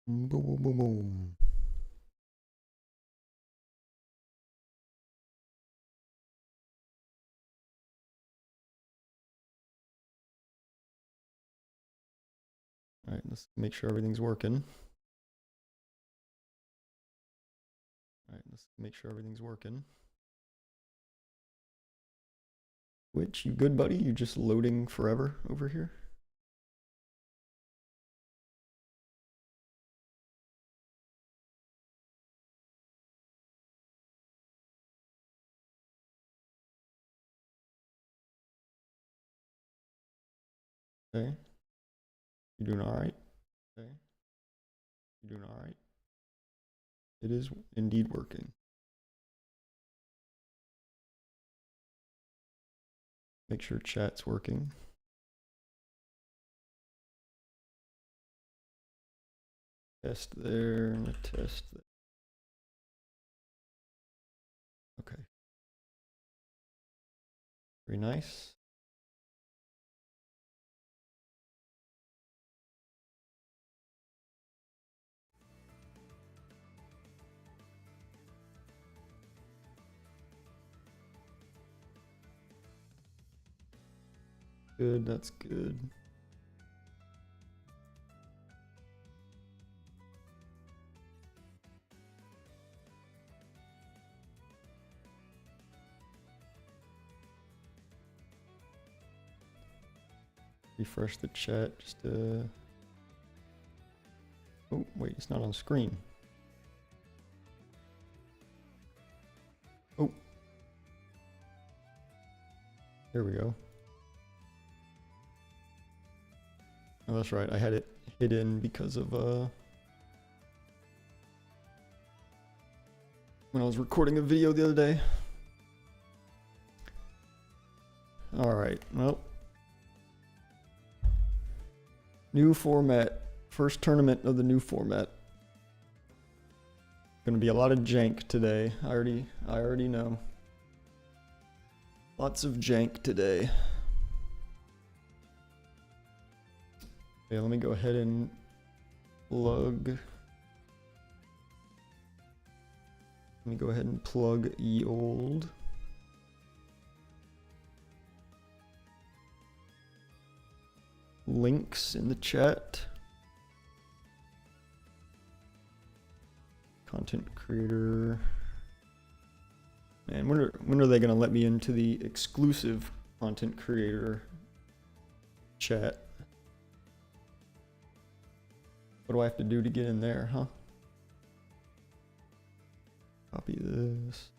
Boom, boom, boom, boom. All right, let's make sure everything's working. All right, let's make sure everything's working. Which, you good, buddy? You just loading forever over here? Okay. You doing all right? Okay. You doing all right? It is indeed working. Make sure chat's working. Test there and a test there. Okay. Very nice. Good, that's good. Refresh the chat just to... Oh, wait, it's not on screen. Oh. There we go. Oh, that's right. I had it hidden because of when I was recording a video the other day. All right. Well, new format. First tournament of the new format. Gonna be a lot of jank today. I already know. Lots of jank today. Okay, let me go ahead and plug. Let me go ahead and plug ye old. Links in the chat. Content creator. Man, when are they gonna let me into the exclusive content creator chat? What do I have to do to get in there, huh? Copy this.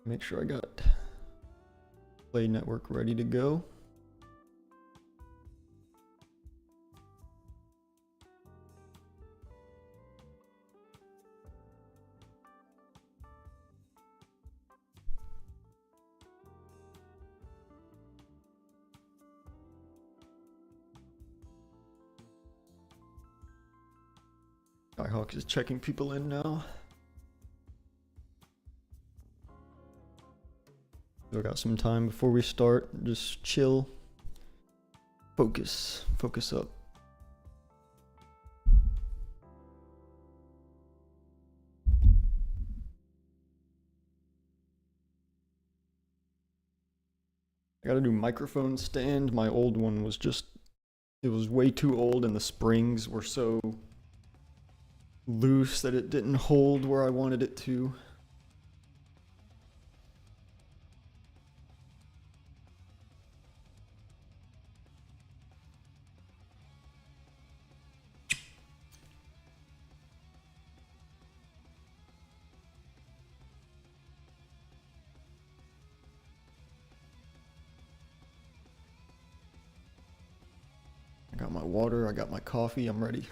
Make sure I got Play Network ready to go. Skyhawk is checking people in now. Still got some time before we start. Just chill. Focus up. I got a new microphone stand. My old one was just, it was way too old and the springs were so loose that it didn't hold where I wanted it to. I got my water, I got my coffee, I'm ready.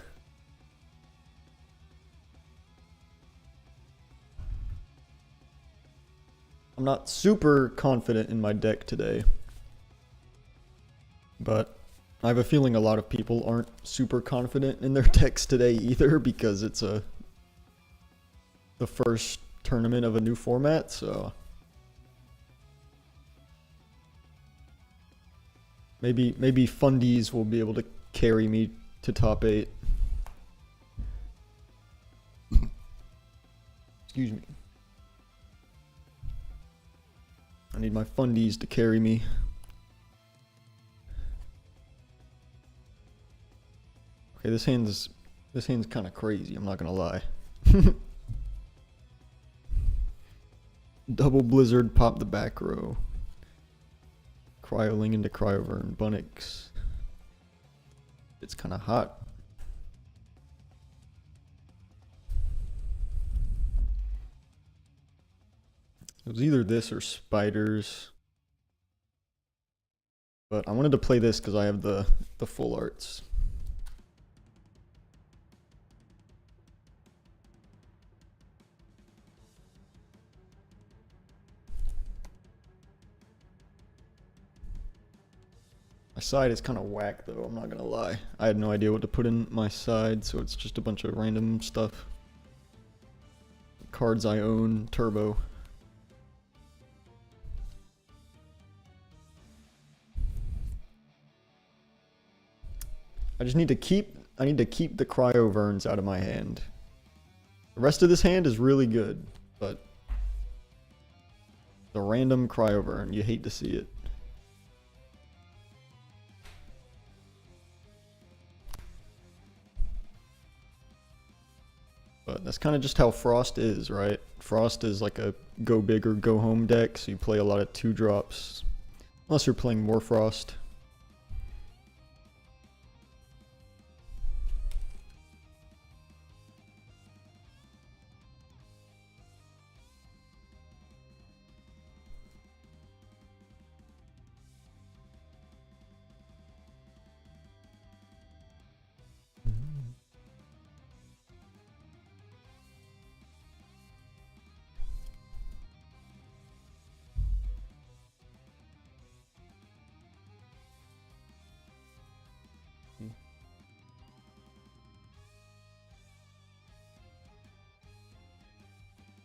I'm not super confident in my deck today, but I have a feeling a lot of people aren't super confident in their decks today either, because it's the first tournament of a new format, so maybe fundies will be able to carry me to top 8. Excuse me. I need my fundies to carry me. Okay, this hand's kind of crazy, I'm not gonna lie. Double Blizzard, pop the back row. Cryoling into Cryovern, Bunnix. It's kind of hot. It was either this or Spiders. But I wanted to play this because I have the full arts. My side is kind of whack though, I'm not gonna lie. I had no idea what to put in my side, so it's just a bunch of random stuff. Cards I own, turbo. I need to keep the Cryoverns out of my hand. The rest of this hand is really good, but the random Cryovern, you hate to see it. But that's kind of just how Frost is, right? Frost is like a go big or go home deck, so you play a lot of 2-drops. Unless you're playing more Frost.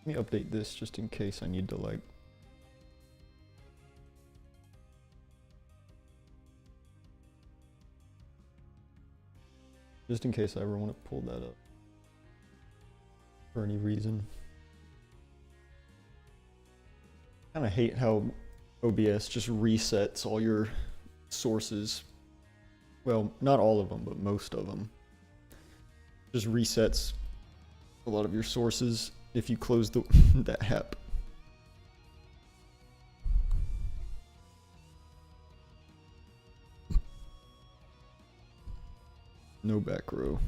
Let me update this just in case I need to like... Just in case I ever want to pull that up. For any reason. I kind of hate how OBS just resets all your sources. Well, not all of them, but most of them. Just resets a lot of your sources if you close the app. No back row.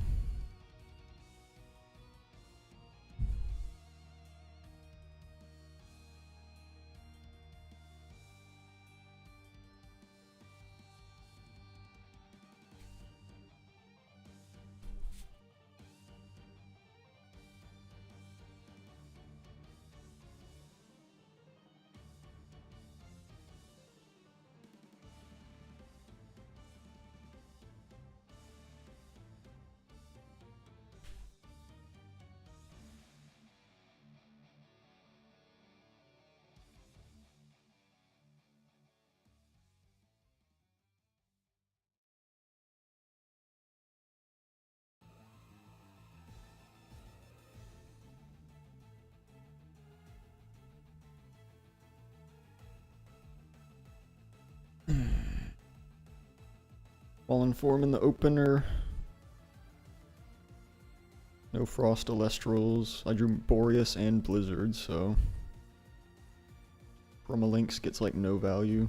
Fallen Form in the opener. No Frost Alestrals. I drew Boreas and Blizzard, so Chromalinx gets like no value.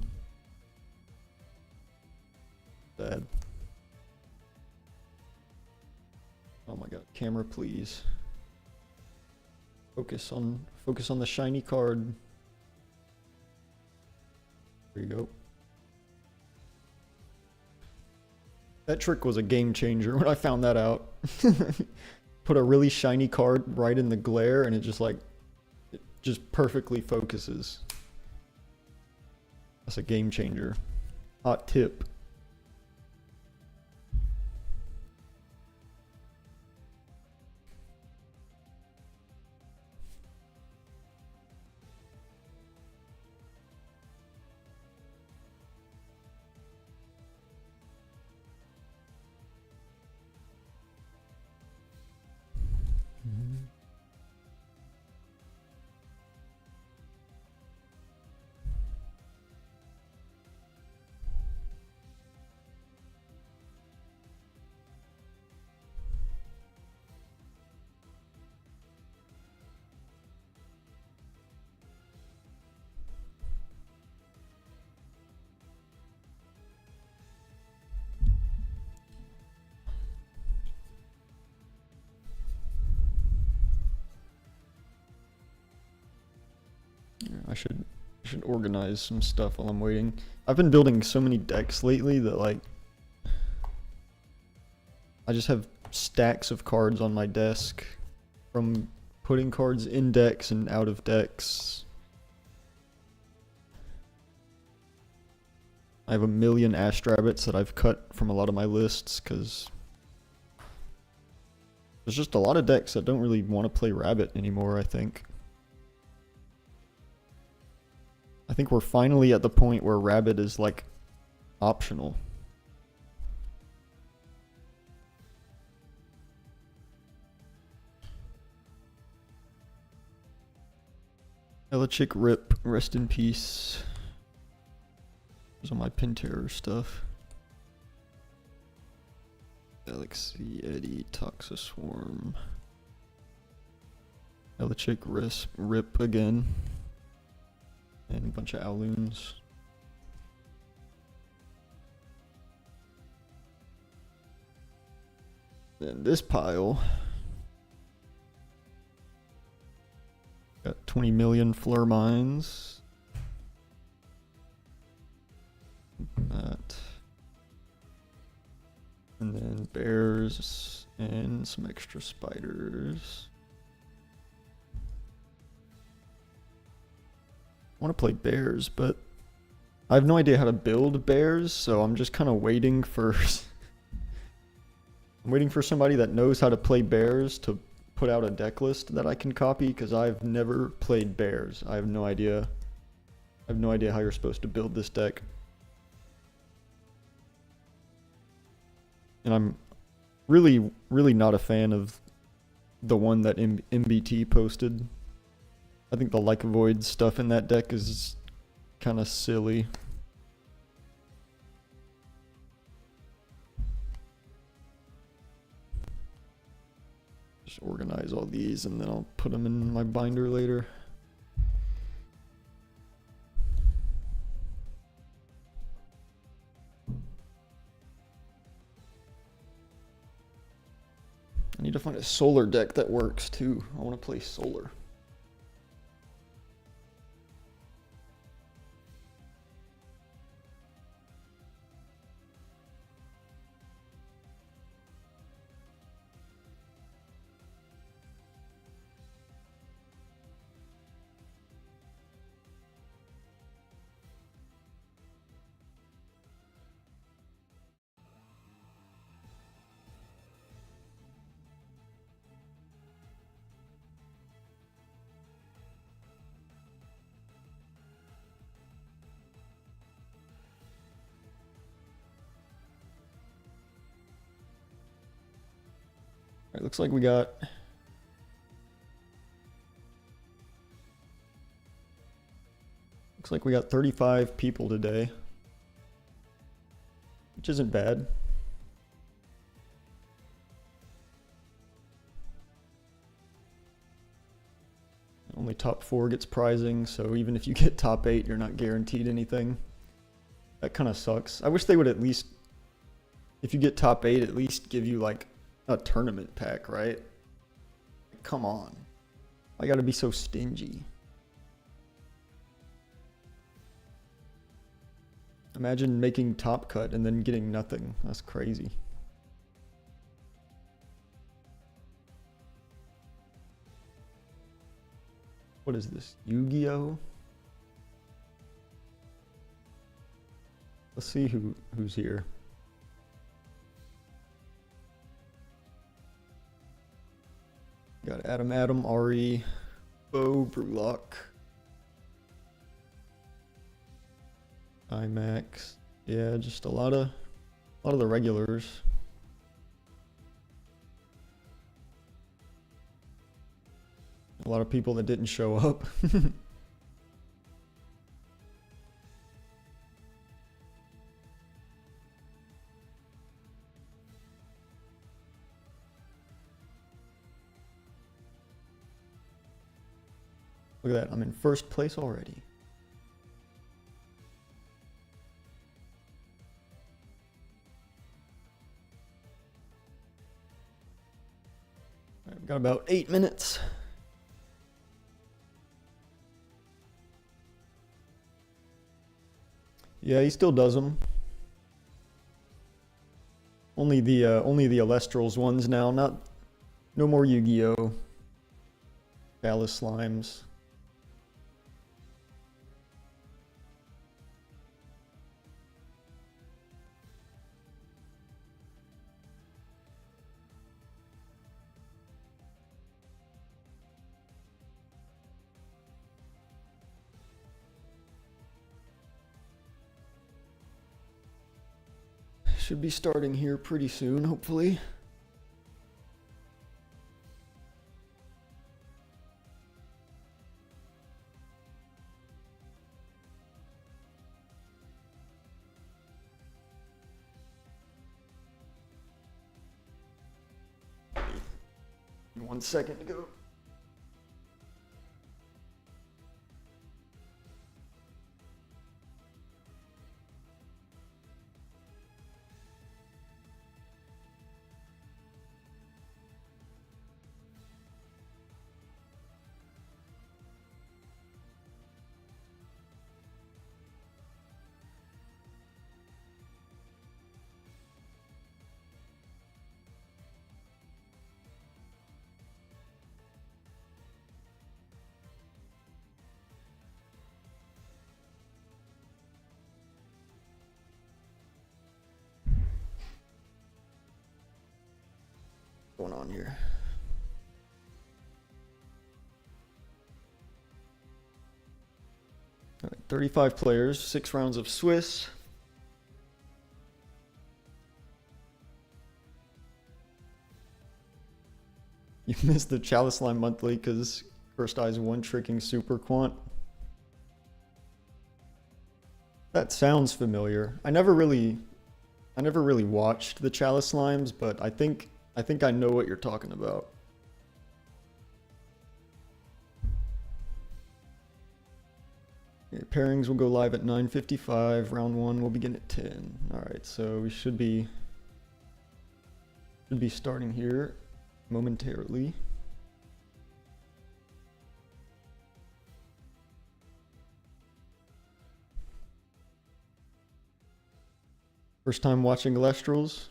Bad. Oh my god, camera please. Focus on the shiny card. There you go. That trick was a game changer when I found that out. Put a really shiny card right in the glare and it just perfectly focuses. That's a game changer. Hot tip. I should organize some stuff while I'm waiting. I've been building so many decks lately that like I just have stacks of cards on my desk from putting cards in decks and out of decks. I have a million Ash Rabbits that I've cut from a lot of my lists because there's just a lot of decks that don't really want to play Rabbit anymore, I think. I think we're finally at the point where Rabbit is like optional. Elichick Rip, rest in peace. Those are my Pinterror stuff. Galaxy Eddy, Toxoswarm. Elichick Rip again. And a bunch of Owloons. Then this pile got 20 million Fleur Mines. That. And then bears and some extra spiders. I want to play bears, but I have no idea how to build bears, so I'm just kind of waiting for I'm waiting for somebody that knows how to play bears to put out a deck list that I can copy, because I've never played bears. I have no idea. I have no idea how you're supposed to build this deck. And I'm really not a fan of the one that MBT posted. I think the Lycovoid stuff in that deck is kind of silly. Just organize all these and then I'll put them in my binder later. I need to find a solar deck that works too. I want to play solar. Alright, looks like we got 35 people today, which isn't bad. Only top 4 gets prizing, so even if you get top 8, you're not guaranteed anything. That kind of sucks. I wish they would at least, if you get top 8, at least give you like a tournament pack, right? Come on. I gotta be so stingy. Imagine making top cut and then getting nothing. That's crazy. What is this? Yu-Gi-Oh? Let's see who's here. Got Adam, Ari, Bo, Brewlock, IMAX. Yeah, just a lot of the regulars. A lot of people that didn't show up. Look at that, I'm in first place already. All right, we've got about 8 minutes. Yeah, he still does them. Only the Elestrals ones now, no more Yu-Gi-Oh! Chalice Slimes. Should be starting here pretty soon, hopefully. One second to go. What's going on here? All right, 35 players, 6 rounds of Swiss. You missed the Chalice Line monthly because First Eye's one tricking Super Quant. That sounds familiar. I never really watched the Chalice Slimes, but I think I know what you're talking about. Okay, pairings will go live at 9:55. Round 1 will begin at 10. All right, so we should be starting here momentarily. First time watching Elestrals.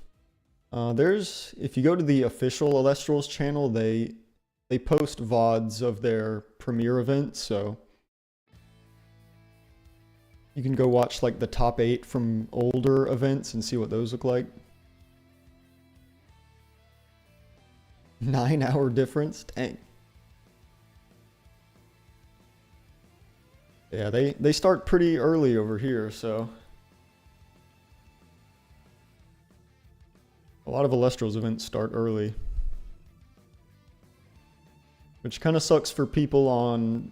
If you go to the official Elestrals channel, they post VODs of their premiere events, so you can go watch like the top 8 from older events and see what those look like. 9-hour difference, dang. Yeah, they start pretty early over here, so a lot of Elestrals events start early. Which kind of sucks for people on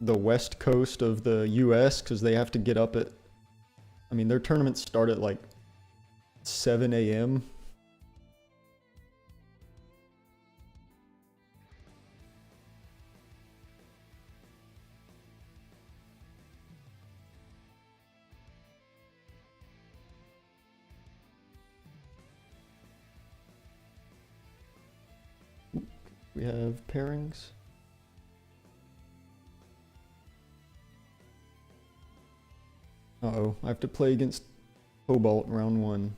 the west coast of the US because they have to get up at, I mean, their tournaments start at like 7 a.m. We have pairings. Uh-oh, I have to play against Cobalt round 1.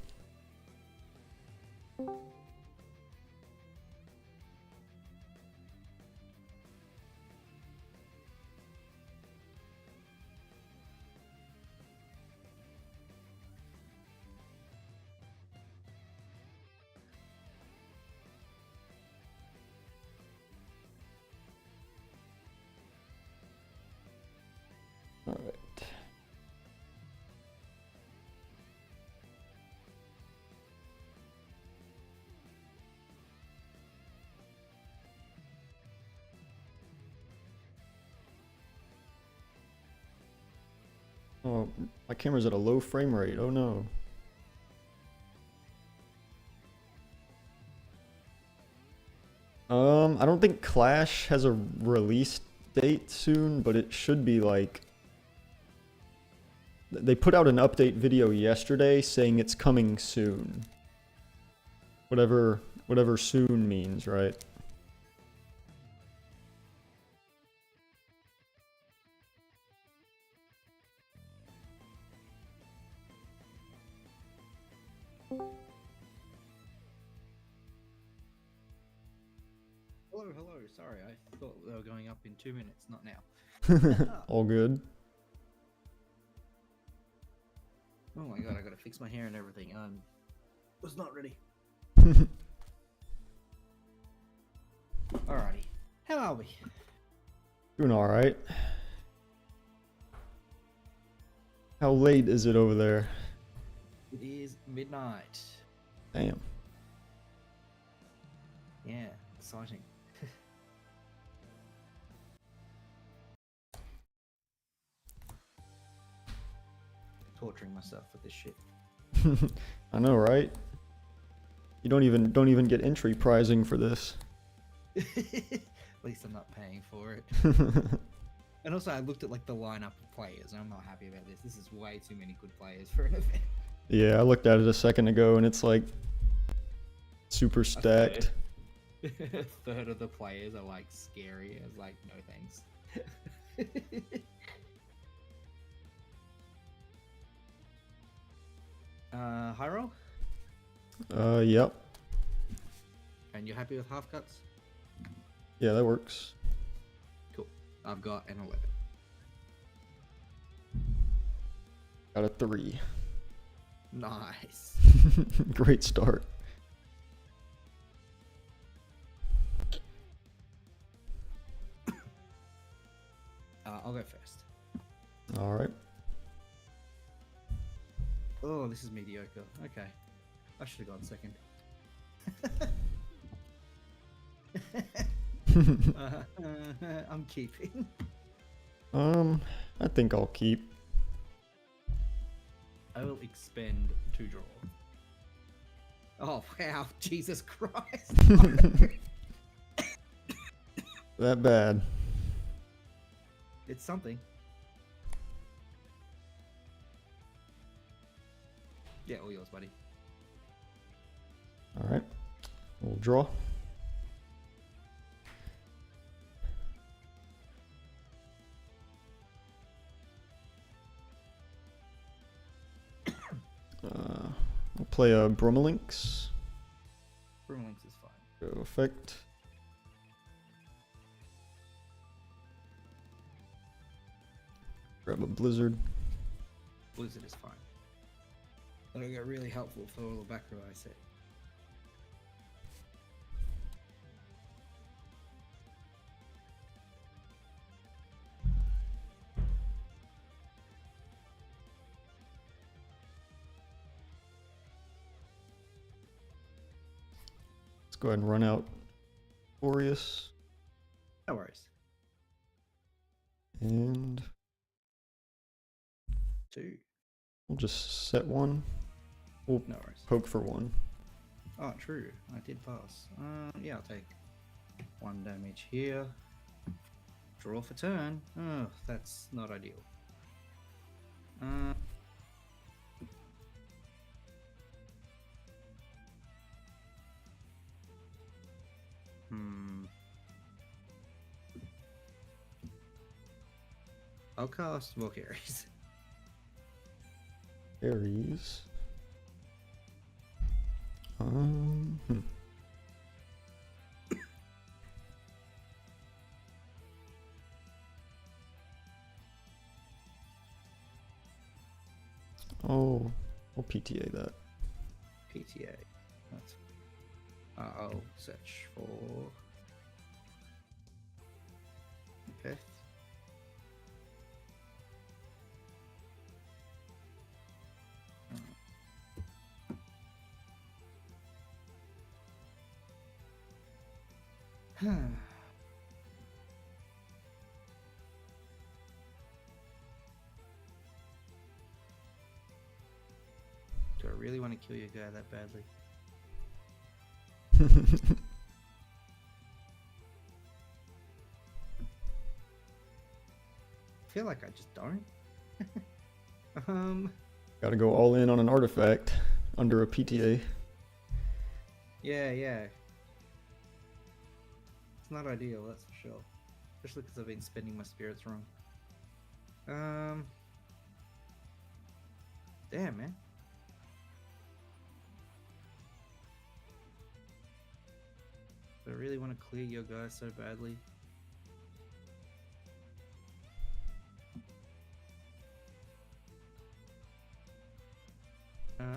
Oh, my camera's at a low frame rate. Oh no. I don't think Clash has a release date soon, but it should be like... They put out an update video yesterday saying it's coming soon. Whatever soon means, right? Hello. Sorry, I thought they were going up in 2 minutes, not now. All good. Oh my god, I gotta fix my hair and everything. Was not ready. Alrighty. How are we? Doing alright. How late is it over there? It is midnight. Damn. Yeah, exciting. Torturing myself with this shit. I know, right? You don't even get entry pricing for this. At least I'm not paying for it. And also, I looked at like the lineup of players, and I'm not happy about this. This is way too many good players for an event. Yeah, I looked at it a second ago, and it's like super stacked. A third of the players are like scary. I was like, no thanks. High roll? Yep. And you're happy with half cuts? Yeah, that works. Cool. I've got an 11. Got a 3. Nice. Great start. I'll go first. All right. Oh, this is mediocre. Okay. I should have gone second. I'm keeping. I think I'll keep. I will expend to draw. Oh, wow. Jesus Christ. That bad. It's something. Yeah, all yours, buddy. All right. We'll draw. We'll play a Bromolinx. Broomlinks is fine. Go effect. Grab a Blizzard. Blizzard is fine. That'll get really helpful for all the back row I set. Let's go ahead and run out Boreas. No worries. And 2. we'll just set one. We'll No worries. poke for 1. Oh, true. I did pass. Yeah, I'll take 1 damage here. Draw for turn. Oh, that's not ideal. I'll cast Valkyries. Aries. Oh, we'll PTA that. PTA. That's... I'll search for... Pith. really want to kill your guy that badly. I feel like I just don't. Gotta go all in on an artifact under a PTA. Yeah. It's not ideal, that's for sure. Especially because I've been spending my spirits wrong. Damn, man. I really want to clear your guy so badly.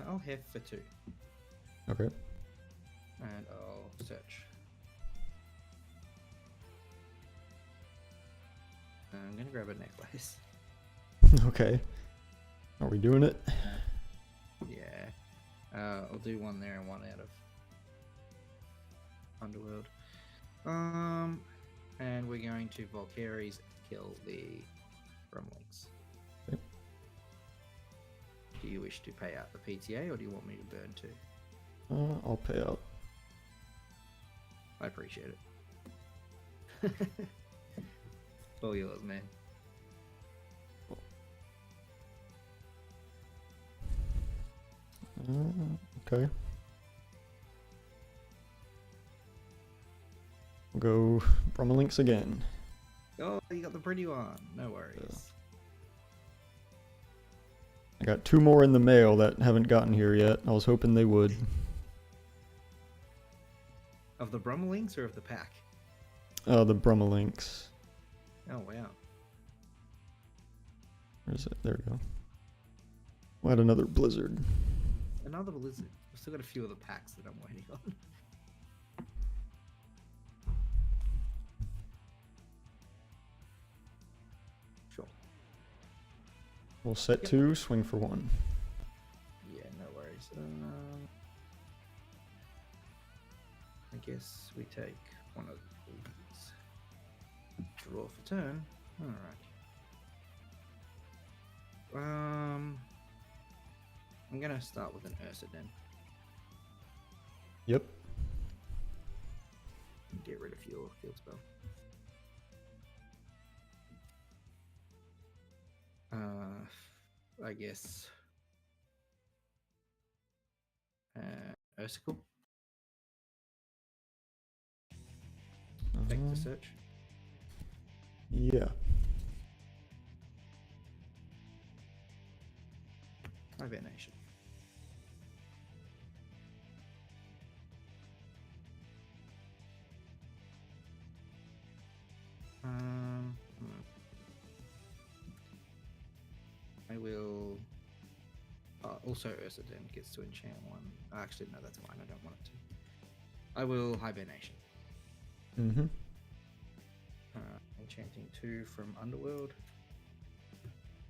I'll have for 2. Okay. And I'll search. I'm gonna grab a necklace. Okay. Are we doing it? Yeah. I'll do one there and one out of Underworld. And we're going to Valkyries kill the Grumlings. Okay. Do you wish to pay out the PTA or do you want me to burn 2? I'll pay out. I appreciate it. All yours, man. Okay. We'll go Brummelinks again. Oh, you got the pretty one. No worries. I got 2 more in the mail that haven't gotten here yet. I was hoping they would. Of the Brummelings or of the pack? The Brummelinks. Oh, wow. Where is it? There we go. We'll add another Blizzard. Another Blizzard. I've still got a few of the packs that I'm waiting on. Sure. We'll set 2, swing for 1. Yeah, no worries. I guess we take one of these. Draw for turn. Alright. I'm gonna start with an Ursaden. Yep. Get rid of your field spell. I guess Ursicle. Vector search. Yeah. Hibernation. I will. Also, Ursaden gets to enchant 1. Actually, no, that's fine. I don't want it to. I will Hibernation. Mm-hmm. Enchanting 2 from Underworld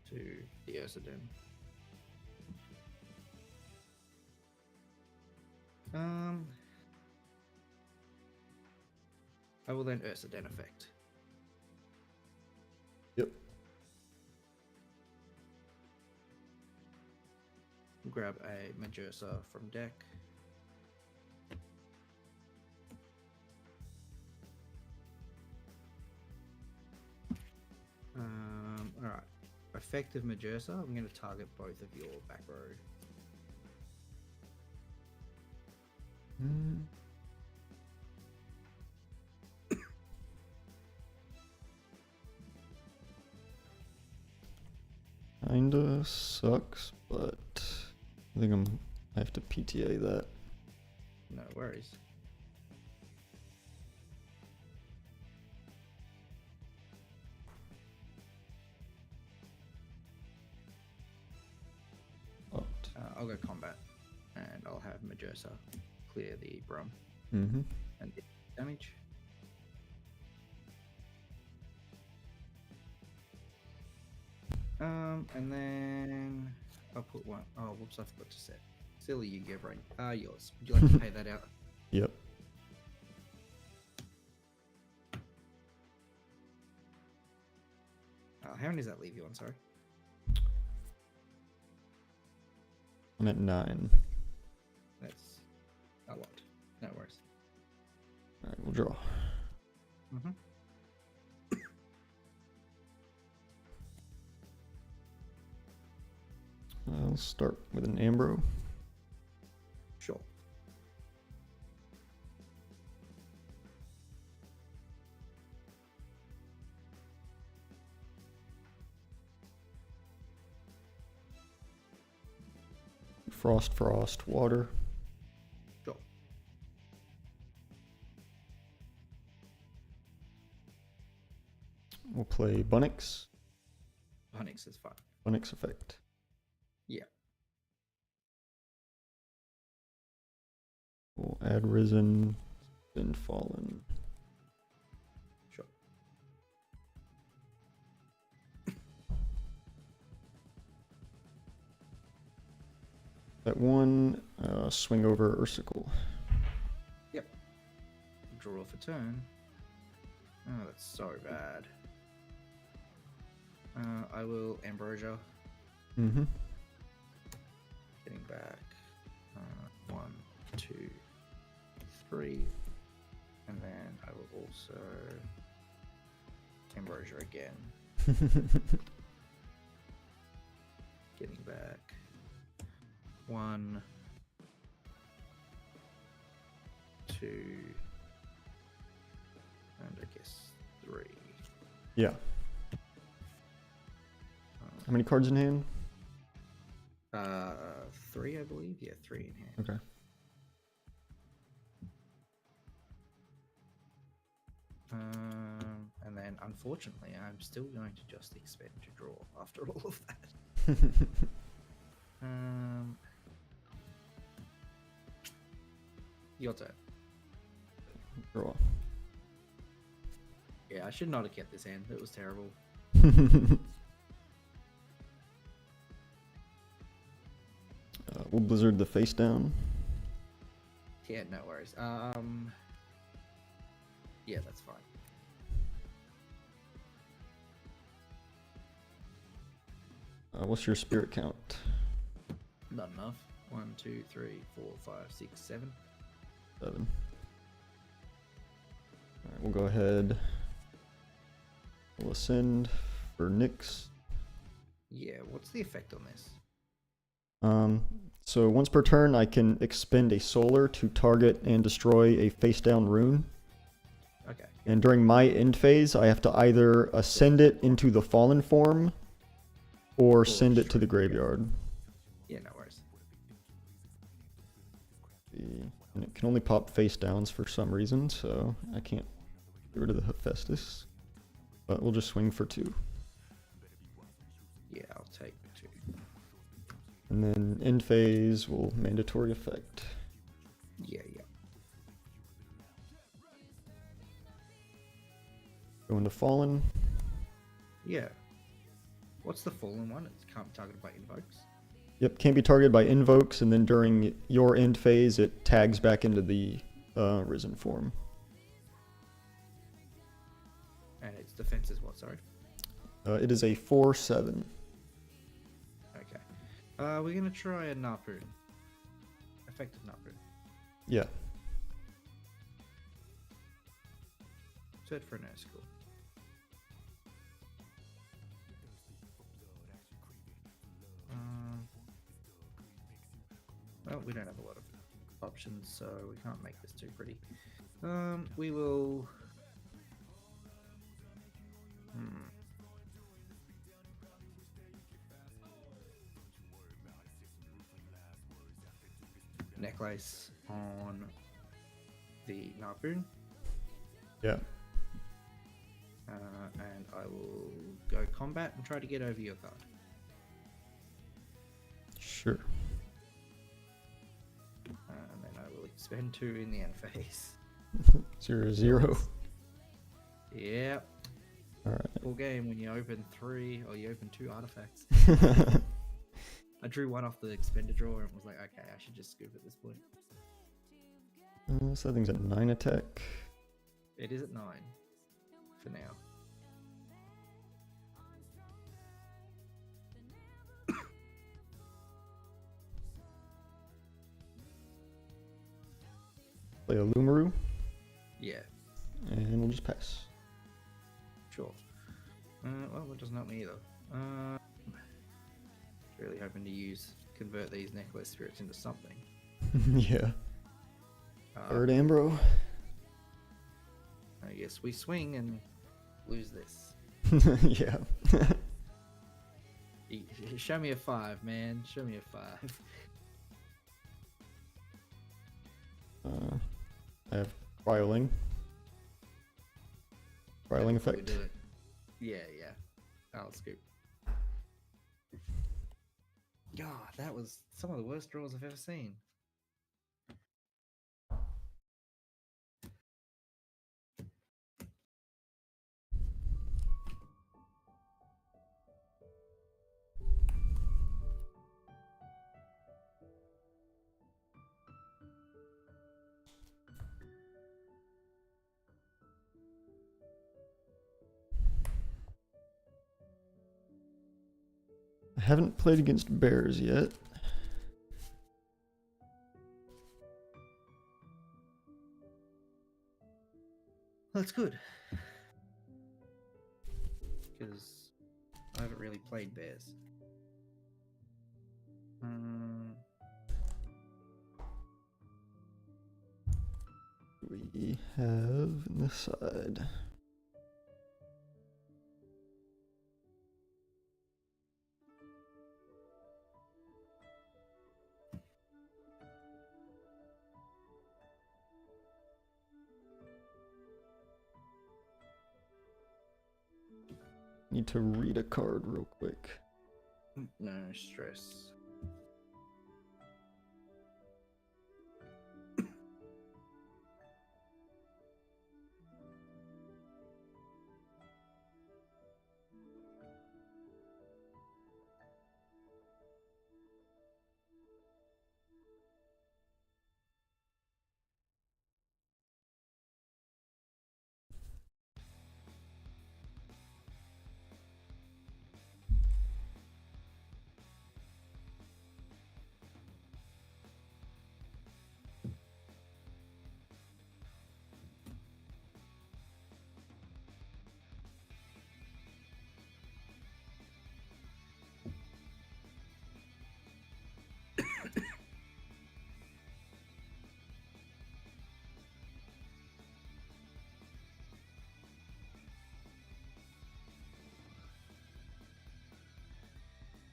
to the Ursaden. I will then Ursaden effect. Yep. Grab a Majersa from deck. Alright. Effective Majersa, I'm going to target both of your back row. Kinda sucks, but I think I have to PTA that. No worries. I'll go combat, and I'll have Majersa clear the Brum Mm-hmm. and the damage. And then I'll put one. Oh, whoops! I forgot to set. Silly you, Gebrain. Yours. Would you like to pay that out? Yep. How many does that leave you on? Sorry. I'm at 9. That's a lot. No worries. Alright, we'll draw. Mm-hmm. I'll start with an Ambro. Sure. Frost, water. Sure. We'll play Bunnix. Onyx is fine. Bunnix effect. Yeah. We'll add Risen, then Fallen. Sure. That one, swing over Ursicle. Yep. Draw off a turn. Oh, that's so bad. I will Ambrosia. Mm-hmm. Getting back. 1, 2, 3. And then I will also Ambrosia again. Getting back. 1, 2, and I guess 3. Yeah. How many cards in hand? 3, I believe. Yeah, 3 in hand. Okay. And then, unfortunately, I'm still going to just expend to draw after all of that. Your turn. Draw. Yeah, I should not have kept this hand. It was terrible. We'll Blizzard the face down. Yeah, no worries. Yeah, that's fine. What's your spirit count? Not enough. 1, 2, 3, 4, 5, 6, 7. 7. Alright, we'll go ahead. We'll ascend for Nyx. Yeah, what's the effect on this? So once per turn, I can expend a solar to target and destroy a face-down rune. Okay. And during my end phase, I have to either ascend it into the fallen form or send it to the graveyard. Yeah, no worries. And it can only pop face downs for some reason, so I can't get rid of the Hephaestus. But we'll just swing for 2. Yeah, I'll take 2. And then end phase will mandatory effect. Yeah. Go into fallen. Yeah. What's the fallen one? It can't be targeted by invokes. Yep, can't be targeted by invokes, and then during your end phase, it tags back into the risen form. And its defense is what, sorry? It is a 4/7. Okay. We're going to try a Napu. Effective Napu. Yeah. Search for an Ursicle. Well, we don't have a lot of options, so we can't make this too pretty. We will... Necklace on the Napoon. Yeah. And I will go combat and try to get over your card. Sure. And then I will expend 2 in the end phase. 0/0. Yep. Alright. Full game when you open 3 or you open 2 artifacts. I drew 1 off the expender drawer and was like, okay, I should just scoop at this point. So that thing's at 9 attack. It is at 9 for now. Play a Lumaru, Yeah, and we'll just pass. sure. Well, that doesn't help me either. Really hoping to convert these necklace spirits into something. Yeah. Third Ambro. I guess we swing and lose this. Yeah. Show me a 5, man. Show me a 5. I have Cryoling. Cryoling We effect. do it. Yeah. I'll scoop. God, that was some of the worst draws I've ever seen. I haven't played against bears yet. That's good. Because I haven't really played bears. We have on this side. Need to read a card real quick. No stress.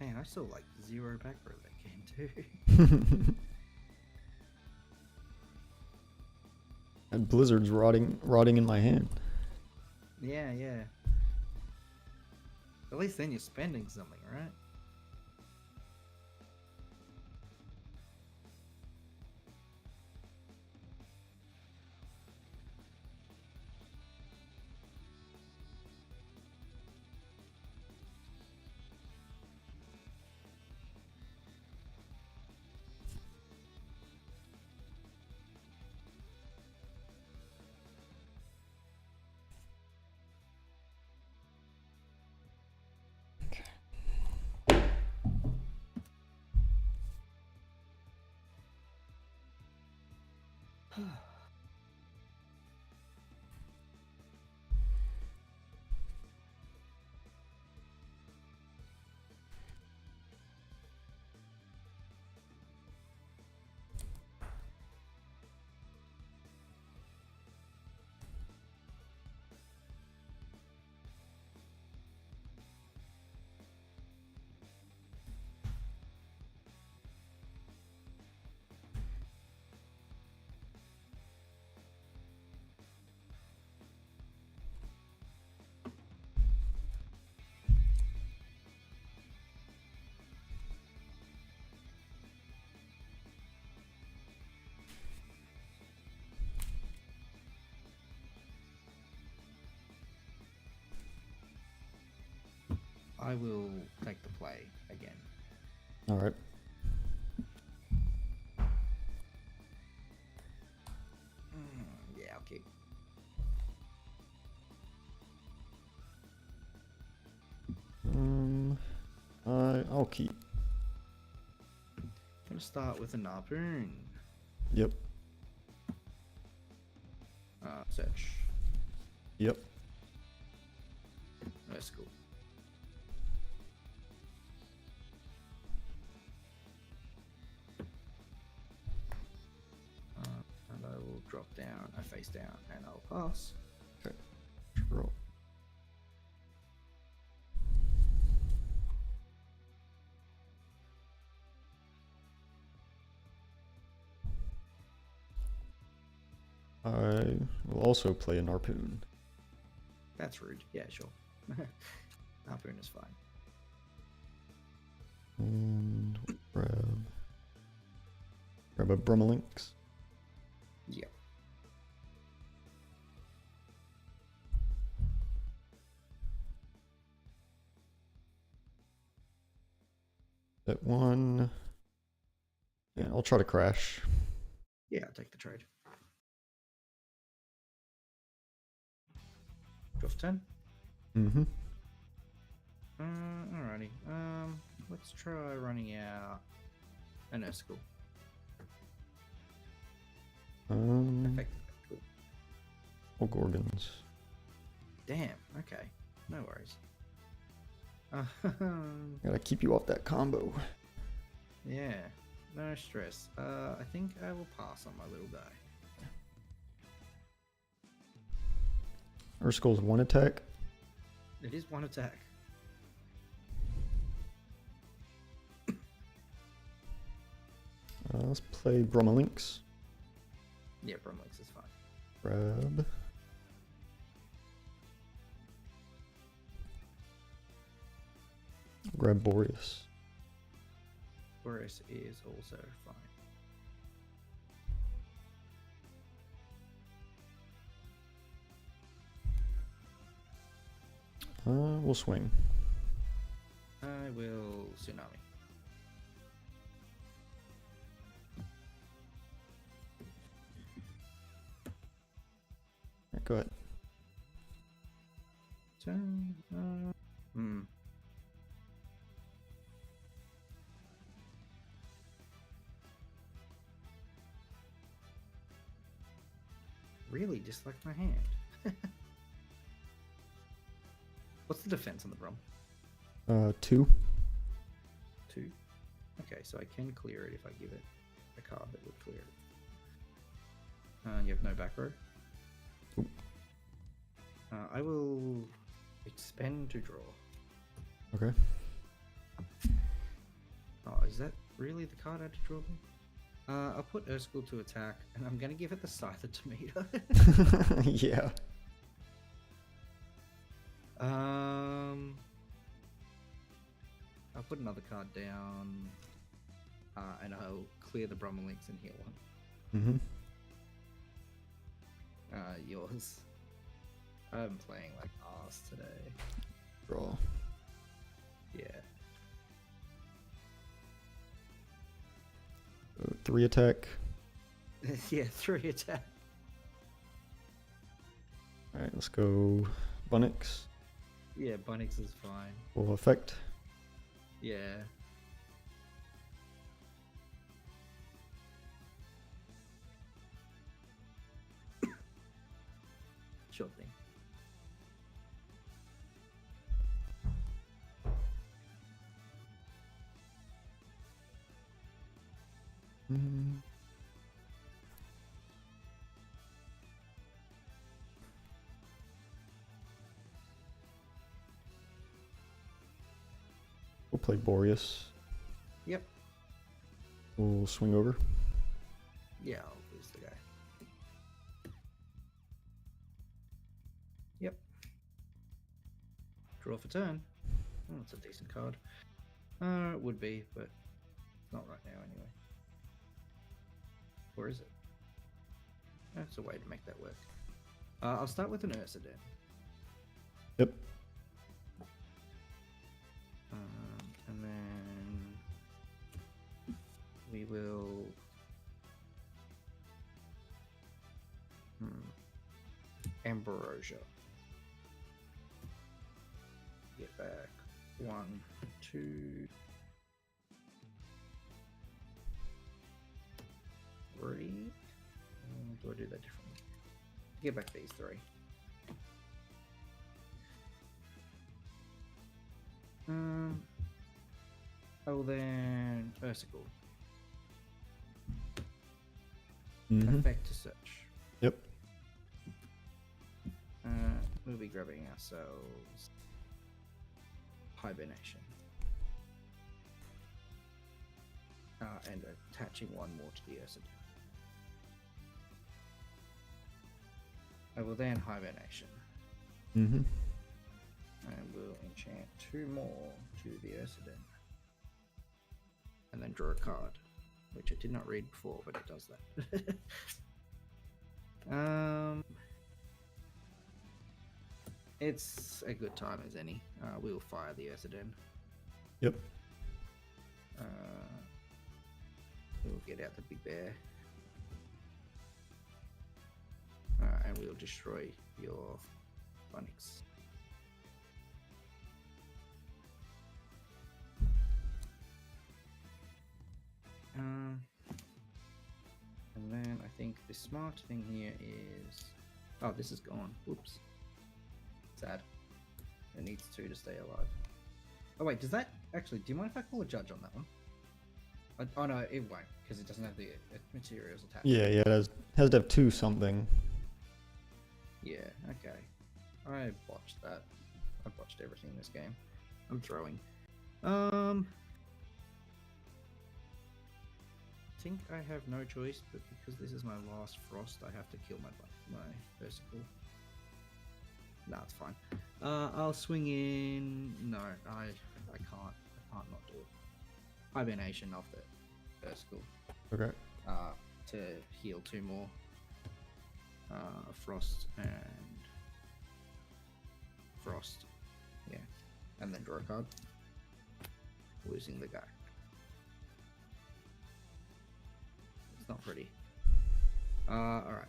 Man, I still like 0 back row that game too. And Blizzard's rotting in my hand. Yeah. At least then you're spending something, right? I will take the play again. All right. Yeah, I'll keep. I'll keep. Gonna start with an Harpoon. Yep. Search. Yep. That's cool. And I will drop down, face down, and I'll pass. Okay. Roll. I will also play a Harpoon. That's rude. Yeah, sure. Harpoon is fine. And grab a Brummelinx. Yeah. That one. Yeah, I'll try to crash. Yeah, I'll take the trade. Draw for 10. Mm-hmm. Alrighty. Let's try running out an Urskill. Effective. Cool. Or Gorgons. Damn. Okay. No worries. Gotta keep you off that combo. Yeah. No stress. I think I will pass on my little guy. Urskull's one attack. It is one attack. Let's play Brummelinx. Yeah, Brumlex is fine. Grab. Grab Boreas. Boris is also fine. We'll swing. I will Tsunami. Right, go ahead. Really disliked my hand. What's the defense on the Brum? 2. 2. Okay, so I can clear it if I give it a card that would clear it. You have no back row? Oop. I will expend to draw. Okay. Oh, is that really the card I had to draw then? I'll put Urskill to attack, and I'm going to give it the Scyther Tomato. Yeah. I'll put another card down, and I'll clear the Brummelinx and heal one. Mm-hmm. Yours. I'm playing like arse today. Draw. Yeah. 3 attack. Yeah, 3 attack. Alright, let's go Bunnix. Yeah, Bunnix is fine. Full effect. Yeah. Sure thing. Mm. We'll play Boreas. Yep. We'll swing over. Yeah, I'll lose the guy. Yep. Draw for turn. Oh, that's a decent card. It would be, but not right now anyway. Or is it? That's a way to make that work. I'll start with an Ursa then. Yep. And then we will Ambrosia. Get back 1, 2, 3. Do I do that differently? Get back these three. Oh, then Versicle. Effect to search. Yep. We'll be grabbing ourselves Hibernation. And attaching one more to the Ursa. I will then Hibernation. And we'll enchant 2 more to the Ursidon. And then draw a card, which I did not read before, but it does that. It's a good time as any. We'll fire the Ursidon. Yep. We'll get out the big bear. And we'll destroy your Phonics. And then I think the smart thing here is... Oh, this is gone. Oops. Sad. It needs 2 to stay alive. Oh wait, does that... Actually, do you mind if I call a judge on that one? Oh no, it won't, because it doesn't have the materials attached. Yeah, it has to have 2 something. Yeah, okay. I botched that. I botched everything in this game. I'm throwing. I think I have no choice, but because this is my last frost, I have to kill my Versicle. Nah, it's fine. I'll swing in. No, I can't. I can't not do it. Hibernation of the Versicle. Okay. To heal 2 more. Frost and Frost. Yeah. And then draw a card. Losing the guy. It's not pretty. Alright.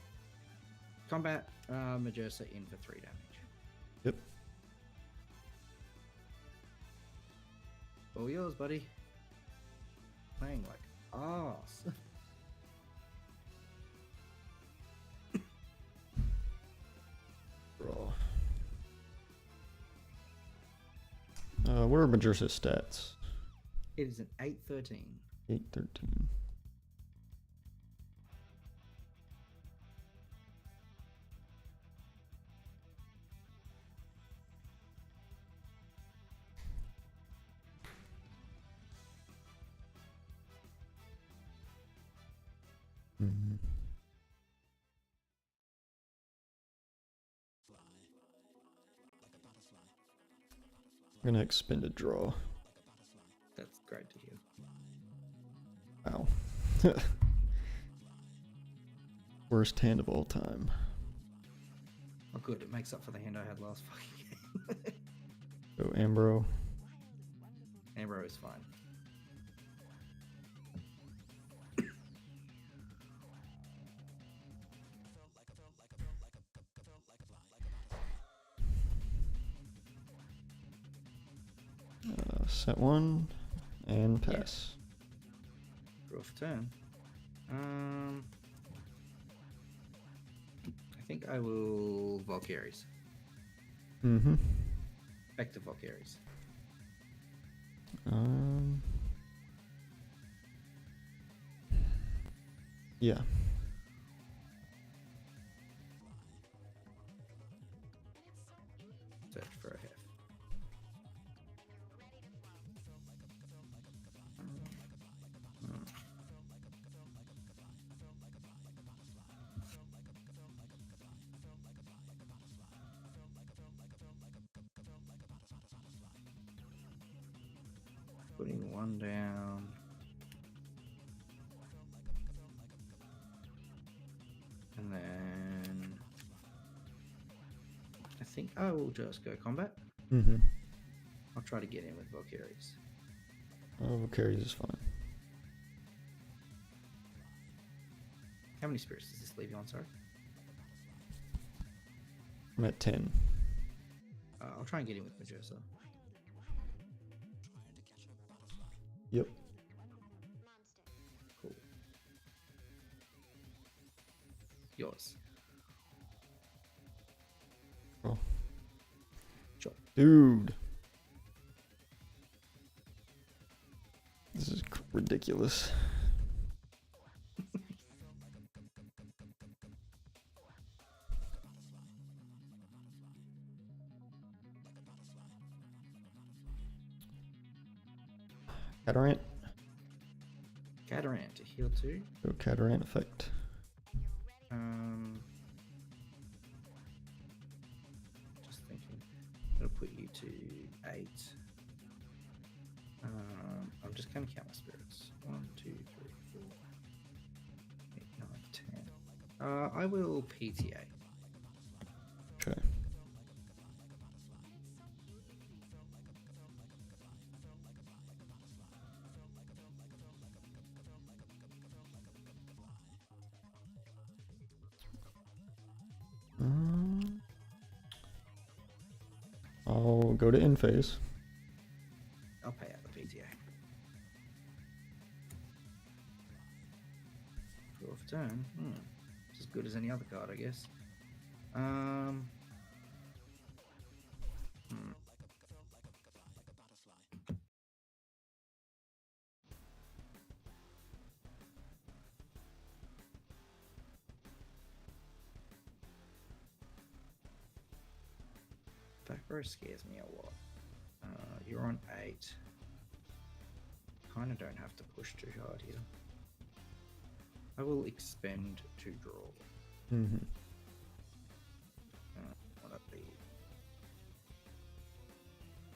Combat Majersa in for 3 damage. Yep. All yours, buddy. Playing like arse. Draw. What are Majersa's stats? It is an 8/13. 8/13. I'm gonna expend a draw. That's great to hear. Wow. Worst hand of all time. Oh good, it makes up for the hand I had last fucking game. So Ambro. Ambro is fine. Set 1 and pass. Draw for turn. I think I will Valkyries. Back to Valkyries. Yeah. Search for a hef. Putting 1 down. And then I think I will just go combat. I'll try to get in with Valkyries. Valkyries is fine. How many spirits does this leave you on, sorry? I'm at 10. I'll try and get in with Majersa. Yep. Cool. Yours. Dude. This is ridiculous. Catarant. Catarant to heal 2. Go Catarant effect. Just thinking, it'll put you to 8. I'm just gonna count my spirits. 1, 2, 3, 4, 8, 9, 10. I will PTA. Okay. I'll go to in phase. I'll pay out the PTA. Draw for turn. It's as good as any other card, I guess. Back row scares me a lot. You're on 8. Kind of don't have to push too hard here. I will expend to draw. Mm-hmm. What that be?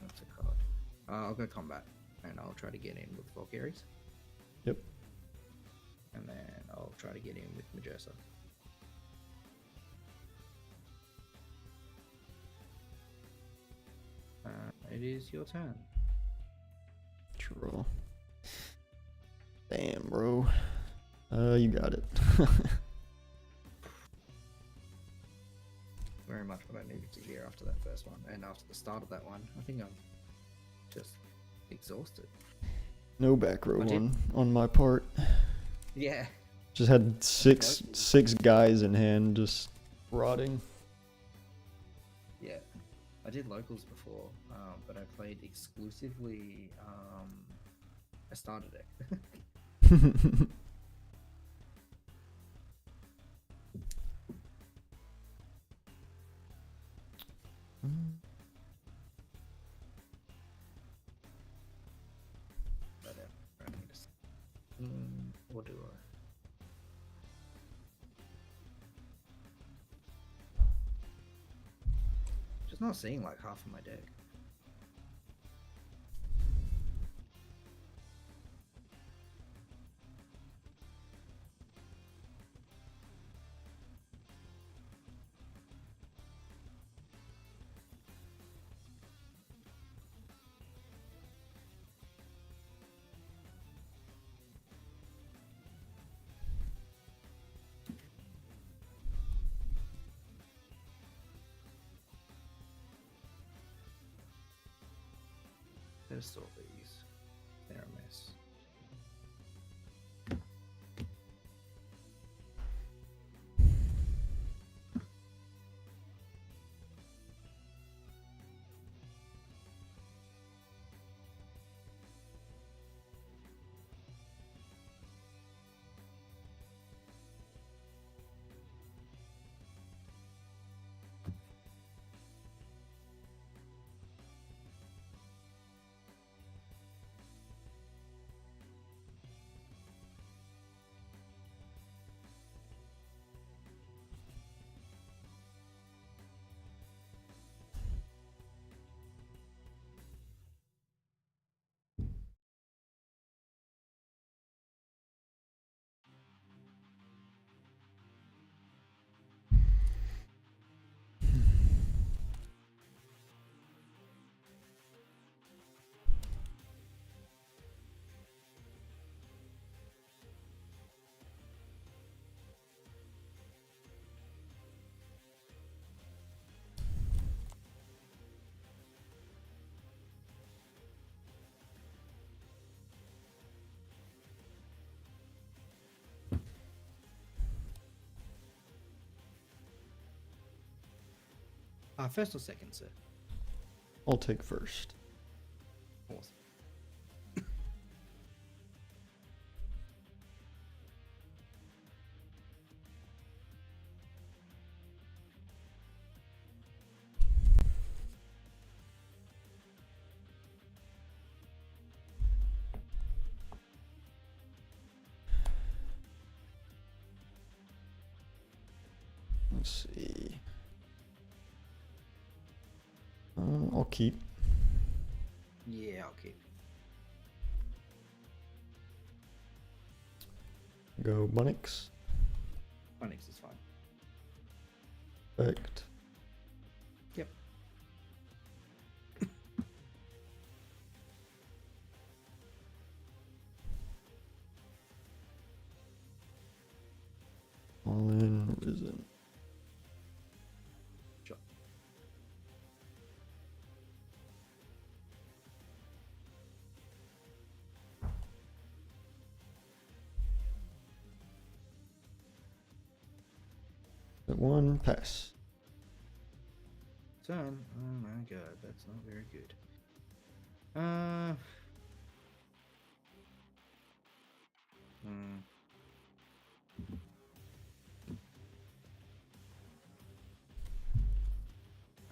That's a card. I'll go combat, and I'll try to get in with Valkyries. Yep. And then I'll try to get in with Majersa. It is your turn. Draw. Damn, bro. You got it. Very much what I needed to hear after that first one, and after the start of that one. I think I'm just exhausted. No back row on my part. Yeah. Just had six guys in hand, just rotting. Yeah. I did locals before, but I played exclusively a starter deck. Or do I? Just not seeing like half of my deck. Let's sort these. They're a mess. First or second, sir? I'll take first. Awesome. Let's see. I'll keep. Yeah, I'll keep. Go Bunnix. Onyx is fine. Effect. Yep. All in Risen. Sure. At 1, pass. Turn. Oh my god, that's not very good.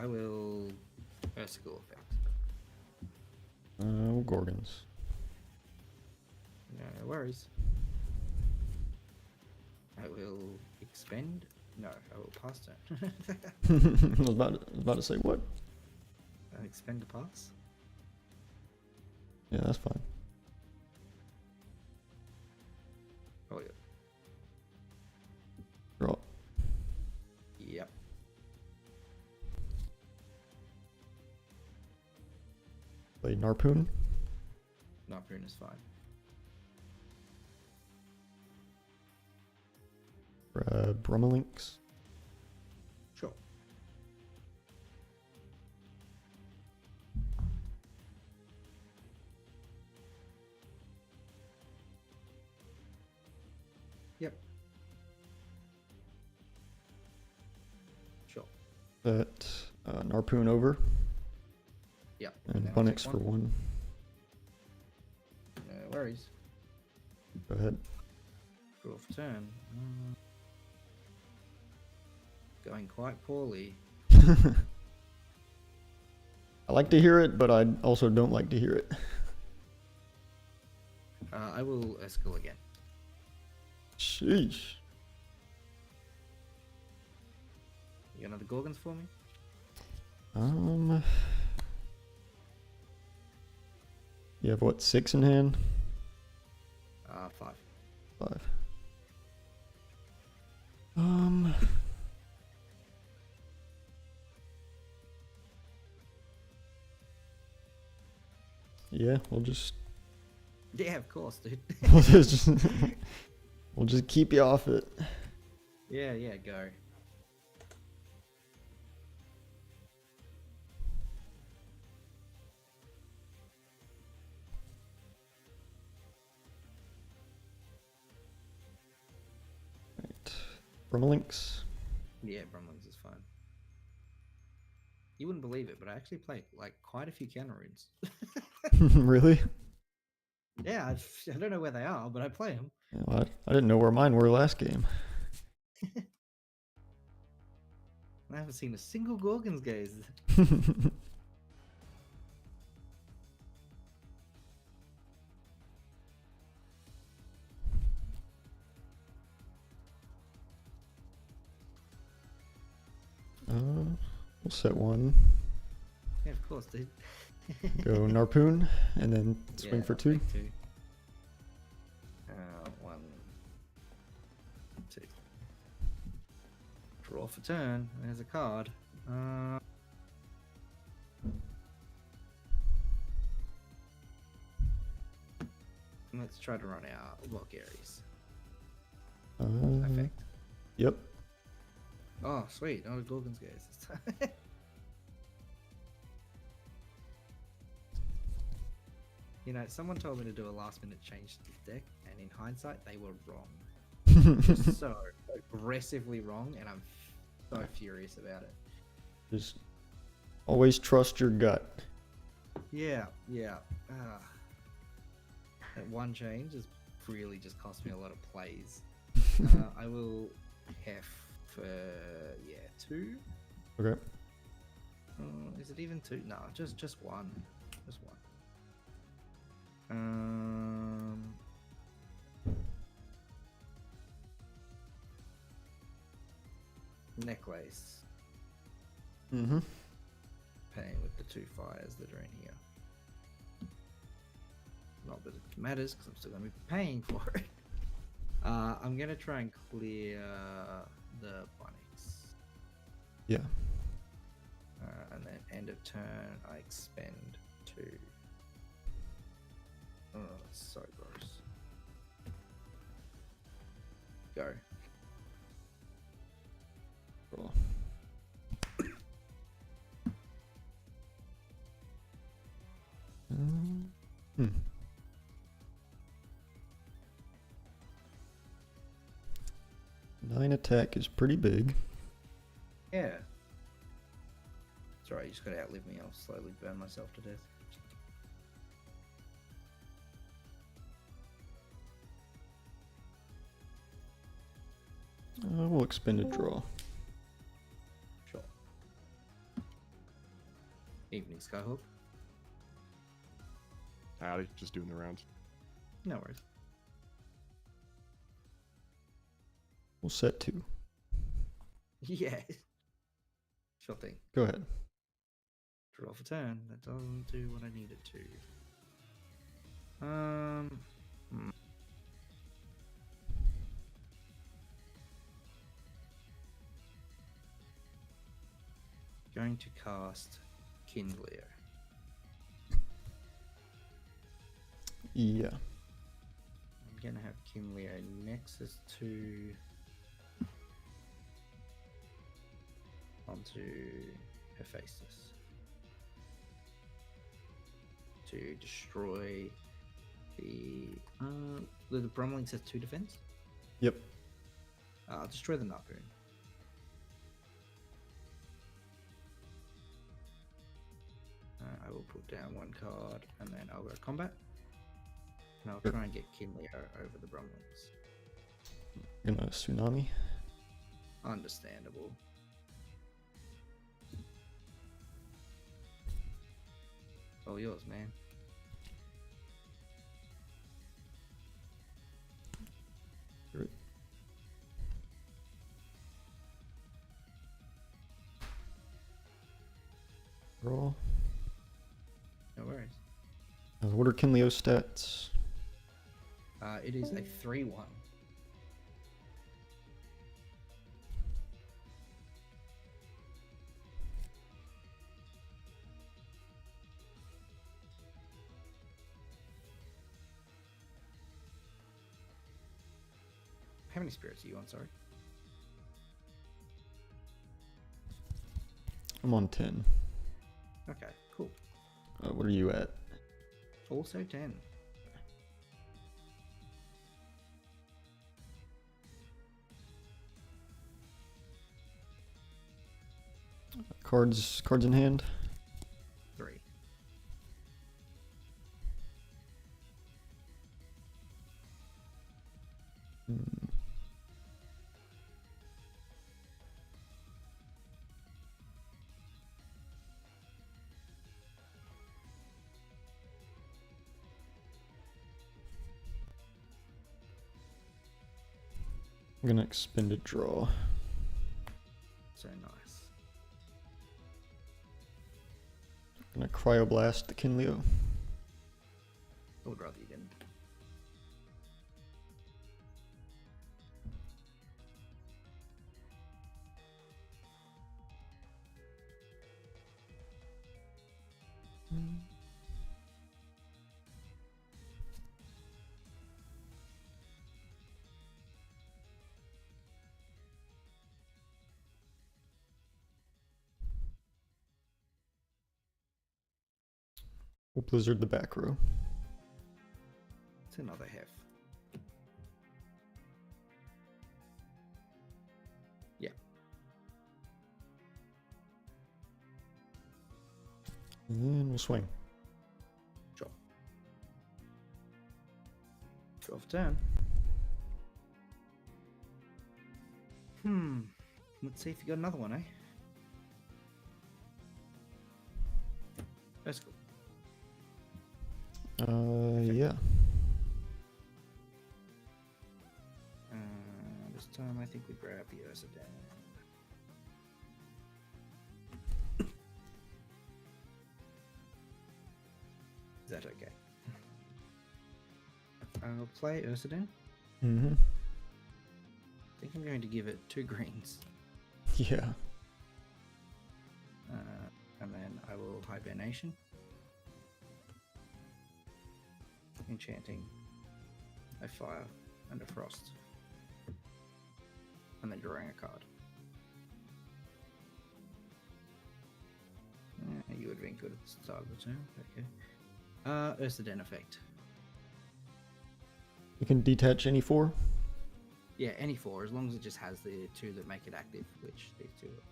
I will Versicle effect. Gorgons. No worries. I will expend. No, I will pass turn. I was about to say what? Expend a pass. Yeah, that's fine. Oh yeah. Draw. Yep. Play Narpoon. Narpoon is fine. Brummelinks. Sure. Yep. Sure. That Narpoon over. Yep. And then I'll Bunnix take for one. 1. No worries. Go ahead. Draw for turn. Going quite poorly. I like to hear it, but I also don't like to hear it. I will Escal again. Sheesh. You got another Gorgons for me? You have what, 6 in hand? 5. 5. Yeah, we'll just Yeah, of course, dude. we'll just keep you off it. Yeah, go. Right. Brummelinks. Yeah, Brumlings is fine. You wouldn't believe it, but I actually played like quite a few counter runes. Really? Yeah, I don't know where they are, but I play them. Yeah, well, I didn't know where mine were last game. I haven't seen a single Gorgons gaze. We'll set 1. Yeah, of course, dude. Go Narpoon, and then swing Yeah, for I'll 2. take 2. 1, 2. Draw for turn. There's a card. Let's try to run our Vulgaries. Effect. Yep. Oh, sweet. Not a Gorgon's gaze this time. You know, someone told me to do a last minute change to this deck, and in hindsight, they were wrong. Just so aggressively wrong, and I'm so furious about it. Just Always trust your gut. Yeah, yeah. That one change has really just cost me a lot of plays. I will Hef for, yeah, 2. Okay. Is it even 2? No, just 1. Just 1. Necklace. Mm-hmm. Paying with the 2 fires that are in here. Not that it matters because I'm still going to be paying for it. I'm going to try and clear the Bunnies. Yeah. And then end of turn, I expend 2. Oh, that's so gross. Go. Cool. Hmm. 9 attack is pretty big. Yeah. Sorry, you just gotta outlive me. I'll slowly burn myself to death. We'll expend a draw. Sure. Evening, Skyhook. Howdy, just doing the rounds. No worries. We'll set 2. Yeah. Sure thing. Go ahead. Draw for turn. That doesn't do what I need it to. Going to cast Kindler. Yeah. I'm gonna have Kindler Nexus 2 onto Hephaestus to destroy the Brumlings has 2 defense. Yep. Destroy the Napoon. I will put down 1 card and then I'll go combat. And I'll try and get Kindler over the Brumlings. Gonna tsunami. Understandable. All yours, man. Great. Roll. No worries. What are Kinleo's stats? It is a 3-1. How many spirits are you on, sorry? I'm on 10. Okay, cool. What are you at? Also 10. Cards in hand? 3. I'm gonna expend a draw. So nice. I'm gonna cryoblast the Kinleo. I would rather you didn't. We'll blizzard the back row. It's another half. Yeah. And then we'll swing. Drop. Draw for turn. Let's see if you got another one, eh? That's cool. Yeah. This time I think we grab the Ursa down. Is that okay? I'll play Ursidin. Mm-hmm. I think I'm going to give it 2 greens. Yeah. And then I will Hibernation. Enchanting a Fire and a Frost. And then drawing a card. You would have been good at the start of the turn. Okay. Ursidin effect. You can detach any 4. Yeah, any 4, as long as it just has the 2 that make it active, which these 2 are.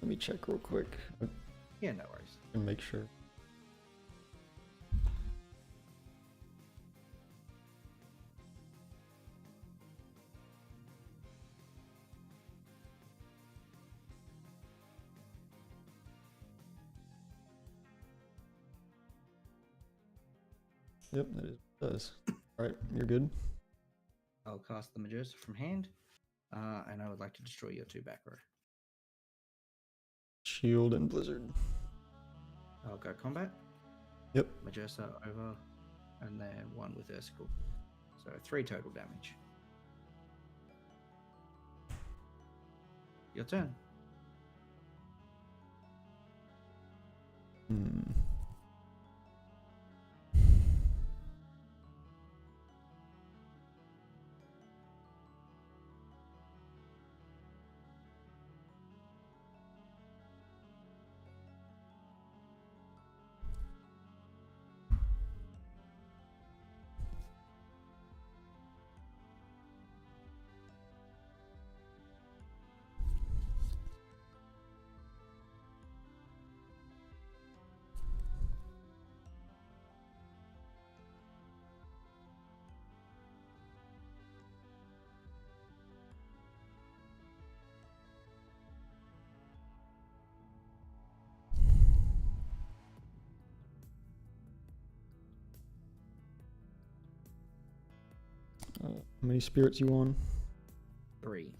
Let me check real quick Yeah, no worries. and make sure. Yep, does. Alright, you're good. I'll cast the Majersa from hand, and I would like to destroy your 2 back row. Shield and Blizzard. I'll go combat. Yep. Majersa over, and then 1 with Ursicle. So 3 total damage. Your turn. How many spirits you on? 3.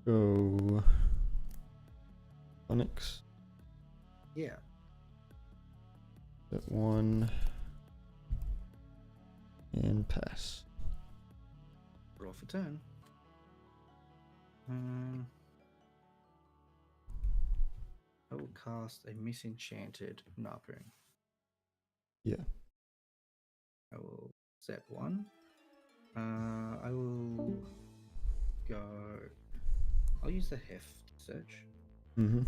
Go. Onyx. Yeah. That 1. And pass. Roll for turn. I will cast a Misenchanted Narpoon. Yeah. I will set 1. I will go. I'll use the Heft search. Mm-hmm.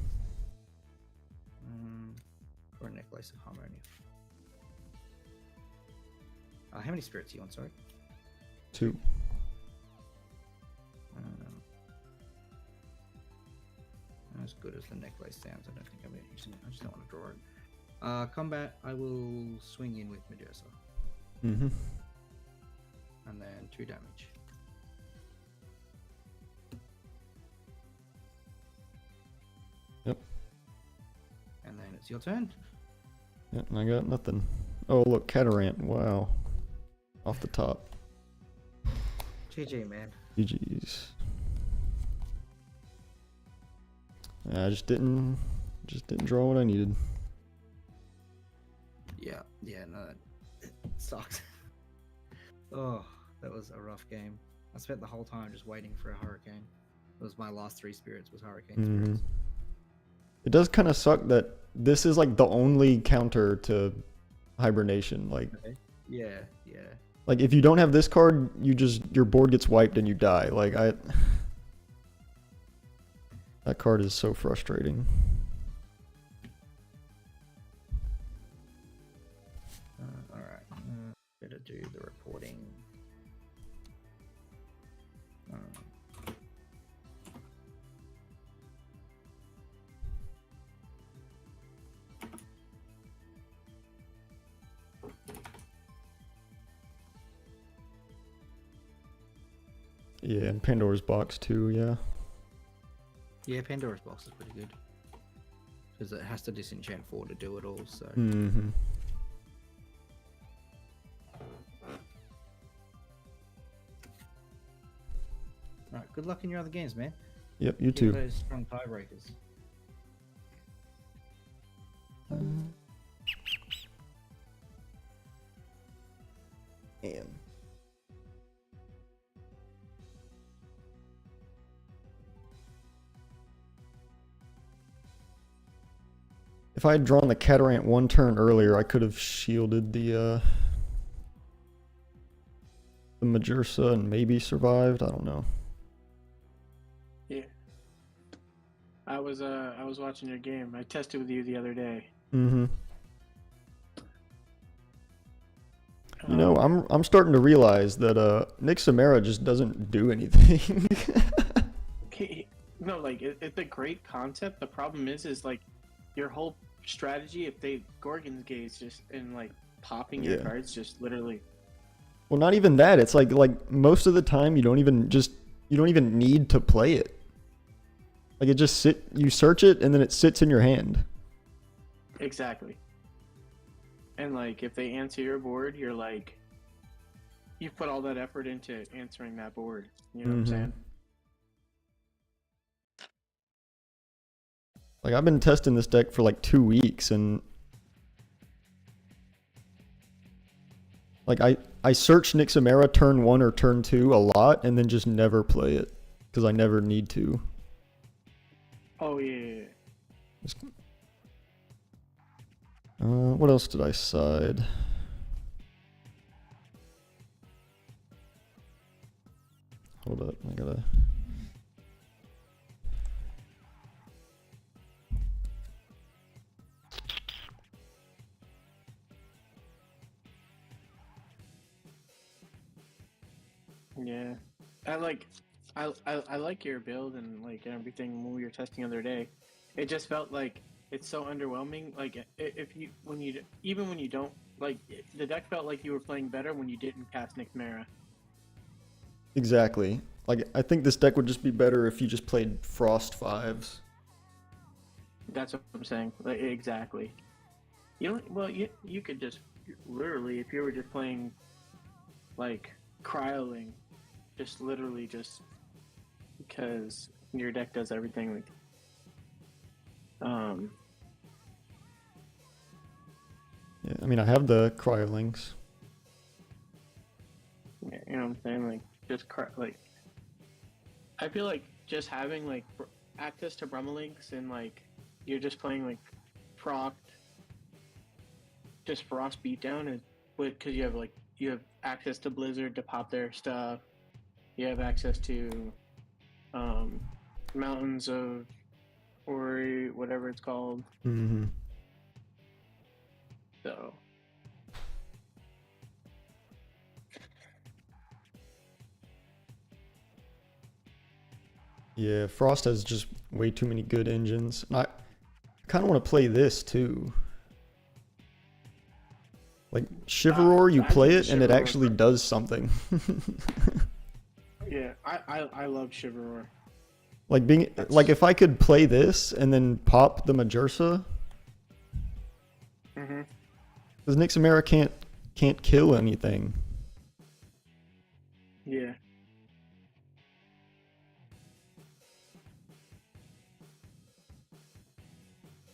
For a Necklace of Harmony. How many spirits do you want? Sorry. 2. As good as the necklace sounds, I don't think I'm using it. I just don't want to draw it. Combat, I will swing in with Majersa. Mm-hmm. And then 2 damage. Yep. And then it's your turn. Yep, and I got nothing. Oh, look, Catarant. Wow. Off the top. GG, man. GG's. I just didn't draw what I needed. Yeah, no, it sucked. Oh, that was a rough game. I spent the whole time just waiting for a hurricane. It was my last 3 spirits was hurricane spirits. It does kind of suck that this is like the only counter to hibernation. Like, Yeah. like if you don't have this card, your board gets wiped and you die. Like that card is so frustrating. All right, better do the reporting. Yeah, and Pandora's Box too. Yeah. Yeah, Pandora's Box is pretty good because it has to disenchant 4 to do it all. So. Alright, good luck in your other games, man. Yep, you Give too. those strong tiebreakers. Damn. If I had drawn the Catarant 1 turn earlier, I could have shielded the Majursa and maybe survived. I don't know. Yeah. I was watching your game. I tested with you the other day. You know, I'm starting to realize that Nick Samara just doesn't do anything. No, like it's a great concept. The problem is like your whole strategy. If they Gorgon's Gaze just and like popping your cards, just literally. Well, not even that. It's like most of the time you don't even need to play it. Like it just you search it and then it sits in your hand. Exactly. And like if they answer your board, you're like, you put all that effort into answering that board. You know what I'm saying? Like I've been testing this deck for like 2 weeks and like I search Nixamera turn 1 or turn 2 a lot and then just never play it because I never need to. Oh yeah. What else did I side? Hold up, I gotta. Yeah, I like your build and like everything when we were testing the other day. It just felt like it's so underwhelming. Like when you don't like the deck felt like you were playing better when you didn't cast Nixmera. Exactly. Like I think this deck would just be better if you just played Frost 5s. That's what I'm saying. Like, exactly. You could just literally if you were just playing like Cryoling, just literally just because your deck does everything like Yeah, I mean I have the Cryolinks. you know what I'm saying, like just like I feel like just having like access to Brummelinks and like you're just playing like Frost beatdown and because you have access to Blizzard to pop their stuff. You have access to Mountains of Ori, whatever it's called. So Yeah, Frost has just way too many good engines. And I kind of want to play this too. Like Chivalror, you play it and it actually does something. yeah, I love Chivalror. Like if I could play this and then pop the Majursa. Because Nixamera can't kill anything. Yeah.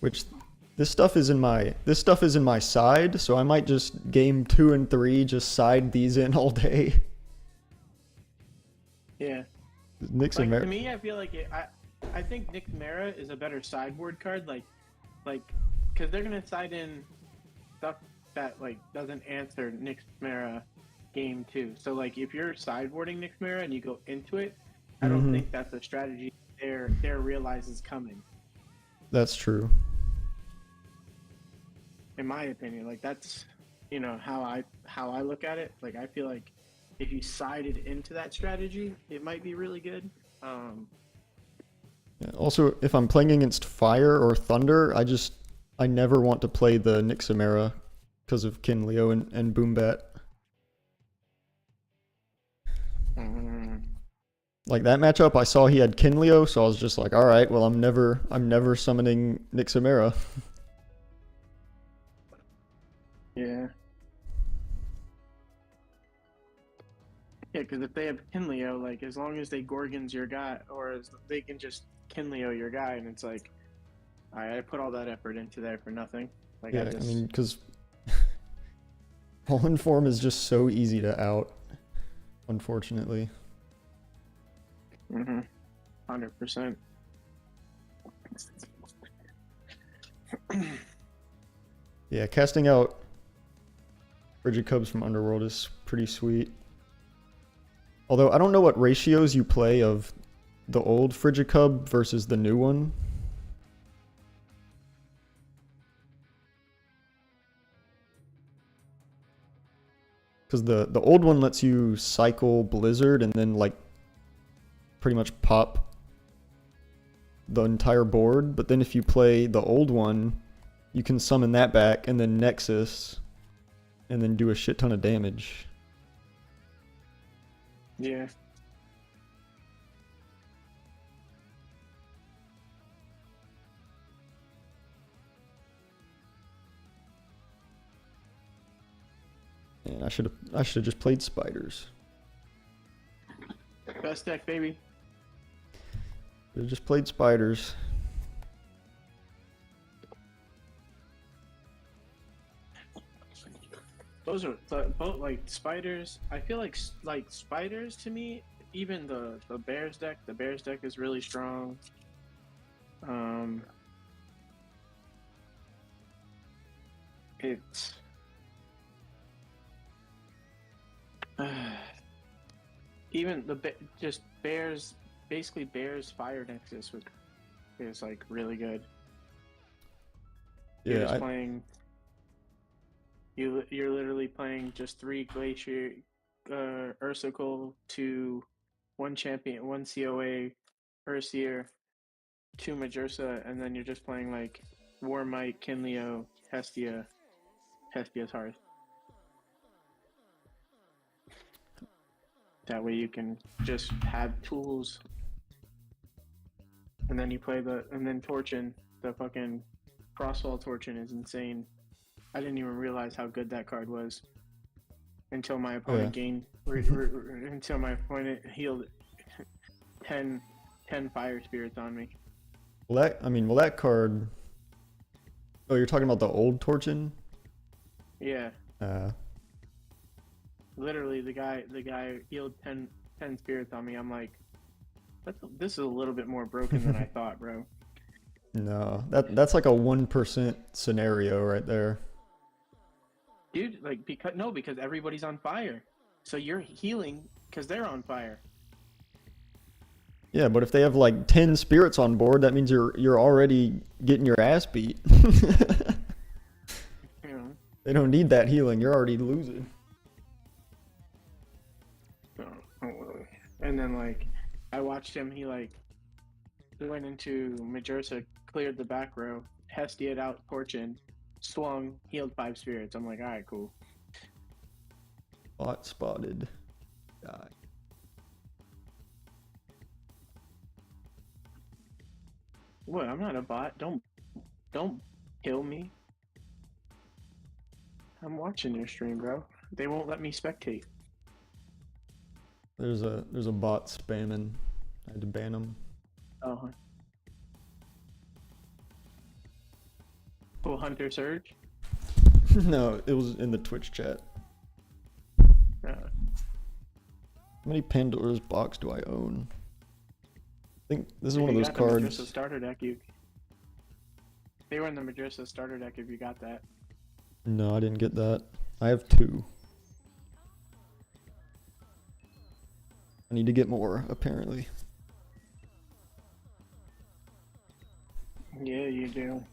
Which this stuff is in my side, so I might just game 2 and 3 just side these in all day. Yeah. Nix and Like, to Mer- me, I feel like I think Nick Mara is a better sideboard card, like, because they're gonna side in stuff that like doesn't answer Nick Mara game 2. So like, if you're sideboarding Nick Mara and you go into it, I don't think that's a strategy their realizes coming. That's true. In my opinion, like that's, you know, how I look at it. Like, I feel like if you sided into that strategy, it might be really good. Yeah, also, if I'm playing against Fire or Thunder, I never want to play the Nixamera because of Kinleo and Boombat. Like that matchup, I saw he had Kinleo, so I was just like, all right, well, I'm never summoning Nixamera. Yeah. Yeah, because if they have Kinleo, like, as long as they Gorgons your guy, or they can just Kinleo your guy, and it's like, I put all that effort into there for nothing. Like, Yeah, I mean, because Fallen Form is just so easy to out, unfortunately. 100%. Yeah, casting out Frigid Cubs from Underworld is pretty sweet. Although I don't know what ratios you play of the old Frigid Cub versus the new one. Because the old one lets you cycle Blizzard and then like pretty much pop the entire board. But then if you play the old one, you can summon that back and then Nexus and then do a shit ton of damage. Yeah. And I should have just played Spiders. Best deck, baby. Should have just played Spiders. Those are both like Spiders. I feel like Spiders to me, even the Bears deck. The Bears deck is really strong. It's even just Bears, basically Bears Fire Nexus is like really good. You're just playing. You're literally playing just 3 Glacier, Ursicle, 2, 1 Champion, 1 COA, Ursier, 2 Majursa, and then you're just playing like Warmite, Kinleo, Hestia's Hearth. That way you can just have tools. And then you play and then Torchin, the fucking Crossfall Torchin is insane. I didn't even realize how good that card was until my opponent until my opponent healed 10 fire spirits on me. Well, that card. Oh, you're talking about the old Torchin? Yeah. Literally, the guy healed 10 spirits on me. I'm like, this is a little bit more broken than I thought, bro. No, that's like a 1% scenario right there. Dude, like, because everybody's on fire. So you're healing because they're on fire. Yeah, but if they have like 10 spirits on board, that means you're already getting your ass beat. You know? They don't need that healing. You're already losing. And then like, I watched him. He went into Majursa, cleared the back row, Hestia'd out Torchin, swung, healed 5 spirits. I'm like, all right, cool. Bot spotted. Die. What? I'm not a bot. Don't kill me. I'm watching your stream, bro. They won't let me spectate. There's a bot spamming. I had to ban him. Oh. Cool Hunter Surge. No, it was in the Twitch chat. Uh, How many Pandora's box do I own? I think this is one of you those got the Madrasa cards. starter deck. They were in the Madrasa starter deck if you got that. No, I didn't get that. I have 2. I need to get more, apparently. Yeah, you do.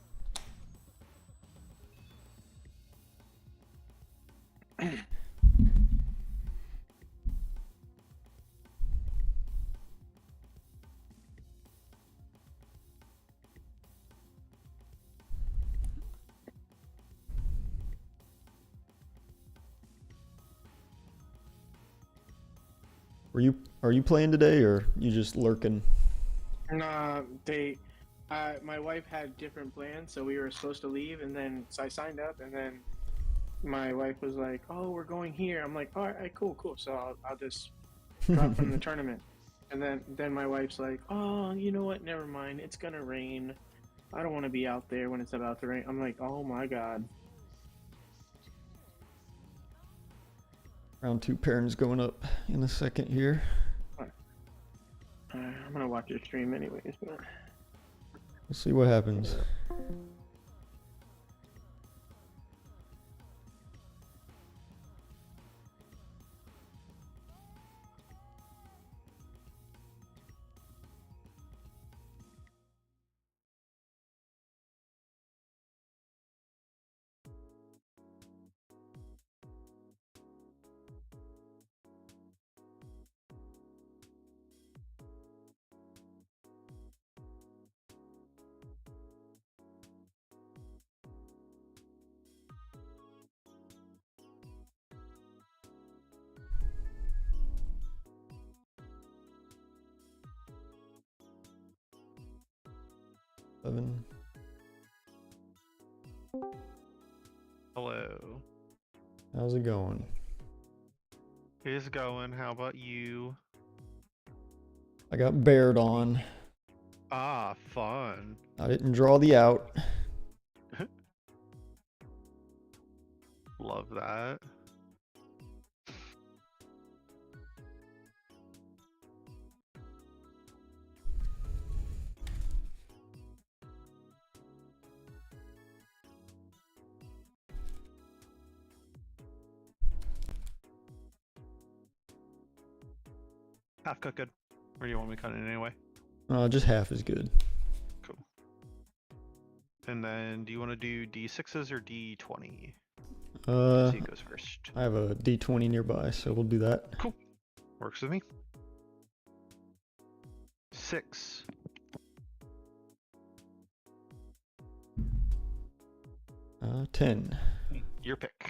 Are you playing today, or you just lurking? Nah, my wife had different plans, so we were supposed to leave, and then so I signed up, and then my wife was like, "Oh, we're going here." I'm like, "All right, cool." So I'll just drop from the tournament, and then my wife's like, "Oh, you know what? Never mind. It's gonna rain. I don't want to be out there when it's about to rain." I'm like, "Oh my god." Round 2 pairings going up in a second here. I'm gonna watch your stream anyways, but We'll see what happens. Seven. Hello. How's it going? It's going. How about you? I got bared on. Ah, fun. I didn't draw the out. Love that. Half cooked good. Or do you want me to cut it anyway? Just half is good. Cool. And then, do you want to do D6s or D20? See who goes first. I have a D20 nearby, so we'll do that. Cool. Works with me. 6. Uh, 10. Your pick.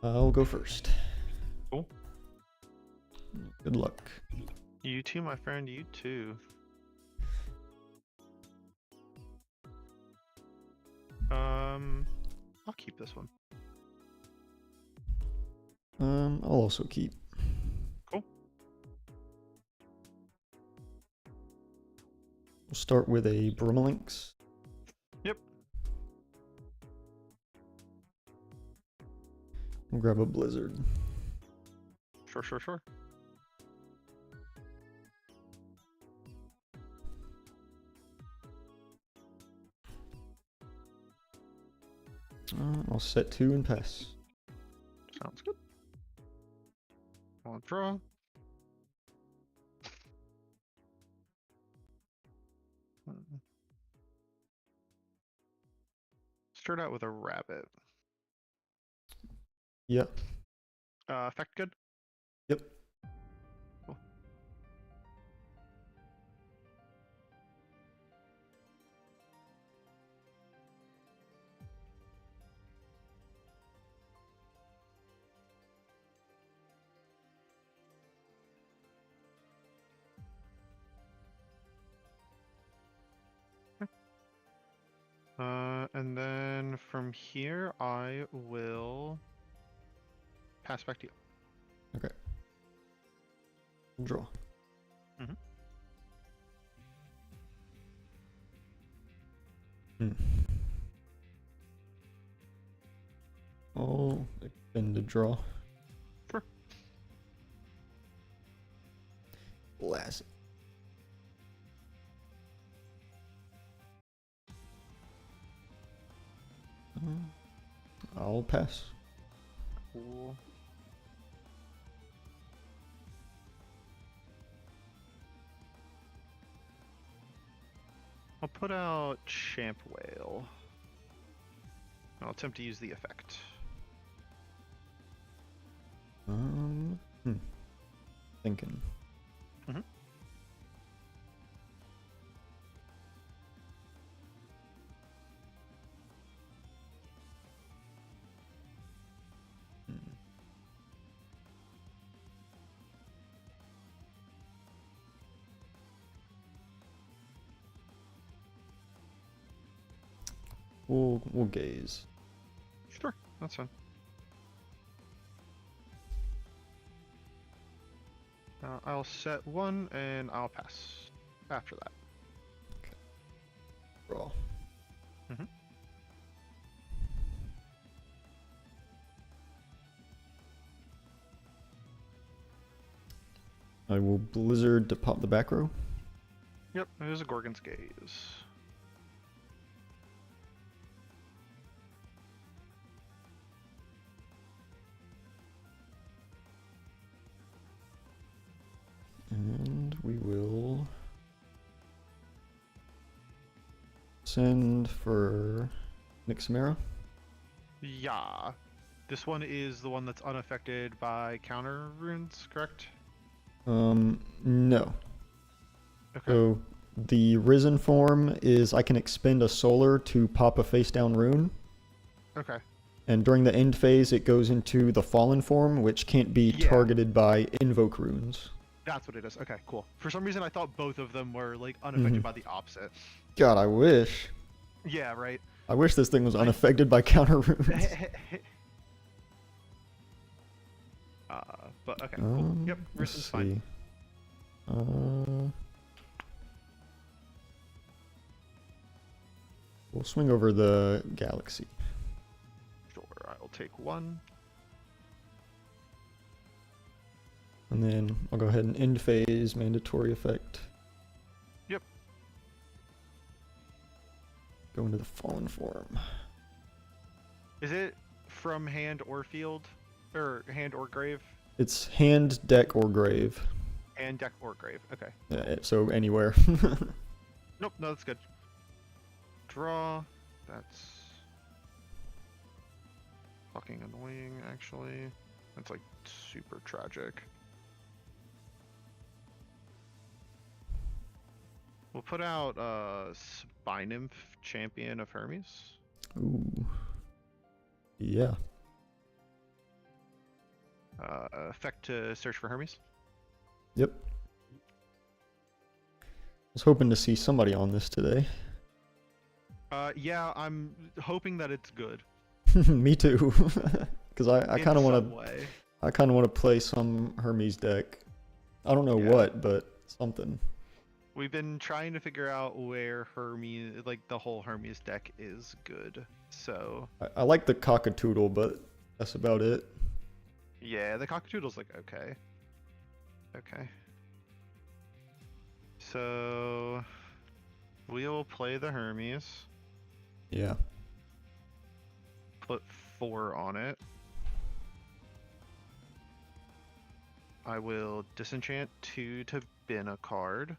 I'll go first. Cool. Good luck. You too, my friend. You too. I'll keep this one. I'll also keep. Cool. We'll start with a Bromelinx. Yep. We'll grab a Blizzard. Sure. I'll set 2 and pass. Sounds good. I'll draw. Start out with a rabbit. Yep. Effect good? Yep. Cool. And then from here, I will pass back to you. Okay. Draw. I'll extend the draw. Sure. Blast. I'll pass. Cool. I'll put out Champ Whale. I'll attempt to use the effect. Thinking. Mm-hmm. We'll gaze. Sure, that's fine. I'll set one and I'll pass after that. Draw. Mm-hmm. I will blizzard to pop the back row. Yep, there's a Gorgon's Gaze. And we will send for Nixamera. Yeah. This one is the one that's unaffected by counter runes, correct? No. Okay. So the risen form is I can expend a solar to pop a face down rune. Okay. And during the end phase, it goes into the fallen form, which can't be targeted by invoke runes. That's what it is. Okay, cool. For some reason, I thought both of them were like unaffected by the opposite. God, I wish. Yeah, right. I wish this thing was unaffected by counter runes. But okay, cool. Yep, Let's Risen's fine. We'll swing over the galaxy. Sure, I'll take one. And then I'll go ahead and end phase, mandatory effect. Yep. Go into the fallen form. Is it from hand or field? Or hand or grave? It's hand, deck, or grave. Hand, deck, or grave. Okay. So anywhere. Nope, no, that's good. Draw. That's fucking annoying, actually. That's like super tragic. We'll put out Spy Nymph, Champion of Hermes. Ooh. Yeah. Effect to search for Hermes. Yep. I was hoping to see somebody on this today. Yeah, I'm hoping that it's good. Me too. Because I kind of want to. I kind of want to play some Hermes deck. I don't know what, but something. We've been trying to figure out where Hermes, like the whole Hermes deck, is good. So I like the Cockadoodle, but that's about it. yeah, the Cockadoodle's like okay. Okay. So we'll play the Hermes. Yeah. Put 4 on it. I will disenchant 2 to bin a card.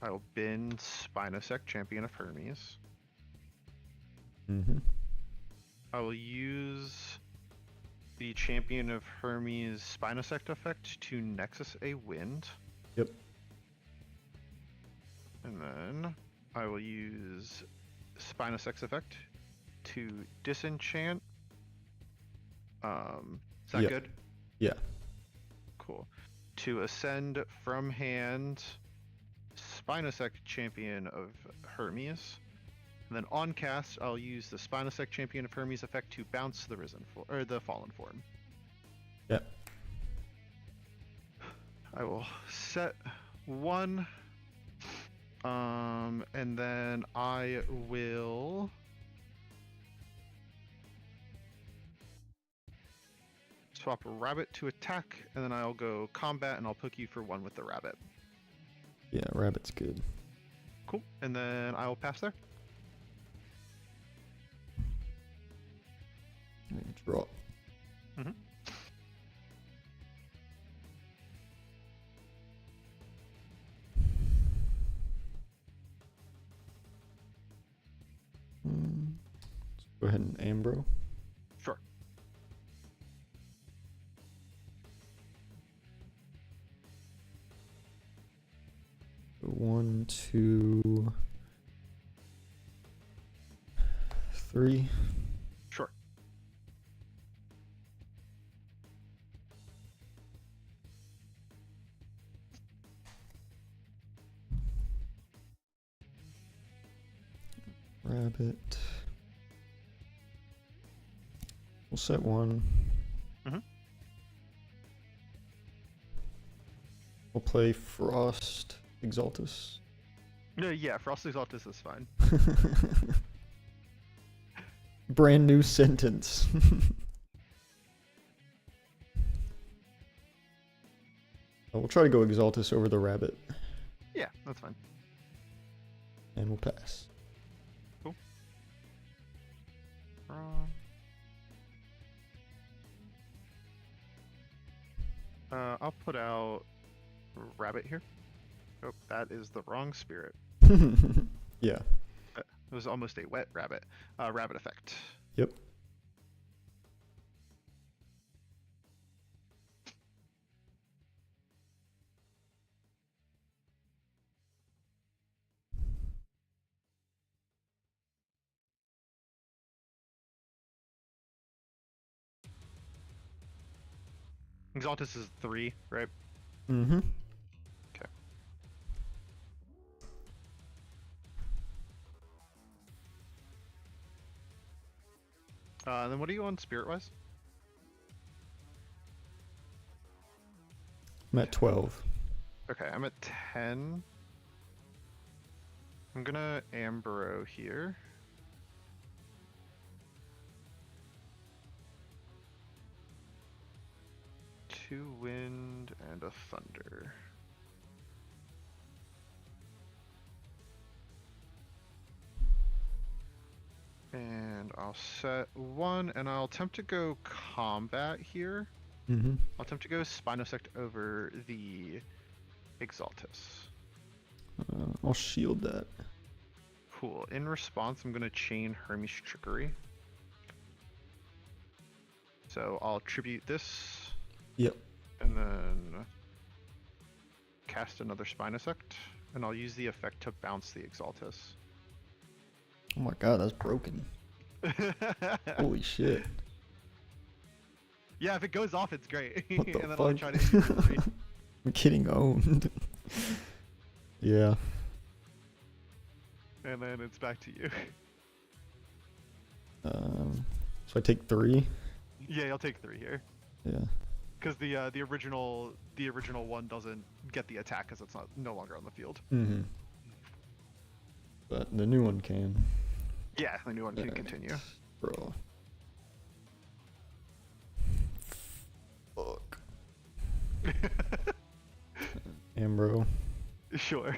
I will bin Spinosec, Champion of Hermes. Mm-hmm. I will use the Champion of Hermes Spinosect effect to Nexus a Wind. Yep. And then I will use Spinosect's effect to disenchant. Is that good? Yeah. Cool. To ascend from hand Spinosect, Champion of Hermes. And then on cast, I'll use the Spinosect, Champion of Hermes effect to bounce the the fallen form. Yep. I will set 1. And then I will swap a rabbit to attack, and then I'll go combat, and I'll poke you for 1 with the rabbit. Yeah, rabbit's good. Cool. And then I will pass there. Draw. Mm-hmm. Let's go ahead and Ambro. Sure. So 1, 2, 3. Sure. Rabbit. We'll set 1. Mm-hmm. We'll play Frost Exaltus. Yeah, Frost Exaltus is fine. Brand new sentence. We'll try to go Exaltus over the rabbit, Yeah, that's fine. and we'll pass. Cool. I'll put out rabbit here. Oh, that is the wrong spirit. Yeah. It was almost a wet rabbit. Rabbit effect. Yep. Exaltus is 3, right? Mm-hmm. Okay. Then what are you on spirit-wise? I'm at 12. Okay, I'm at 10. I'm gonna Ambro here. Two wind and a thunder. And I'll set 1, and I'll attempt to go combat here. Mm-hmm. I'll attempt to go Spinosect over the Exaltus. I'll shield that. Cool. In response, I'm going to chain Hermes Trickery. So I'll tribute this. Yep. And then cast another Spinosect. And I'll use the effect to bounce the Exaltus. Oh my god, that's broken. Holy shit. Yeah, if it goes off, it's great. What the And then fuck? I'll try to immediately. I'm getting owned. Yeah. And then it's back to you. So I take 3. Yeah, you'll take 3 here. Yeah. Because the original one doesn't get the attack because it's no longer on the field. Mm-hmm. But the new one can. Yeah, the new one can Alright. continue. Bro. Fuck. Ambro. Sure.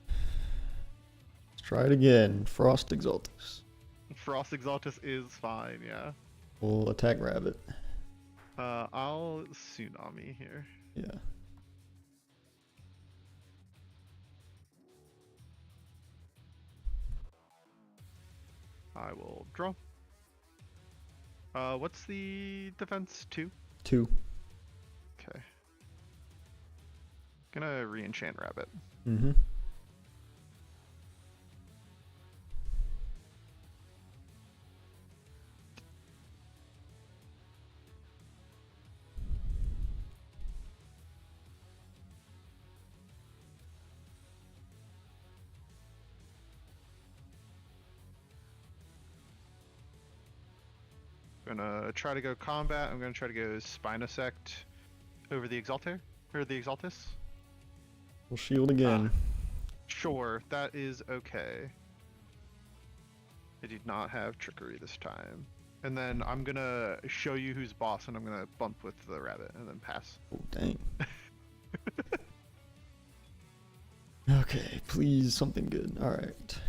Let's try it again. Frost Exaltus. Frost Exaltus is fine, yeah. We'll attack rabbit. I'll Tsunami here. Yeah. I will draw. What's the defense? 2? 2. Okay. Gonna re-enchant rabbit. Mm-hmm. Gonna try to go combat. I'm gonna try to go Spinosect over the Exalter or the Exaltus. We'll shield again. Sure, that is okay. I did not have trickery this time. And then I'm gonna show you who's boss, and I'm gonna bump with the rabbit, and then pass. Oh, dang. Okay, please, something good. Alright.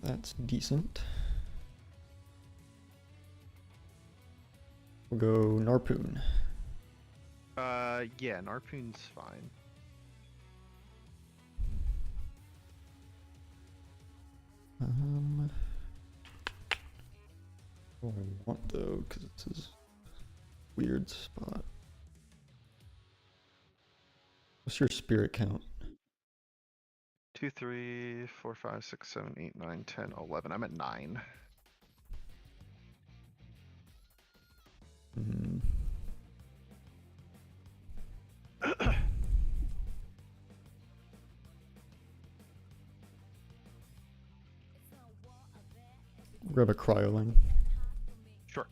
That's decent. We'll go Narpoon. Yeah, Narpoon's fine. What do I want though, because it's his weird spot. What's your spirit count? 2, 3, 4, 5, 6, 7, 8, 9, 10, 11. I'm at 9. Hmm. Grab a cryoling. Sure.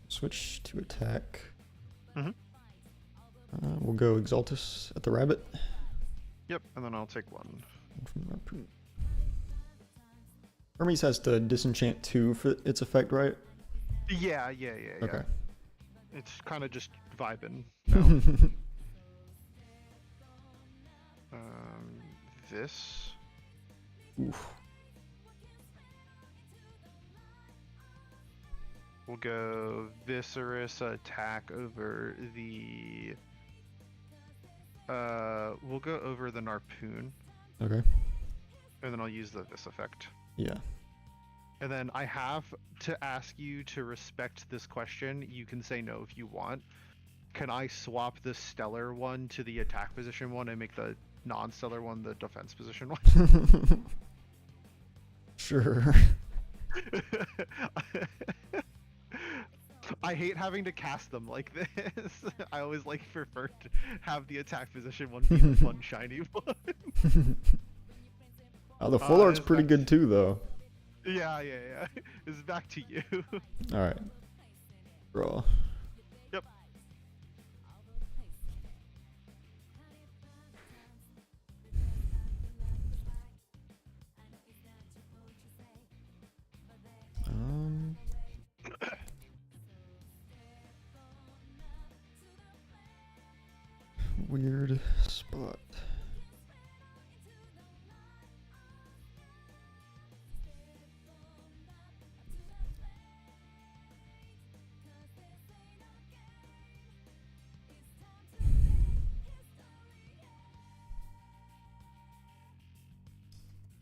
Switch to attack. Mhm. We'll go Exaltus at the rabbit. Yep, and then I'll take 1. From Narpoon. Hermes has to disenchant 2 for its effect, right? Yeah. Okay. It's kind of just vibing. This. Oof. We'll go Viscerous attack over the. We'll go over the Narpoon, Okay. and then I'll use the Vis effect. Yeah. And then I have to ask you to respect this question. You can say no if you want. Can I swap the stellar one to the attack position one and make the non-stellar one the defense position one? Sure. I hate having to cast them like this. I always prefer to have the attack position one be the fun shiny one. Oh, the full art's it's pretty back good too, though. Yeah. It's back to you. All right. Draw. Yep. Weird spot.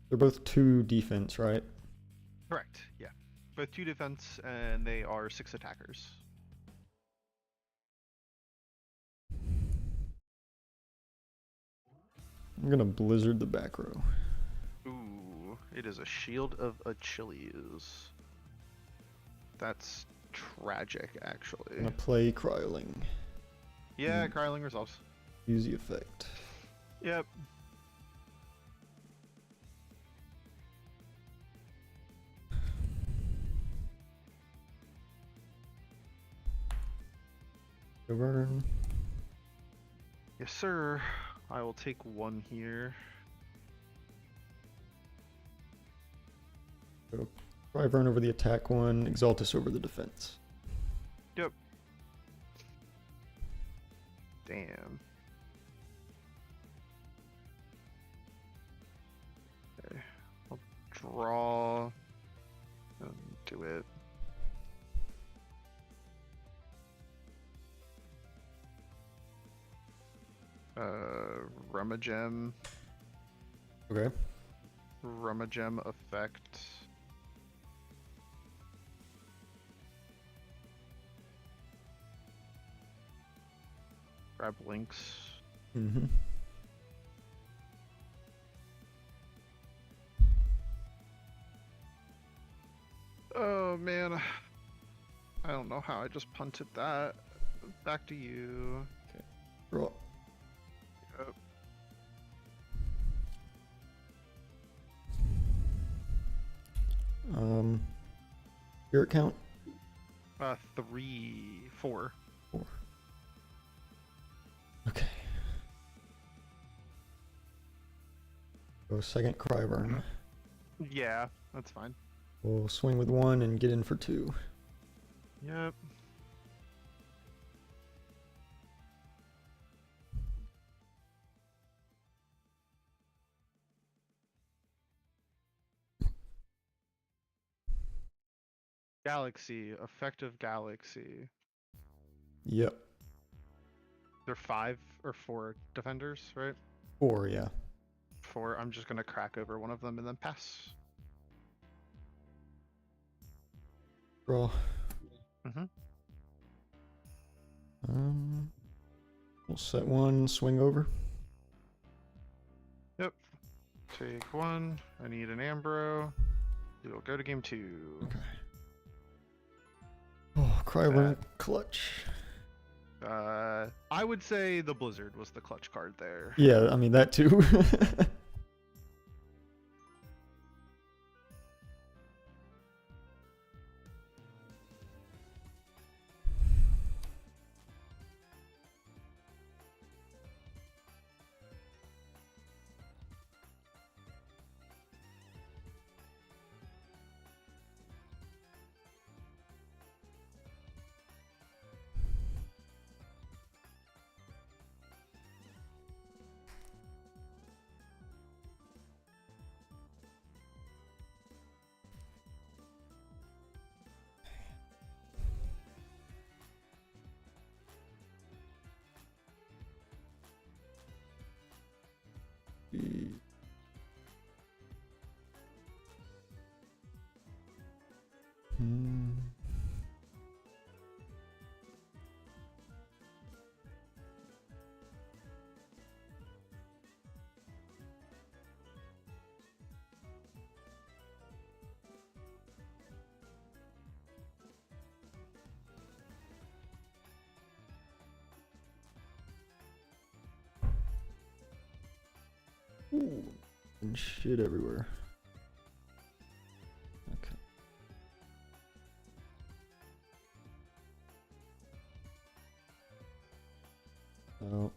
They're both 2 defense, right? Correct. Yeah. Both 2 defense, and they are 6 attackers. I'm gonna blizzard the back row. Ooh, it is a Shield of Achilles. That's tragic, I'm actually. gonna play cryoling. Yeah, Cryling resolves. Use the effect. Yep. Go burn. Yes, sir. I will take 1 here. Go Wyvern over the attack one, Exaltus over the defense. Yep. Damn. Okay. I'll draw and do it. Rummagem. Okay. Rummagem effect. Grab links. Mm-hmm. Oh man. I don't know how I just punted that. back to you. Draw. Yep. Your account? 3, 4. 4. Okay. Go second Cryburn. Yeah, that's fine. We'll swing with 1 and get in for 2. Yep. Galaxy, effective Galaxy. Yep. They're 5 or 4 defenders, right? 4, yeah. 4. I'm just gonna crack over one of them and then pass. Draw. Mm-hmm. We'll set 1, swing over. Yep. Take 1. I need an Ambro. We'll go to game 2. Okay. Oh, Cryburn clutch. I would say the Blizzard was the clutch card there. Yeah, I mean that too. Hmm. Ooh, and shit everywhere. Okay. Out.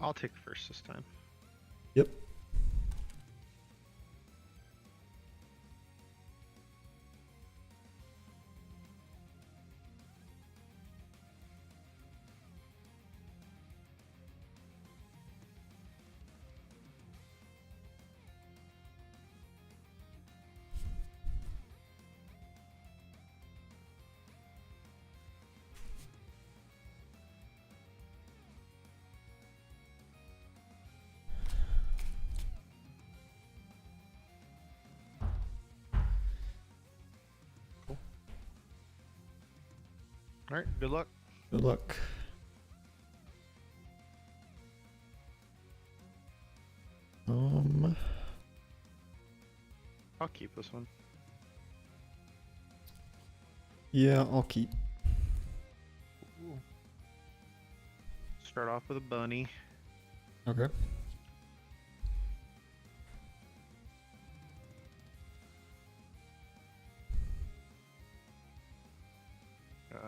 I'll take first this time. Yep. All right, good luck. Good luck. I'll keep this one. Yeah, I'll keep. Start off with a bunny. Okay.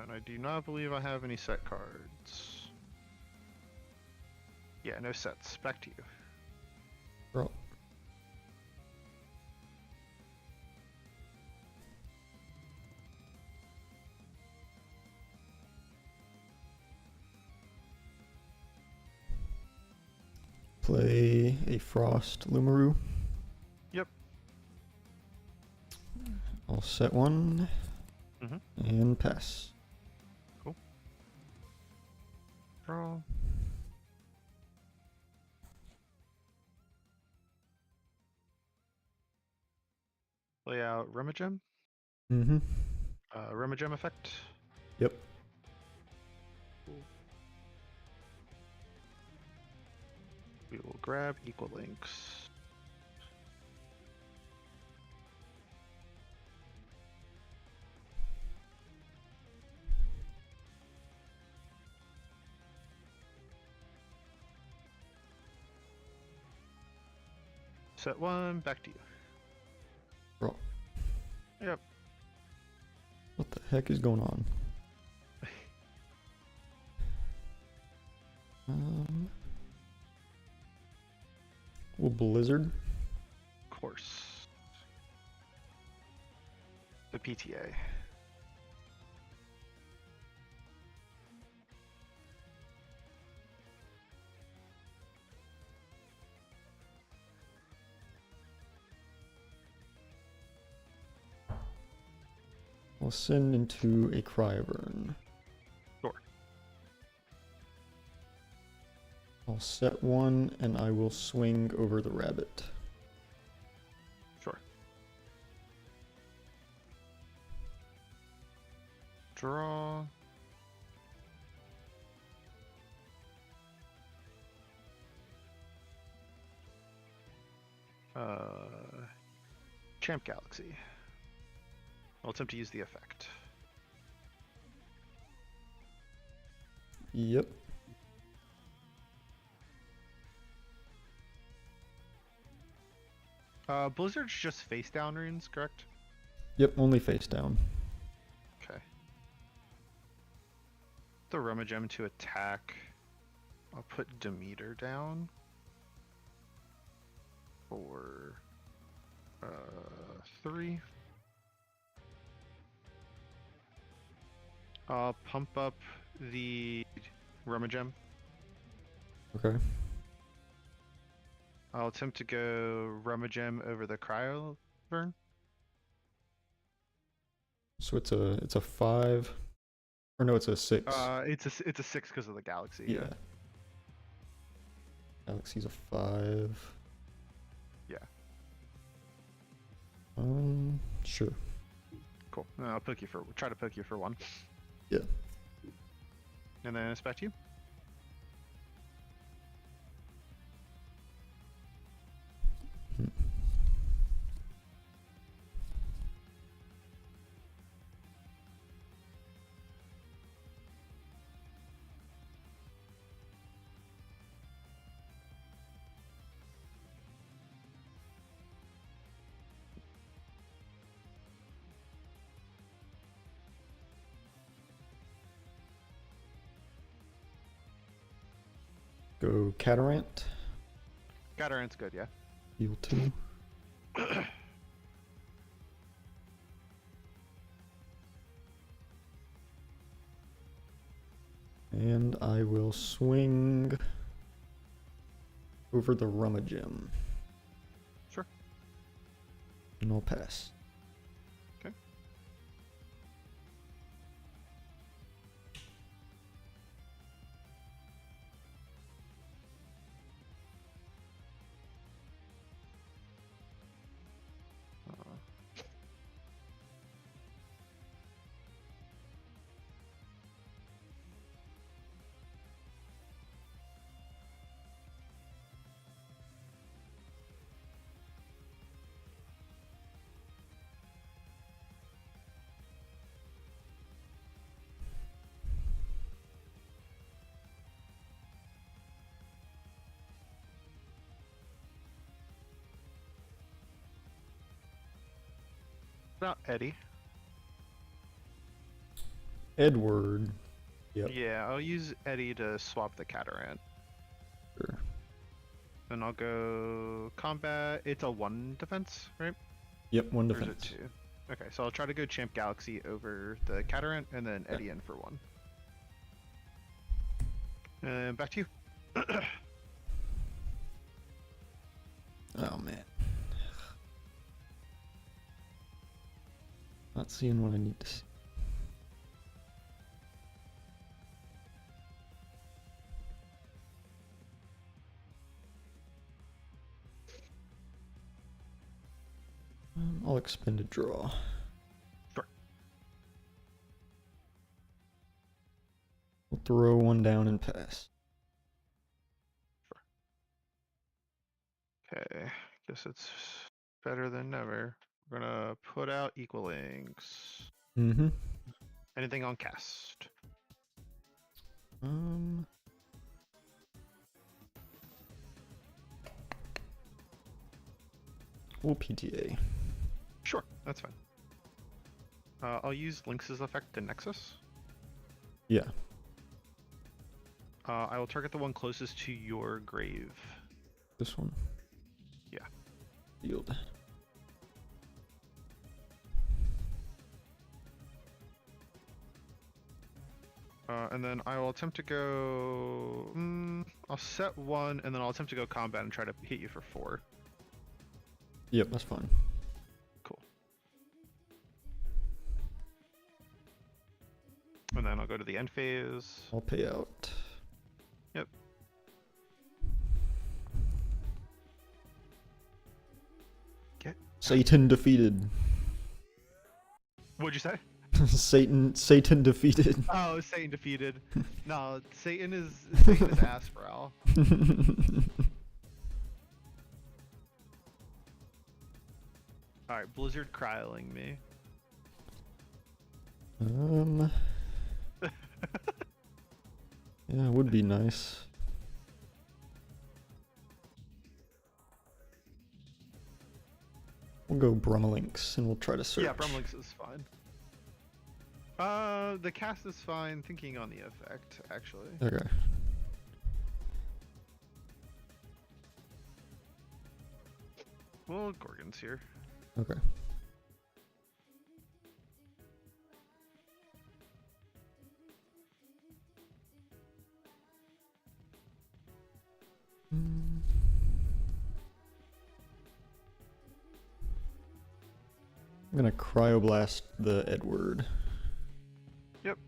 And I do not believe I have any set cards. Yeah, no sets. Back to you. Draw. Play a Frost Lumaru. Yep. I'll set one Mhm. and pass. Draw. Play out Remigem. Mm-hmm. Remigem effect. Yep. We will grab equal links. Set one, back to you. Draw. Yep. What the heck is going on? Will Blizzard? Of course. The PTA. I'll send into a Cryoburn. Sure. I'll set one and I will swing over the rabbit. Sure. Draw. Champ Galaxy. I'll attempt to use the effect. Yep. Blizzard's just face down runes, correct? Yep, only face down. Okay. The Remigem to attack. I'll put Demeter down. For 3. I'll pump up the Remigem. Okay. I'll attempt to go Remigem over the Cryoburn. So it's a 5. Or no, it's a 6. It's a 6 because of the Galaxy. yeah. Galaxy's a 5. Yeah. Sure. Cool. I'll try to poke you for 1. Yeah. And then it's back to you. Go Catarant. Gatorant's good, yeah. Heal 2. And I will swing over the Rummagem. Sure. And I'll pass. Okay. About Eddie. Edward. Yep. Yeah, I'll use Eddie to swap the Catarant. Sure. Then I'll go combat. It's a 1 defense, right? Yep, 1 Or is it defense. 2? Okay, so I'll try to go Champ Galaxy over the Catarant, and then Eddie in for 1. And back to you. Oh man. Not seeing what I need to see. I'll expend a draw. Sure. We'll throw 1 down and pass. Okay, guess it's better than never. We're gonna put out equal links. Mm-hmm. Anything on cast? We'll PTA. Sure, that's fine. I'll use Lynx's effect to Nexus. Yeah. I will target the one closest to your grave. This one. Yeah. Yield. And then I will attempt to go. I'll set 1, and then I'll attempt to go combat and try to hit you for 4. Yep, that's fine. Cool. And then I'll go to the end phase. I'll pay out. Yep. Get. Satan defeated. What'd you say? Satan defeated. Oh, Satan defeated. No, Satan is Aspral. Alright, Blizzard cryoling me. Yeah, it would be nice. We'll go Brummelinks and we'll try to search. Yeah, Brumlinks is fine. The cast is fine, thinking on the effect, actually. Okay. Well, Gorgon's here. Okay. I'm gonna cryoblast the Edward. Yep.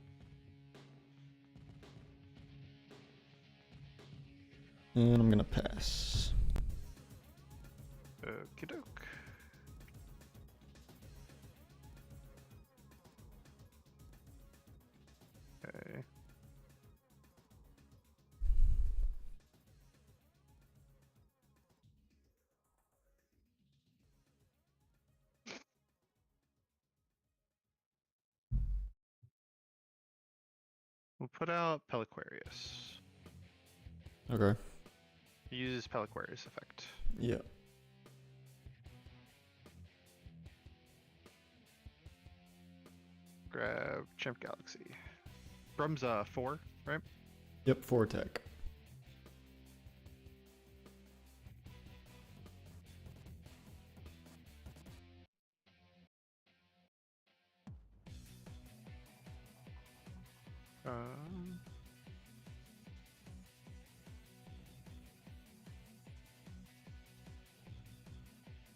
And I'm gonna pass. Okie doke. Okay. We'll put out Peliquarius. Okay. Use Peliquarius effect. Yeah. Grab Champ Galaxy. Brum's 4, right? Yep, 4 attack.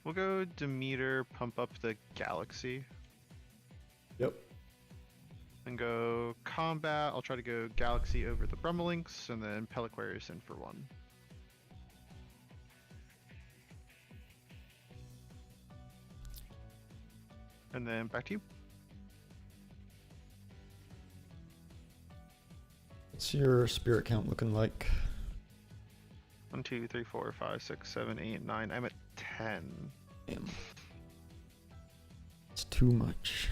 We'll go Demeter, pump up the Galaxy, Yep. and go combat. I'll try to go Galaxy over the Brummelinks, and then Peliquarius in for 1. And then back to you. What's your spirit count looking like? 1, 2, 3, 4, 5, 6, 7, 8, 9. I'm at 10. Damn. It's too much.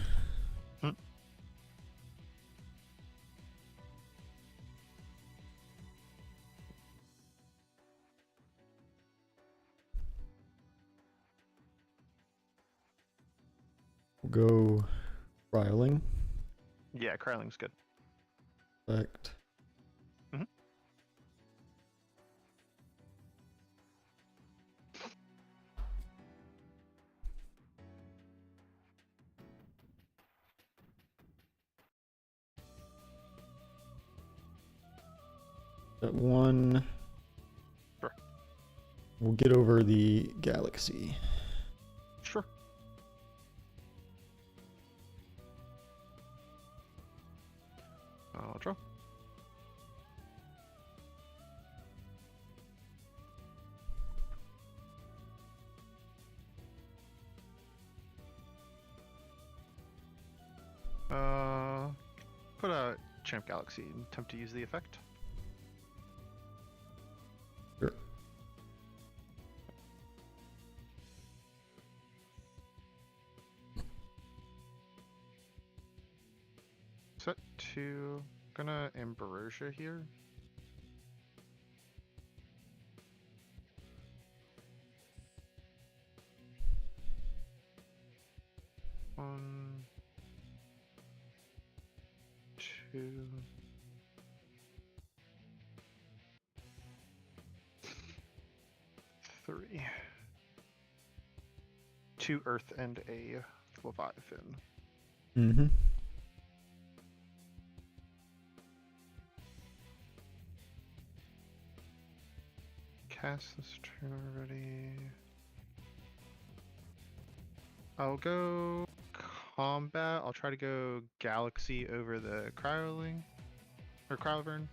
We'll go Riling. Yeah, Cryling's good. Select. Mhm. That one. Sure. We'll get over the galaxy. Sure. I'll draw. Put a Champ Galaxy and attempt to use the effect. Sure. Set to gonna Ambrosia here. One, two, three. 2 Earth and a Leviathan. Mm-hmm. Cast this turn already. I'll go combat. I'll try to go Galaxy over the Cryoling. Or Cryovern.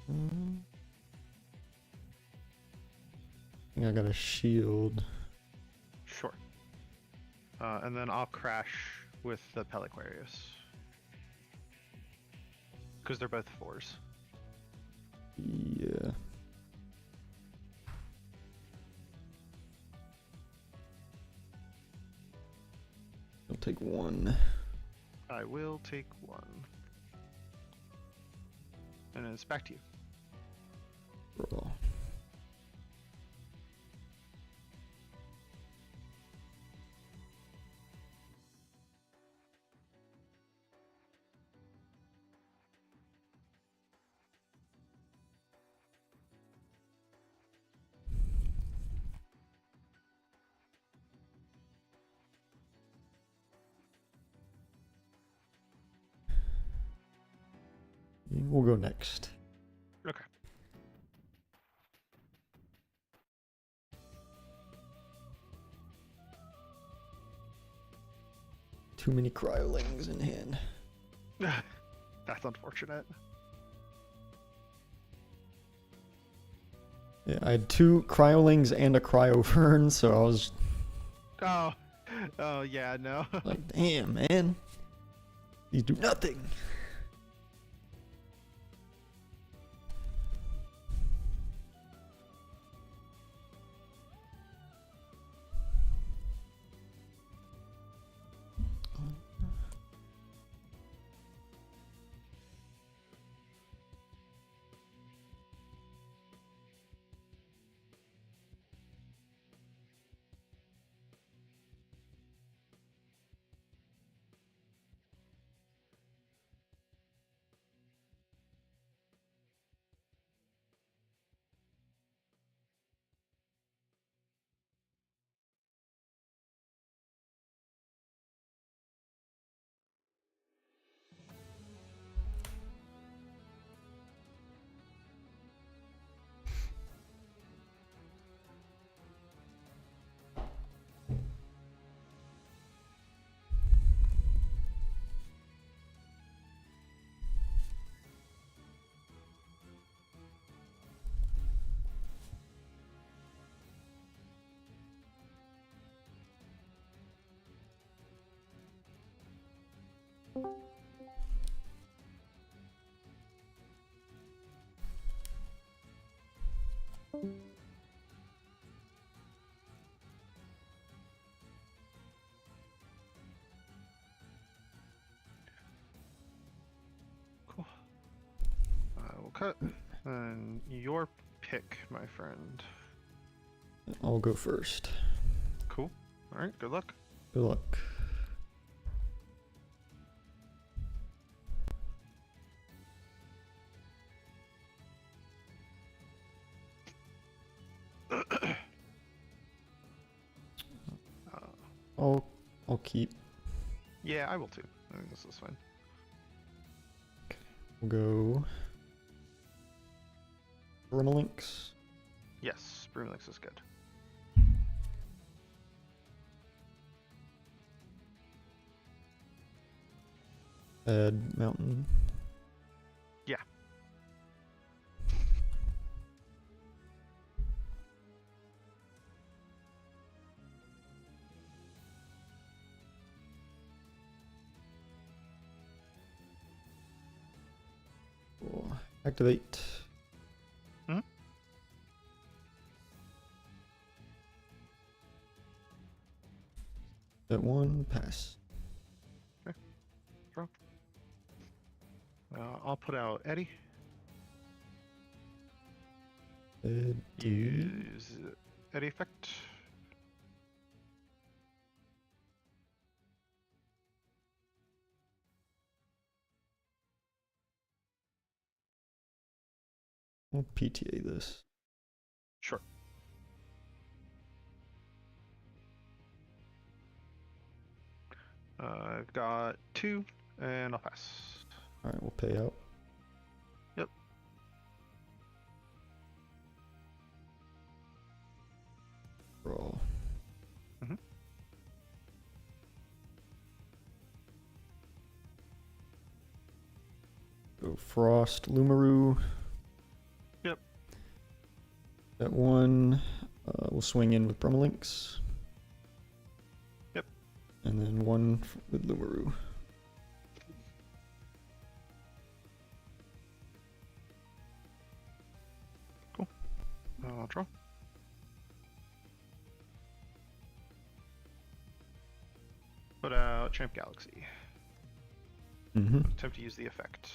I think I got a shield. Sure. And then I'll crash with the Peliquarius. Because they're both 4s. Yeah. I'll take one. I will take 1. And then it's back to you. Roll. We'll go next. Okay. Too many cryolings in hand. That's unfortunate. Yeah, I had 2 cryolings and a cryovern, so I was Oh yeah, no. like, damn, man. These do nothing. Cool. I cut. And your pick, my friend. I'll go first. Cool. Alright, good luck. Good luck. I'll keep. Yeah, I will too. I think this is fine. We'll go Permalinks. Yes, Broomlix is good. Add mountain. Yeah. Cool. Activate. Mhm. That one, pass. I'll put out Eddie. Dude. Use Eddie effect. We'll PTA this. Sure. I've got 2, and I'll pass. Alright, we'll pay out. Yep. Draw. Mhm. Go Frost, Lumaru. Yep. That one, we'll swing in with Permalinks. Yep. And then one with Lumaru. I'll draw. Put out Champ Galaxy. Mm-hmm. Attempt to use the effect.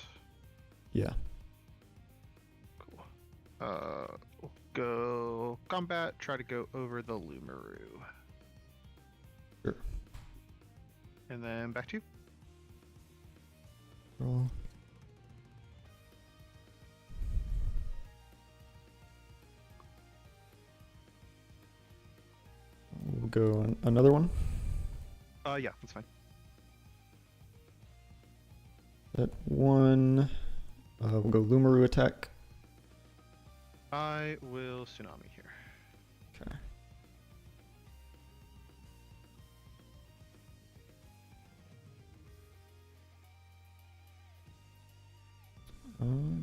Yeah. Cool. We'll go combat. Try to go over the Lumaru. Sure. And then back to you. Draw. We'll go on another one. Yeah, that's fine. That one, we'll go Lumaru attack. I will Tsunami here. Okay.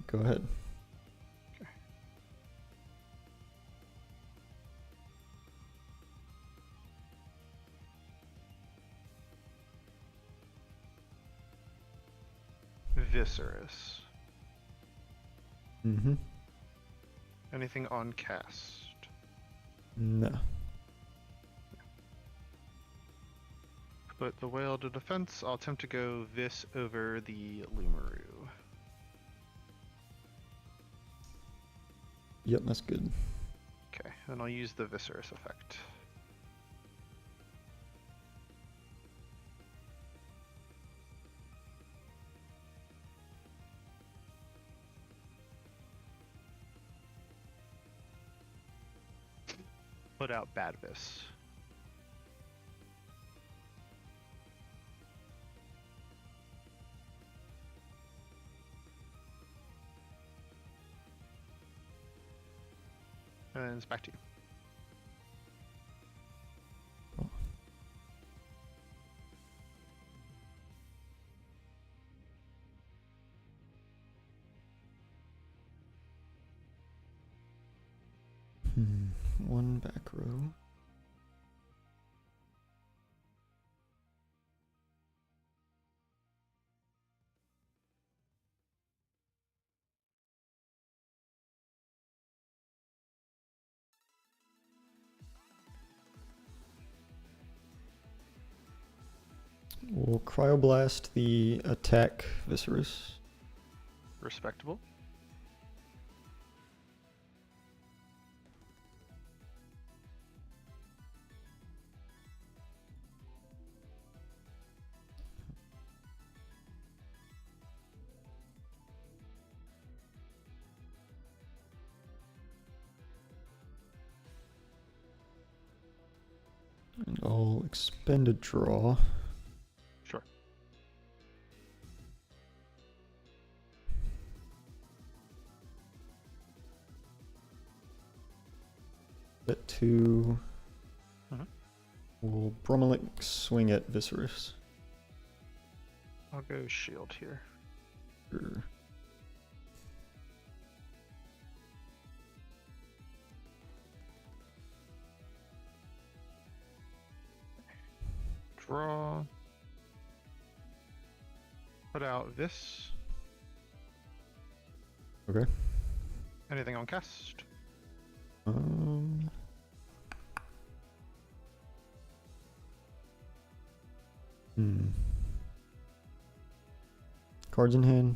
Go ahead. Okay. Viserys. Mm-hmm. Anything on cast? No. Put the whale to defense. I'll attempt to go Vis over the Lumaru. Yep, that's good. Okay, and I'll use the Viserys effect. Put out Bad Vis. And it's back to you. One back row. We'll cryoblast the attack Viserys. Respectable. And I'll expend a draw. Sure. Bet 2. Mhm. Will Brummelink swing at Viserys? I'll go shield here. Sure. Draw. Put out this. Okay. Anything on cast? Um. Hmm. Cards in hand.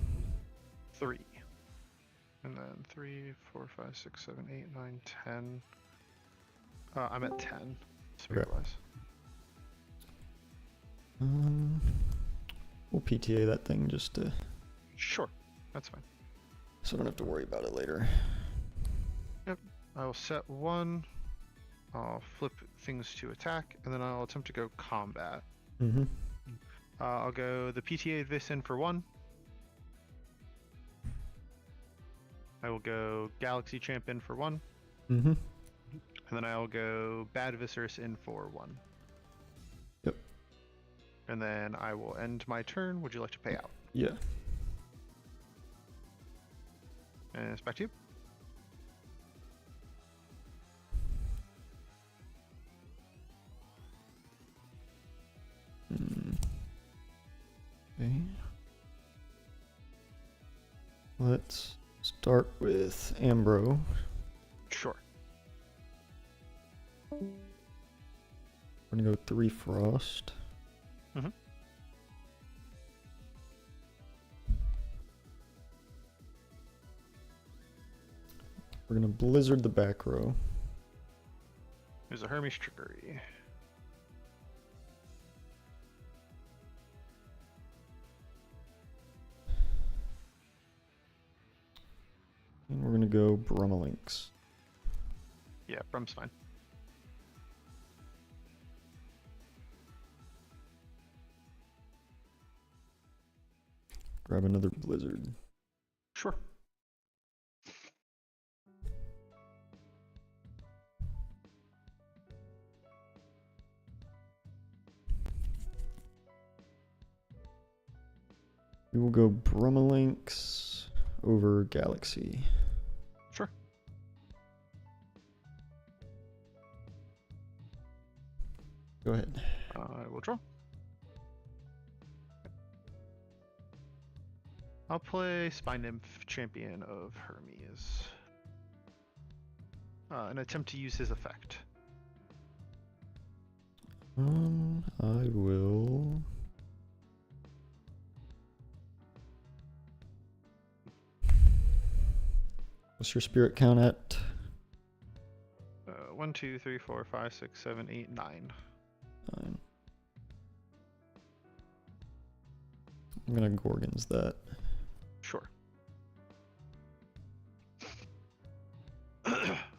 3. And then 3, 4, 5, 6, 7, 8, 9, 10. I'm at 10. Spirit wise. We'll PTA that thing just to, Sure. That's fine. so I don't have to worry about it later. I will set 1. I'll flip things to attack, and then I'll attempt to go combat. Mm-hmm. I'll go the PTA this in for 1. I will go Galaxy Champ in for 1. Mm-hmm. And then I'll go Bad Viserys in for 1. Yep. And then I will end my turn. Would you like to pay out? Yeah. And it's back to you. Okay. Let's start with Ambro. Sure. We're gonna go 3 Frost. Mhm. We're gonna Blizzard the back row. There's a Hermes Trickery. And we're gonna go Brummelinks. Yeah, Brum's fine. Grab another Blizzard. Sure. We will go Brummelinks over Galaxy. Sure. Go ahead. I will draw. I'll play Spy Nymph, Champion of Hermes. An attempt to use his effect. I will. What's your spirit count at? 1, 2, 3, 4, 5, 6, 7, 8, 9. 9. I'm gonna Gorgons that. Sure.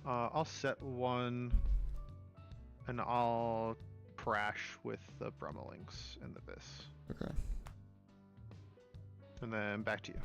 I'll set 1, and I'll crash with the Brummelinks and the Vis. Okay. And then back to you.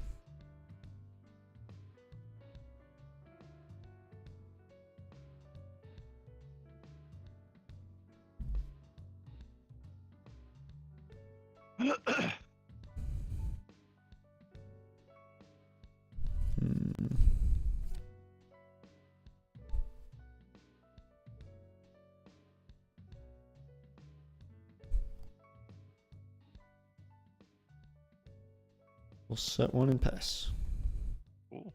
We'll set 1 and pass. Cool.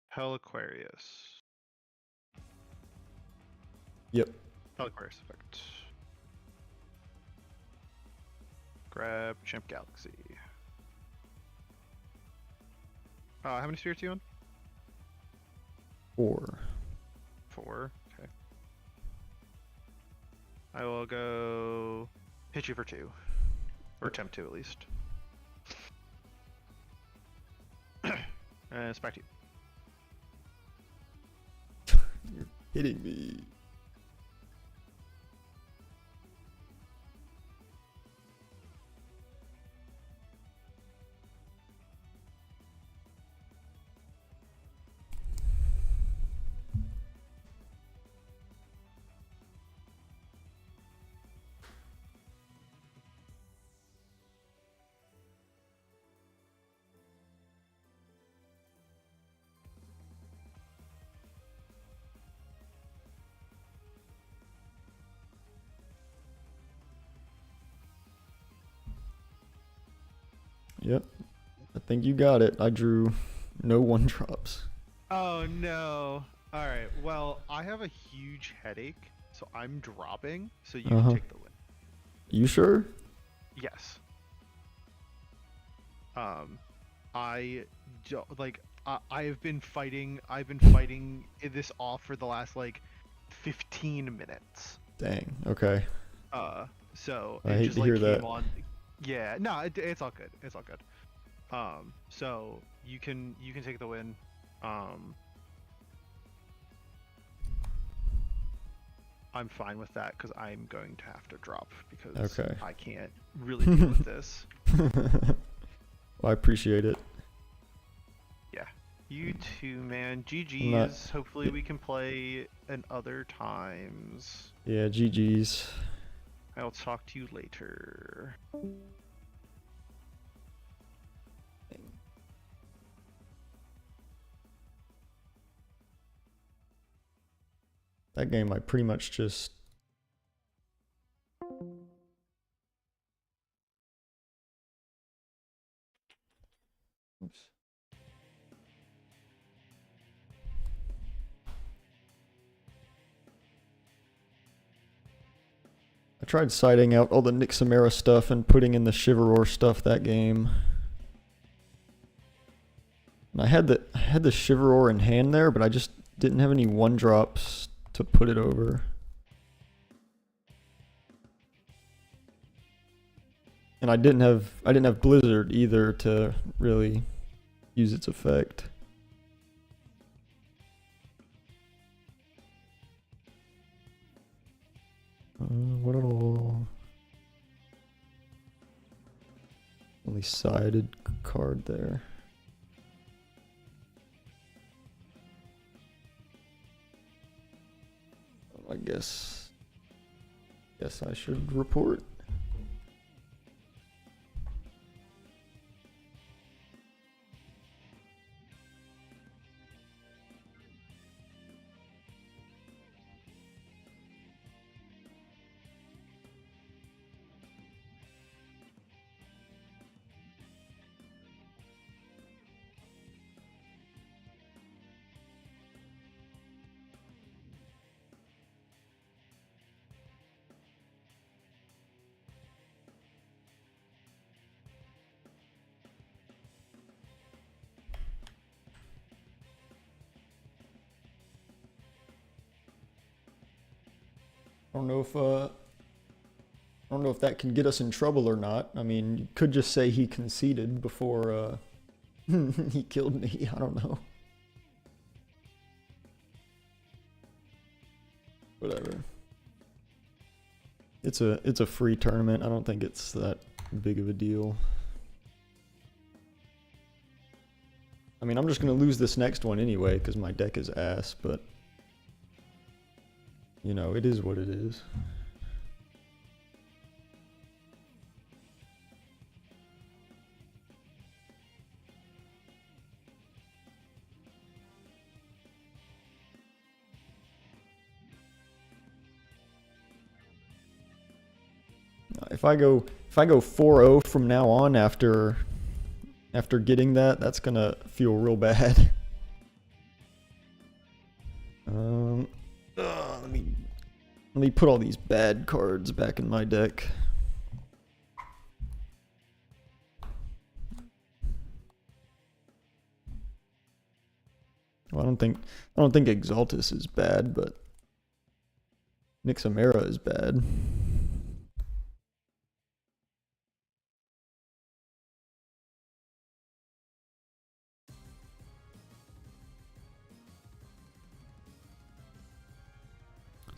Hell Aquarius. Yep. Hell Aquarius effect. Grab Champ Galaxy. How many spirits are you on? 4. 4. Okay. I will go hit you for 2. Or attempt to, at least. And it's back to you. You're kidding me. Yep. I think you got it. I drew no one drops. Oh no. Alright, well, I have a huge headache, so I'm dropping, so you can take the win. You sure? Yes. I like I've been fighting this off for the last like 15 minutes. Dang. Okay. So I it hate just to like hear came that. on. Yeah, no, it's all good. It's all good. So you can take the win. I'm fine with that because I'm going to have to drop because Okay. I can't really deal with this. Well, I appreciate it. Yeah. You too, man. GG's. not- Hopefully we can play in other times. Yeah, GG's. I'll talk to you later. That game I pretty much just... Oops. I tried siding out all the Nixamera stuff and putting in the Chivalror stuff that game. And I had the Chivalror in hand there, but I just didn't have any one drops to put it over. And I didn't have Blizzard either to really use its effect. What all? Only sided card there. I guess I should report. I don't know if that can get us in trouble or not. I mean, you could just say he conceded before he killed me. I don't know. Whatever. It's a free tournament. I don't think it's that big of a deal. I mean, I'm just gonna lose this next one anyway because my deck is ass, but you know, it is what it is. If I go 4-0 from now on after getting that, that's gonna feel real bad. Let me put all these bad cards back in my deck. Well, I don't think Exaltus is bad, but Nixamera is bad.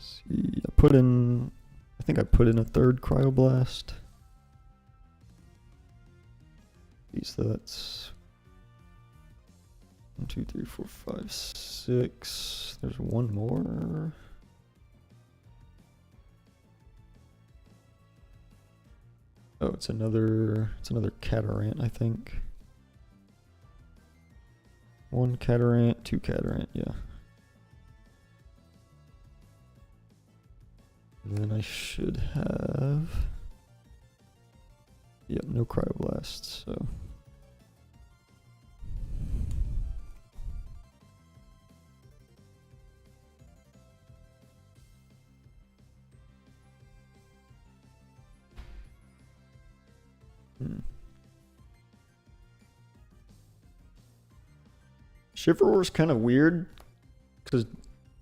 See, I think I put in a third cryoblast. So that's 1, 2, 3, 4, 5, 6. There's one more. Oh, it's another Catarant, I think. 1 Catarant, 2 Catarant, yeah. And then I should have... Yep, no cryoblasts, so... Shiveror's kind of weird, because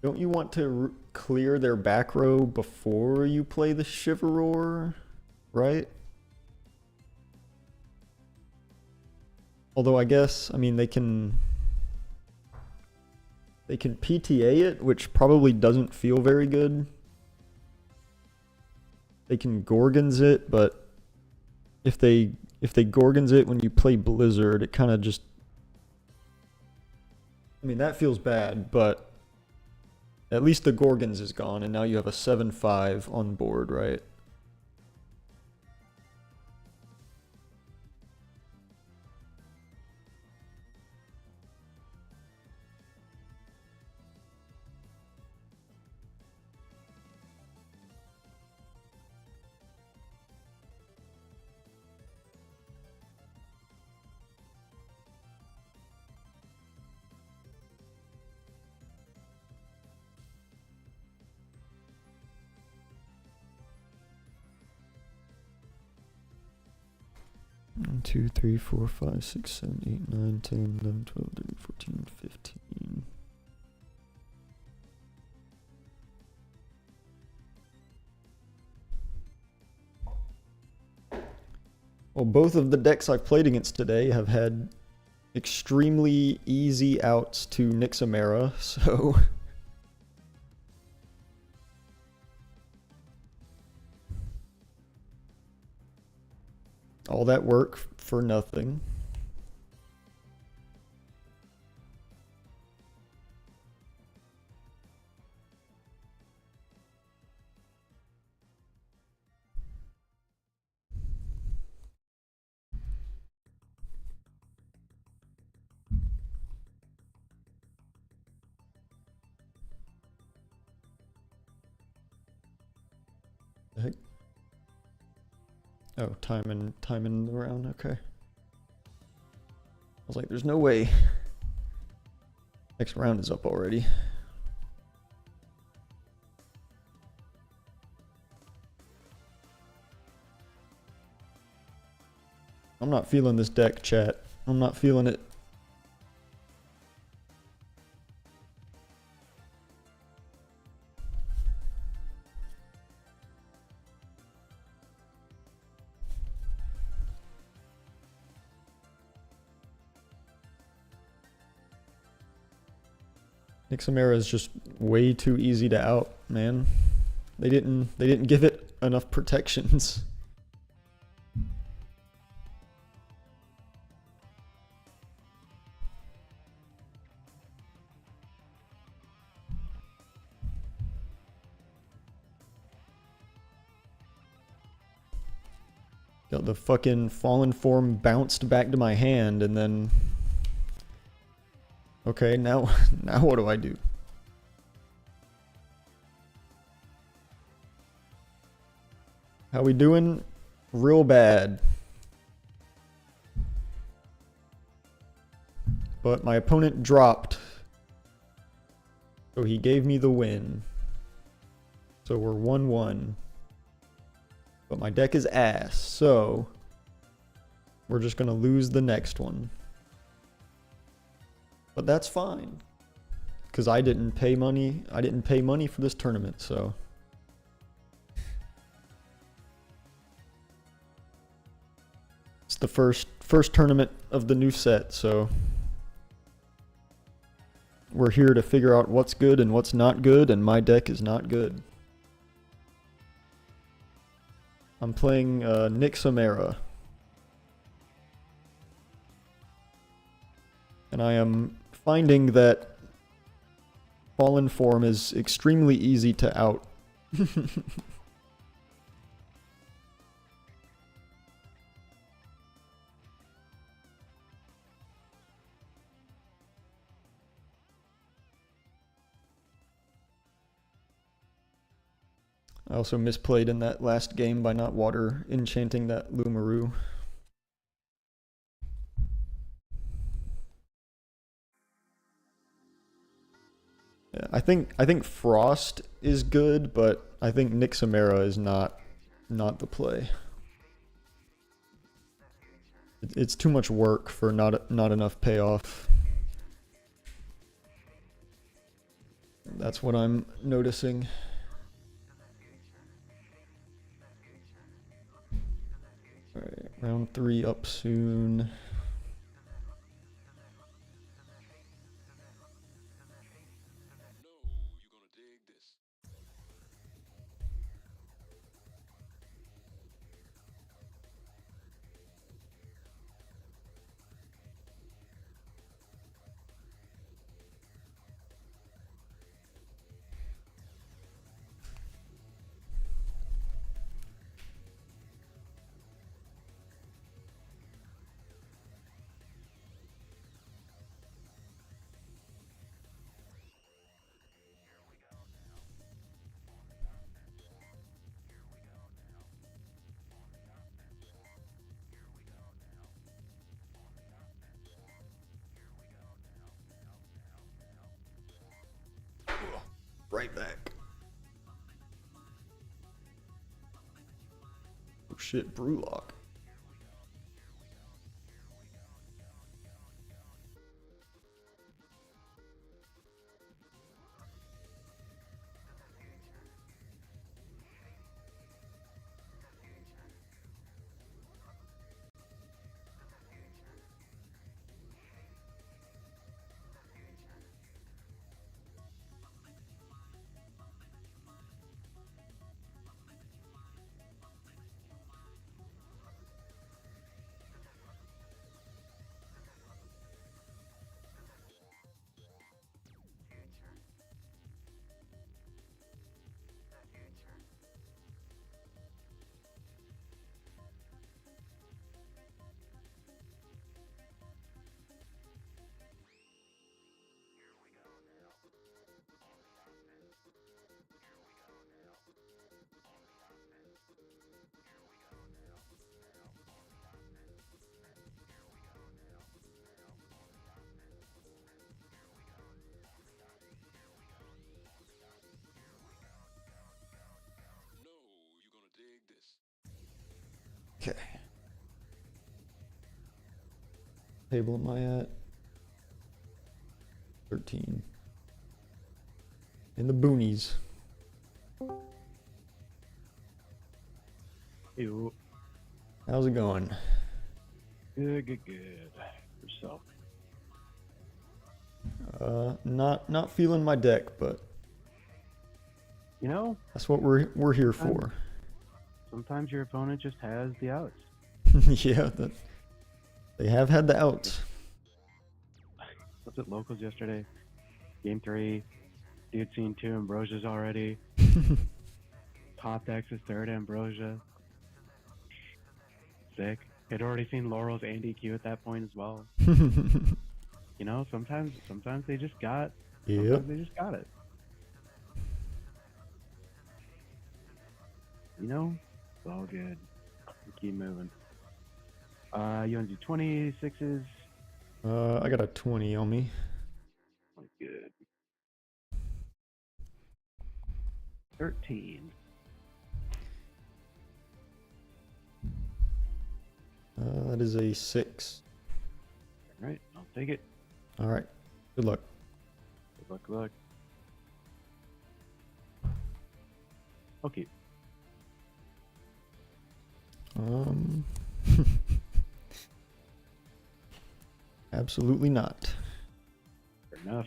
don't you want to clear their back row before you play the Shiveror, right? Although I guess, I mean, they can PTA it, which probably doesn't feel very good. They can Gorgons it, but if they Gorgons it when you play Blizzard, it kind of just... I mean, that feels bad, but at least the Gorgons is gone, and now you have a 7/5 on board, right? One, 2, 3, 4, 5, 6, 7, 8, 9, 10, 11, 12, 13, 14, 15. Well, both of the decks I've played against today have had extremely easy outs to Nixamera, so... all that work for nothing. The heck? Oh, timing the round, okay. I was like, there's no way. Next round is up already. I'm not feeling this deck, chat. I'm not feeling it. Nixamera is just way too easy to out, man. They didn't give it enough protections. Got the fucking fallen form bounced back to my hand, and then... okay, now what do I do? How we doing? Real bad. But my opponent dropped. So he gave me the win. So we're 1-1. But my deck is ass, so we're just gonna lose the next one. But that's fine, because I didn't pay money. I didn't pay money for this tournament, so. It's the first tournament of the new set, so we're here to figure out what's good and what's not good, and my deck is not good. I'm playing Nixamera. And I am finding that Fallen Form is extremely easy to out. I also misplayed in that last game by not water enchanting that Lumaru. Yeah, I think Frost is good, but I think Nixamera is not the play. It's too much work for not enough payoff. That's what I'm noticing. Alright, round 3 up soon. Right back. Oh shit, Brewlock. Okay. Table am I at? 13. In the boonies. Ew. How's it going? Good. Yourself. Not feeling my deck, but You know, that's what we're here for. sometimes your opponent just has the outs. Yeah, they have had the outs. Was it locals yesterday? Game 3. Dude seen 2 Ambrosias already. Top decks his 3rd Ambrosia. Sick. Had already seen Laurel's and EQ at that point as well. You know, sometimes they just got. Yep. Sometimes they just got it. You know, it's all good. We keep moving. You want to do 26s? I got a 20 on me. Good. 13. That is a 6. All right, I'll take it. All right. Good luck. Good luck. Okay. Absolutely not. Fair enough.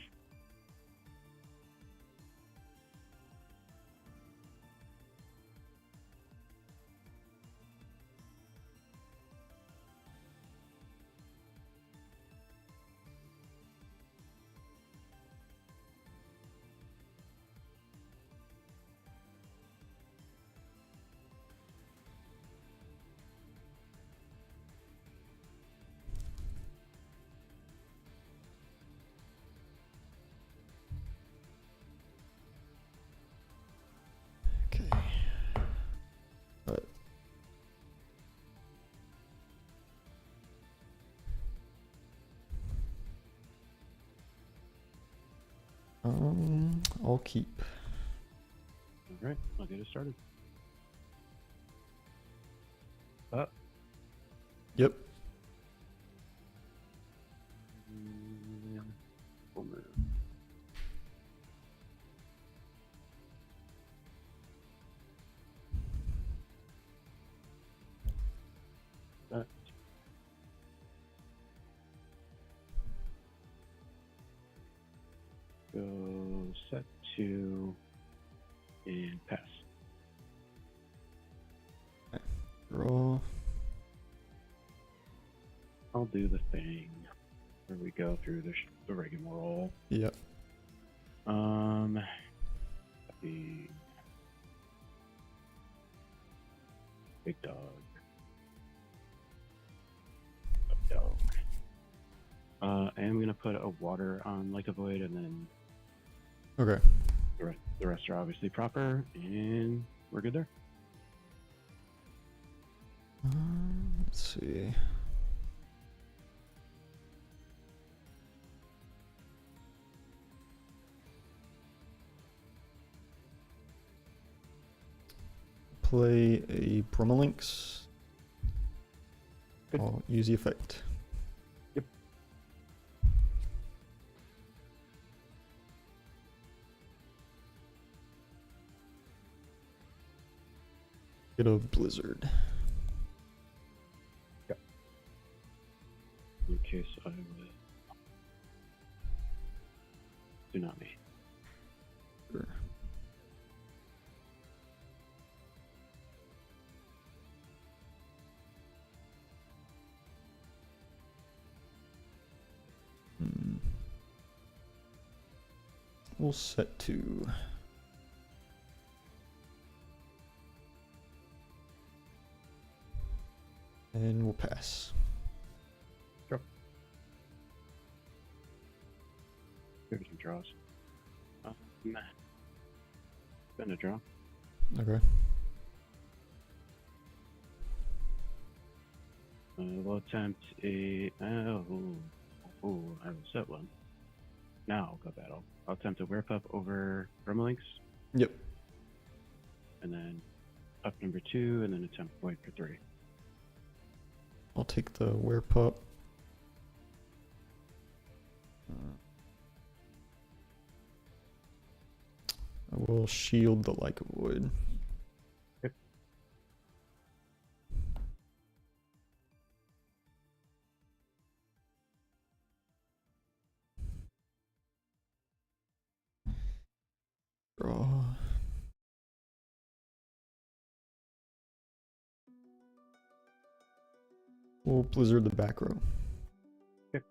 I'll keep. All right, I'll get it started. Yep. Boomer. That. Go set to and pass. Draw. I'll do the thing where we go through the rigmarole. Yep. The big dog. Big dog. I am gonna put a water on like a void, and then Okay. the rest are obviously proper, and we're good there. Let's see. Play a Bromolinx. Good. I'll use the effect. Yep. Get a Blizzard. In case I will. Do not me. Sure. We'll set to and we'll pass. Sure. Here's some draws. Nah. Spend a draw. Okay. We'll attempt a. I will set one. Now I'll go battle. I'll attempt a Wear Pup over Bromolinx, Yep. and then up number 2, and then attempt Void for 3. I'll take the Wear Pup. I will shield the Like a Void. Yep. Draw. We'll Blizzard the back row. Yep.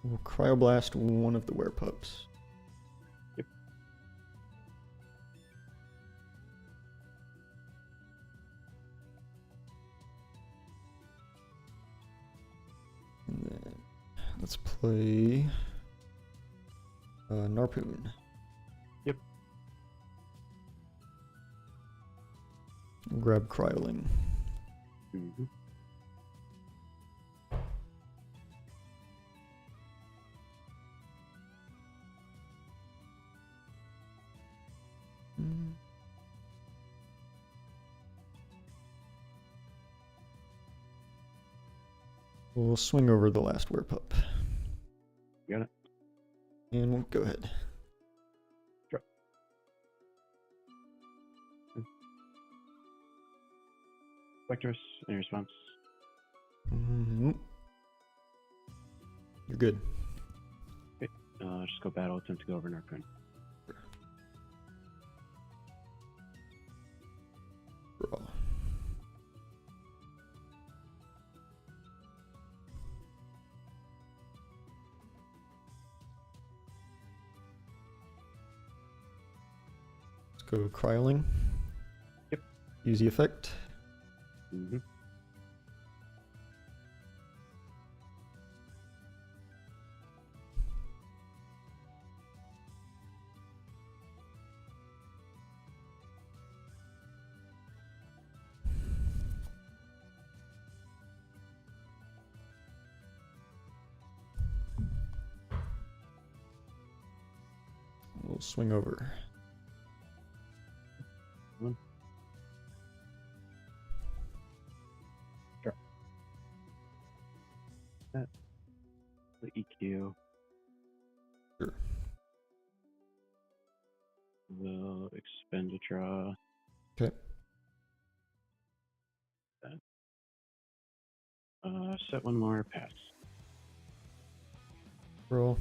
We'll Cryoblast one of the Wear Pups. Yep. And then let's play Narpoon. Yep. We'll grab Cryoling. Mm-hmm. We'll swing over the last Wear Pup. Got it. And we'll go ahead. Drop. Vectorous, any response? You're good. Okay. Just go battle, attempt to go over Narcoon. Draw. Let's go Cryoling. Yep. Use the effect. Mm-hmm. We'll swing over. The EQ. Sure. We'll expend a draw. Okay. Set one more, pass. Roll.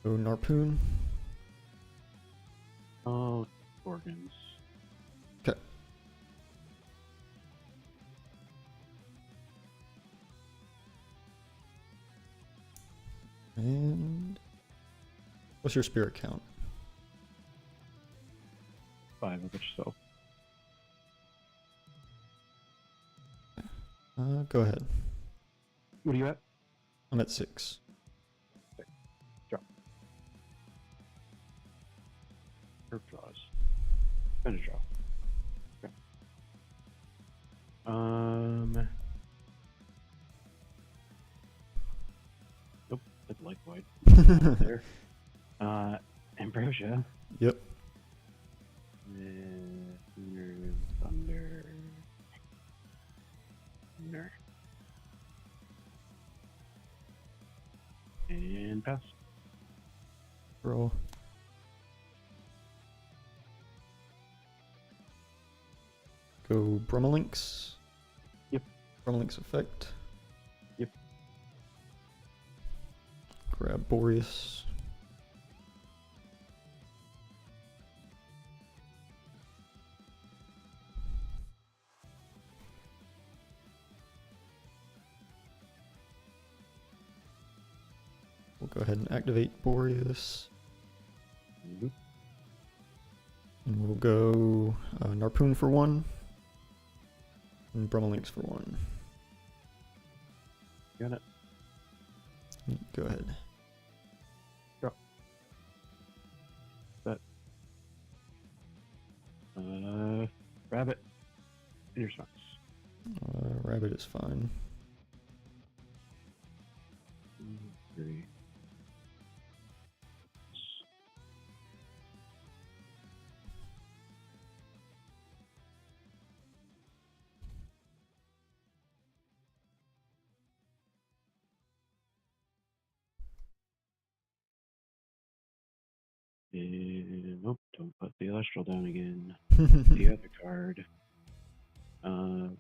So Narpoon. Oh, organs. Okay. And what's your spirit count? 5 of which so. Go ahead. What are you at? I'm at 6. Draw. Herb draws. Spend a draw. Okay. Nope, that's light void. There. Ambrosia. Yep. Thunder. Thunder. And pass. Roll. Go Brumalinx. Yep. Brumalinx effect. Yep. Grab Boreas. We'll go ahead and activate Boreas. Mhm. And we'll go Narpoon for 1. And Brumalinx for 1. Got it. Go ahead. Draw. Set. Rabbit. In your spots. Rabbit is fine. 2, 3. And nope, don't put the Celestial down again. The other card.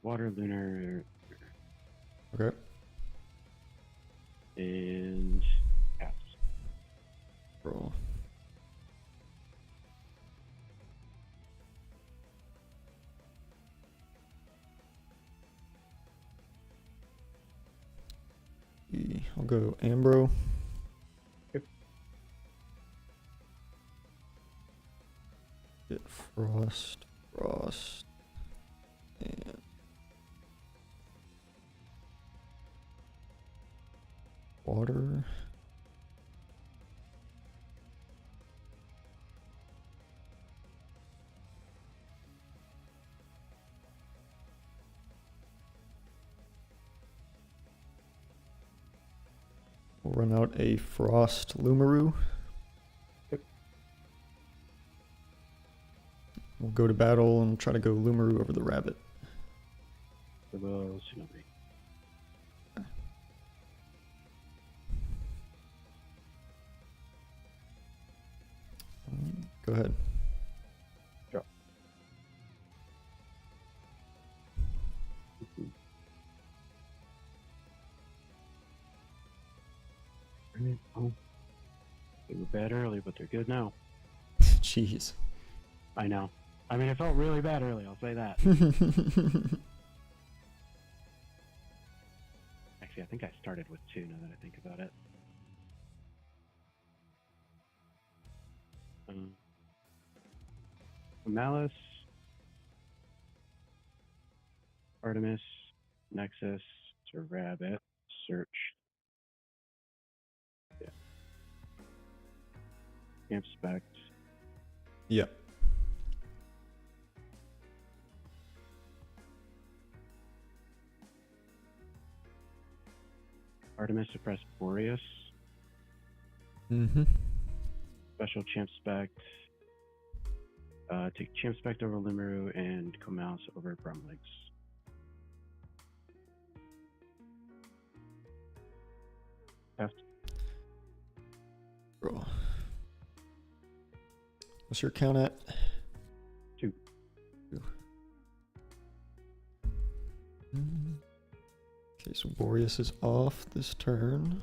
Water Lunar Okay. and pass. Roll. I'll go Ambro. Yep. Get Frost, and Water. We'll run out a Frost Lumaroo. Yep. We'll go to battle and try to go Lumaroo over the rabbit. The will Tsunami. Go ahead. Draw. Alright, oh. They were bad early, but they're good now. Jeez. I know. I mean, it felt really bad early, I'll say that. Actually, I think I started with 2 now that I think about it. Malice, Artemis, Nexus, to Rabbit, Search. Yeah. Camp Spect. Yep. Artemis suppress Boreas. Mm-hmm. Special champ spec. Take champ spec over Limeru and Comouse over Brumlegs. Test. Draw. What's your count at? 2. Okay, so Boreas is off this turn.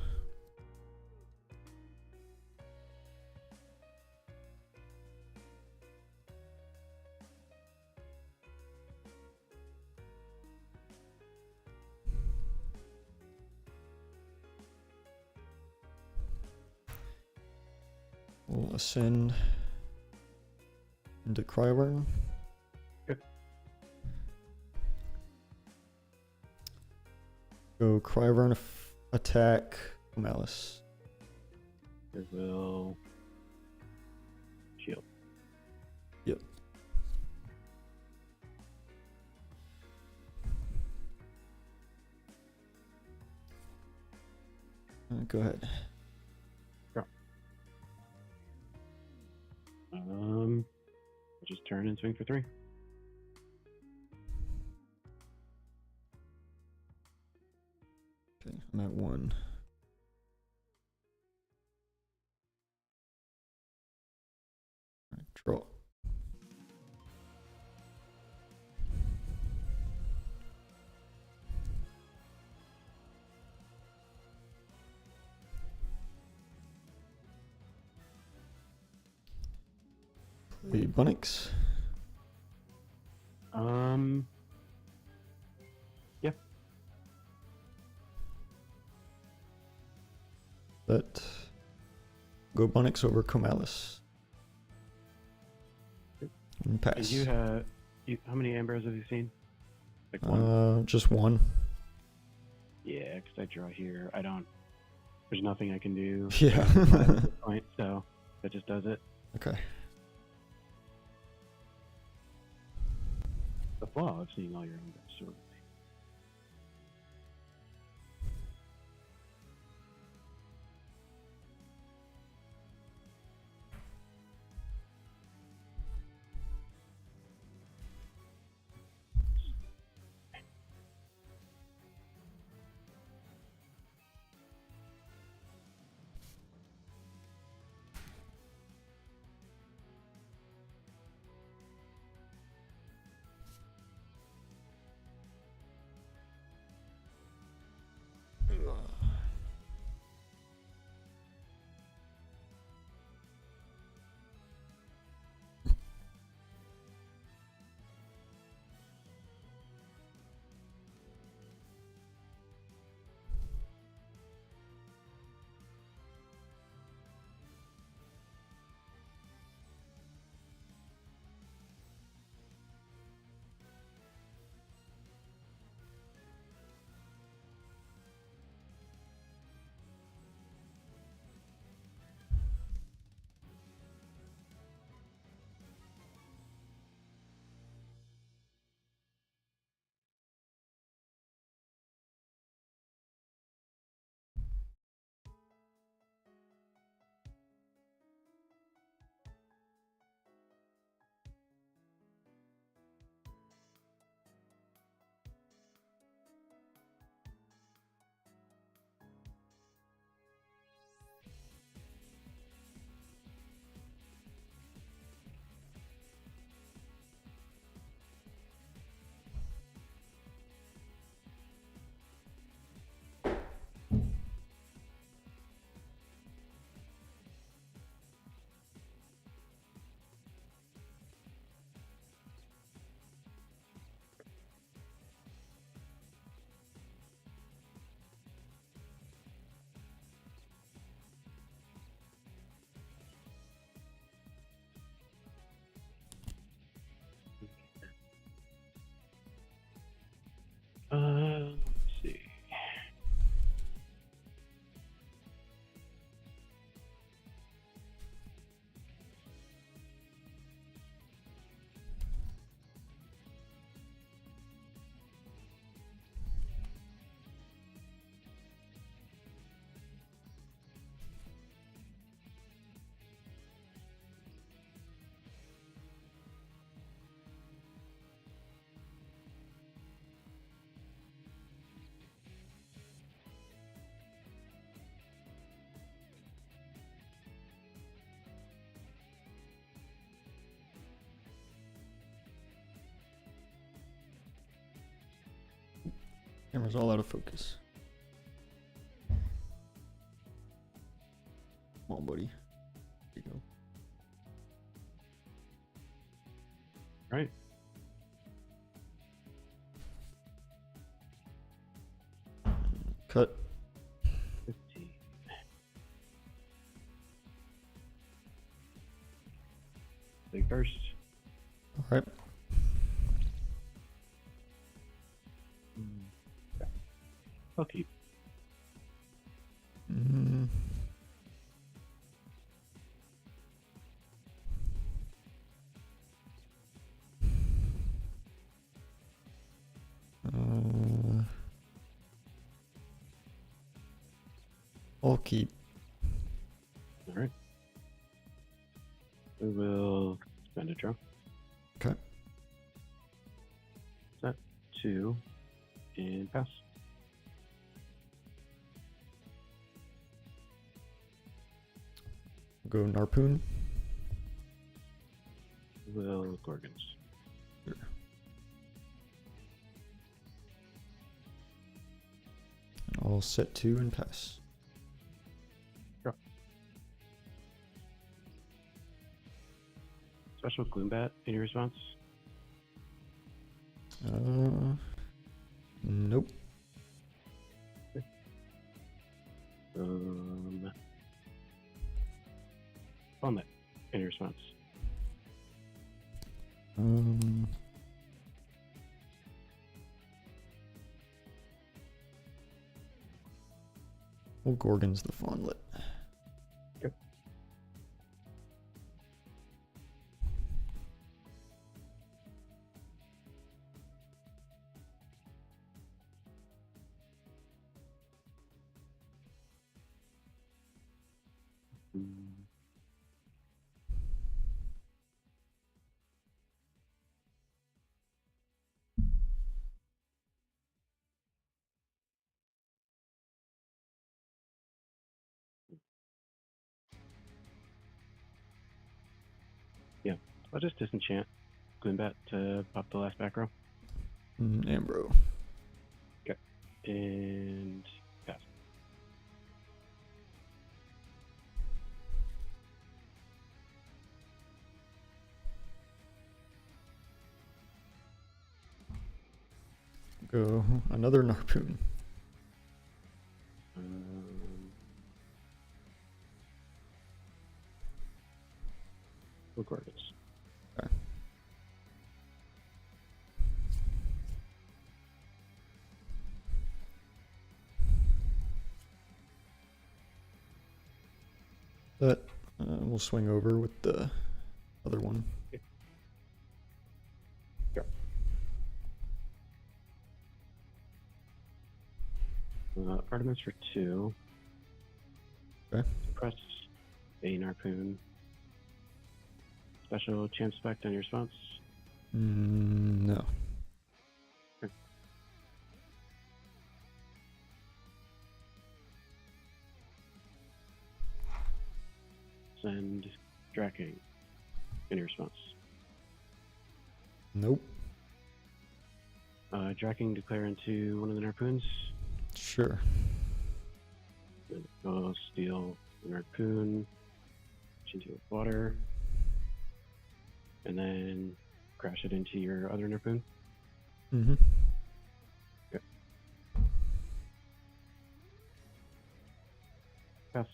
We'll ascend into Cryburn. Yep. Go Cryburn attack Malice. It will shield. Yep. Go ahead. I'll just turn and swing for 3. Okay, I'm at 1. Alright, draw. Play Bunnix. Yeah. Let go Bunnix over Comalis. And pass. And you have, how many Ambers have you seen? Like 1? Just 1. Yeah, because I draw here. I don't, there's nothing I can do. Yeah. At this point, so that just does it. Okay. The flaw of seeing all your Ambers, sort of. Camera's all out of focus. Come on, buddy. There you go. Right. Cut. 15. Big first. All right. Okay. I'll keep. Mm. I'll keep. All right. We will spend a draw. Okay. Set 2 and pass. Go Narpoon. Will Gorgons. Sure. I'll set 2 and pass. Draw. Special Gloombat. Any response? Nope. On that. Any response? Well, Gorgon's the Fawnlet. Yep. Yeah, I'll just disenchant Gloombat to pop the last back row. Ambro. Okay. And pass. Go another Narpoon. Will Gorgons. Okay. But we'll swing over with the other one. Artemis for 2. Okay. Press a Narpoon. Special champ spec on your response. No. Okay. Send Draking. Any response? Nope. Draking declare into one of the Narpoons. Sure. Then go steal the Narpoon into water. And then crash it into your other Narpoon. Mm-hmm. Okay. Pass.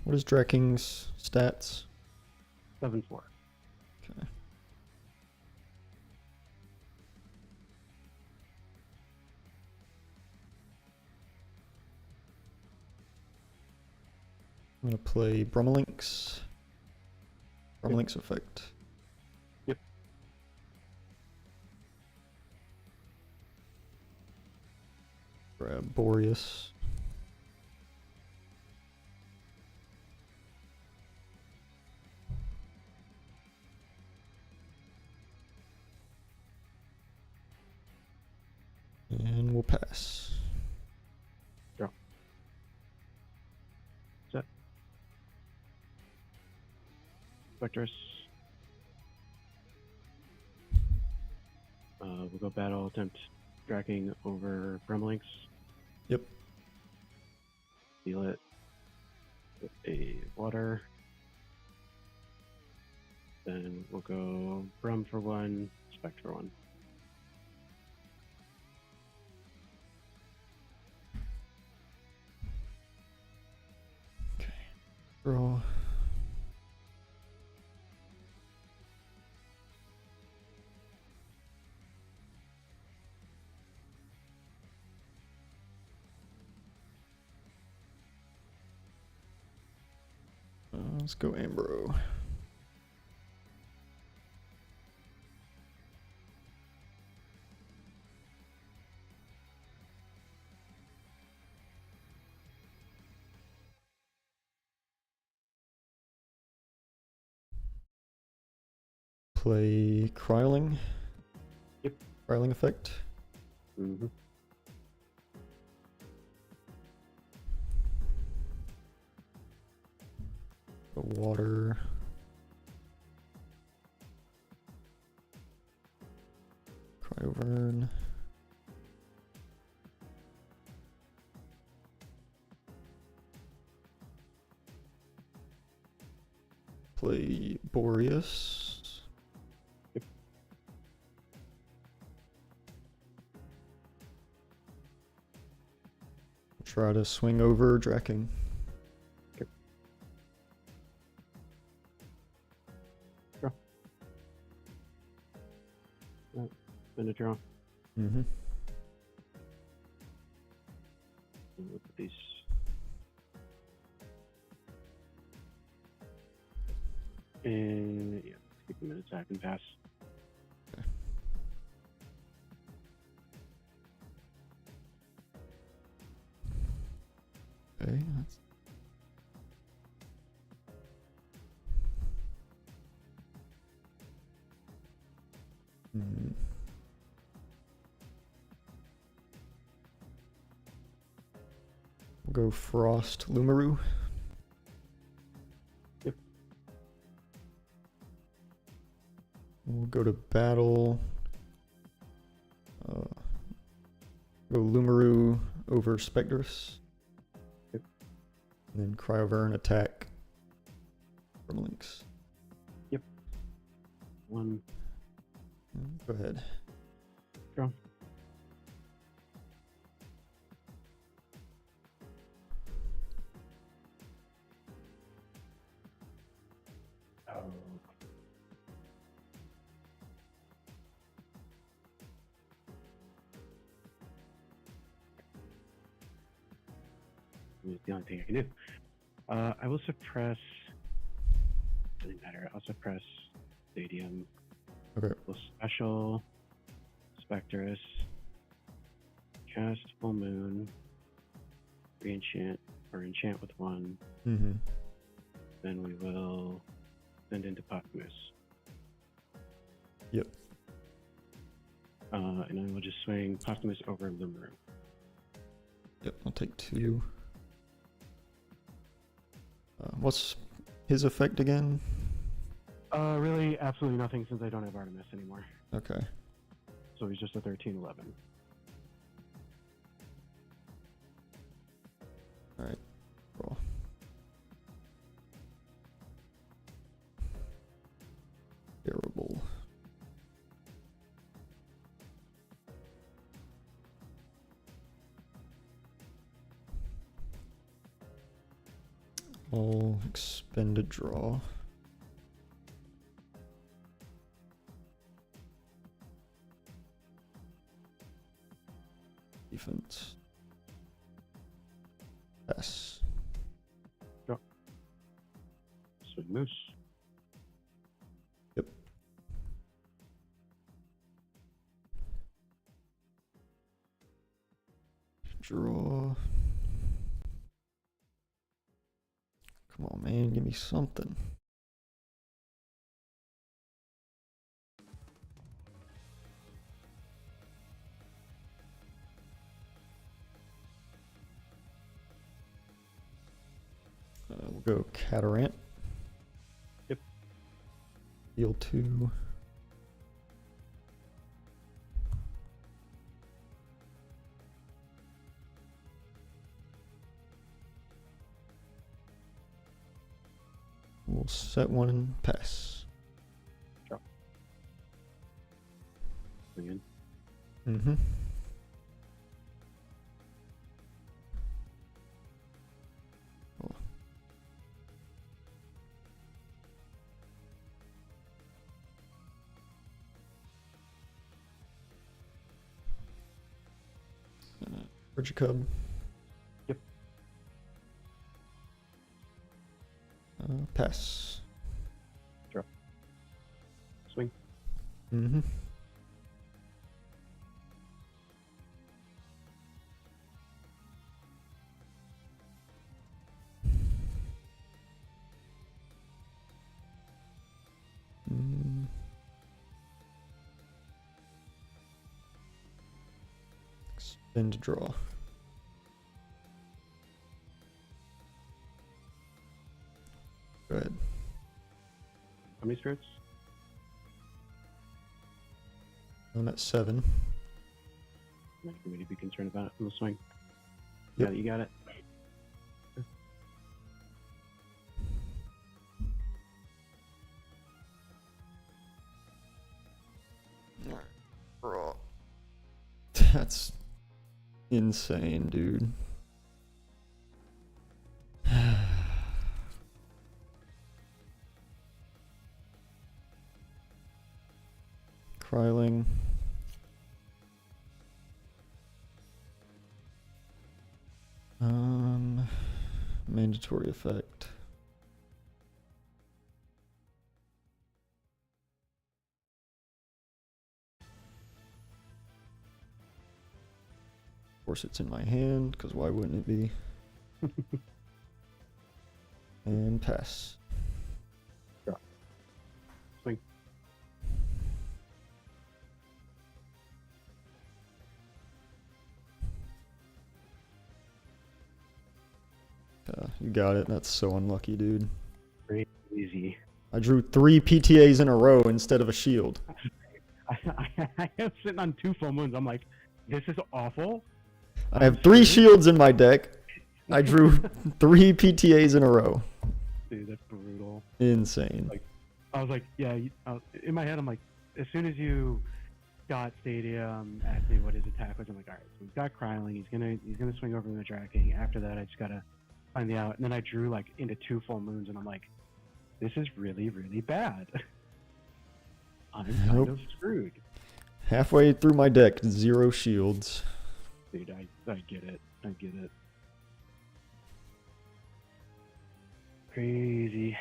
What is Draking's stats? 7-4. Okay. I'm gonna play Brummelinx. Brummelinx effect. Yep. Grab Boreas. And we'll pass. Draw. Set. Vectors. We'll go battle, attempt tracking over Brumlinks. Yep. Seal it with a water. Then we'll go Brum for 1, Spect for 1. Draw. Let's go Ambro. Play Kryling. Yep. Kryling effect. Mm-hmm. The water. Cryovern. Play Boreas. Yep. Try to swing over Draking. Okay. Draw. Right. Then a draw. Mm-hmm. We'll put these. And yeah, keep them in attack and pass. Okay, that's We'll go Frost Lumaru. Yep. We'll go to battle. Go Lumaru over Spectrus. Yep. And then Cryovern attack from Lynx. Yep. 1. Go ahead. Draw. It's the only thing I can do. I will suppress. Doesn't matter. I'll suppress Stadium. Okay. We'll special Spectrus. Cast Full Moon. Re-enchant or enchant with 1. Mm-hmm. Then we will send into Popmus. Yep. And then we'll just swing Popmus over Lumaru. Yep, I'll take 2. What's his effect again? Really, absolutely nothing since I don't have Artemis anymore. Okay. So he's just a 13-11. Alright. Roll. Terrible. I'll expend a draw. Defense. Pass. Swing Moose. Yep. Draw. Come on, man, give me something. We'll go Catarant. Yep. Heal 2. We'll set one and pass. Swing in. Mm-hmm. Where'd you cub? Yep. Pass. Swing. Mm-hmm. Mm. Extend draw. Go ahead. How many spirits? I'm at 7. Nothing for me to be concerned about it from the swing. Yep. Yeah, you got it. That's insane, dude. Kryling. Mandatory effect. Of course it's in my hand, because why wouldn't it be? And pass. Swing. You got it. That's so unlucky, dude. Crazy. I drew 3 PTAs in a row instead of a shield. I am sitting on 2 full moons. I'm like, this is awful. I have 3 shields in my deck. I drew 3 PTAs in a row. Dude, that's brutal. Insane. Like, I was like, yeah. In my head, I'm like, as soon as you got Stadium, asked me what his attack was, I'm like, all right, so we've got Kryling. He's gonna swing over the Draking. After that, I just gotta find the out. And then I drew like into 2 full moons, and I'm like, this is really, really bad. I'm kind of screwed. Halfway through my deck, 0 shields. Dude, I get it. I get it. Crazy.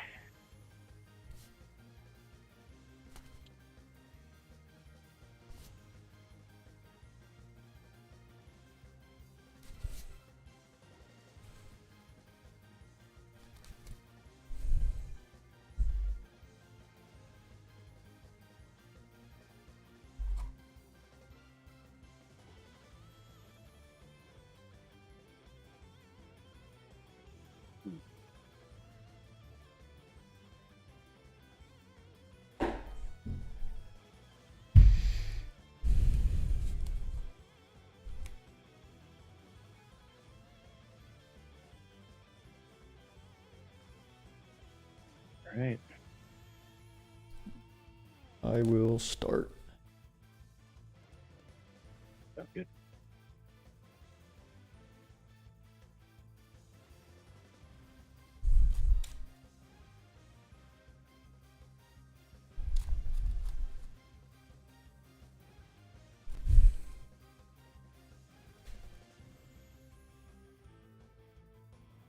All right. I will start. That's good.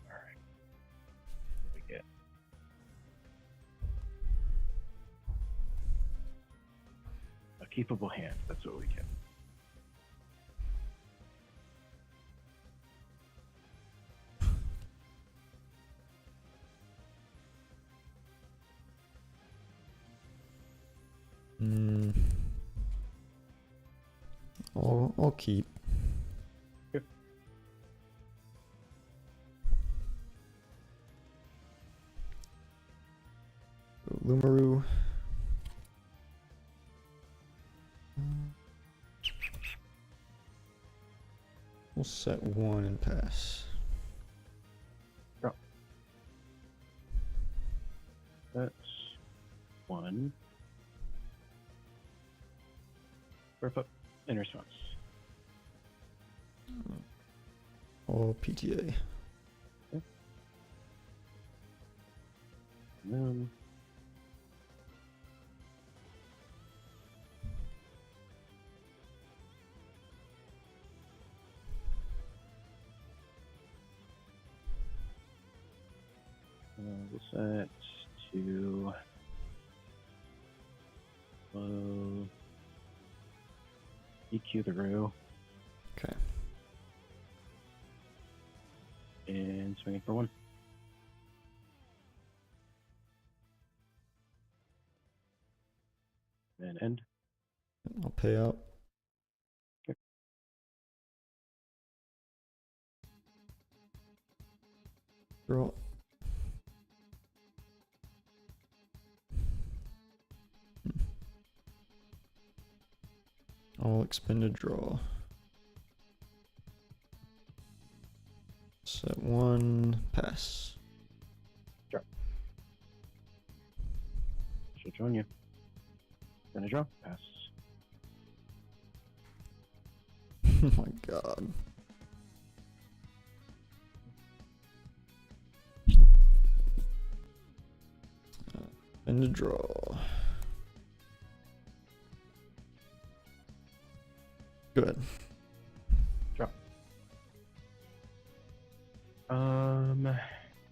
All right. What do we get? A keepable hand. That's what we get. I'll keep. Yep. Lumaru. We'll set 1 and pass. Go. That's 1. Rip up in response. All PTA. And then we'll set to EQ the row Okay. and swing it for 1. And end. I'll pay out. Okay. Draw. All expended draw. Set 1, pass. Should join you. Gonna draw. Pass. Oh my god. And a draw. Good. Draw.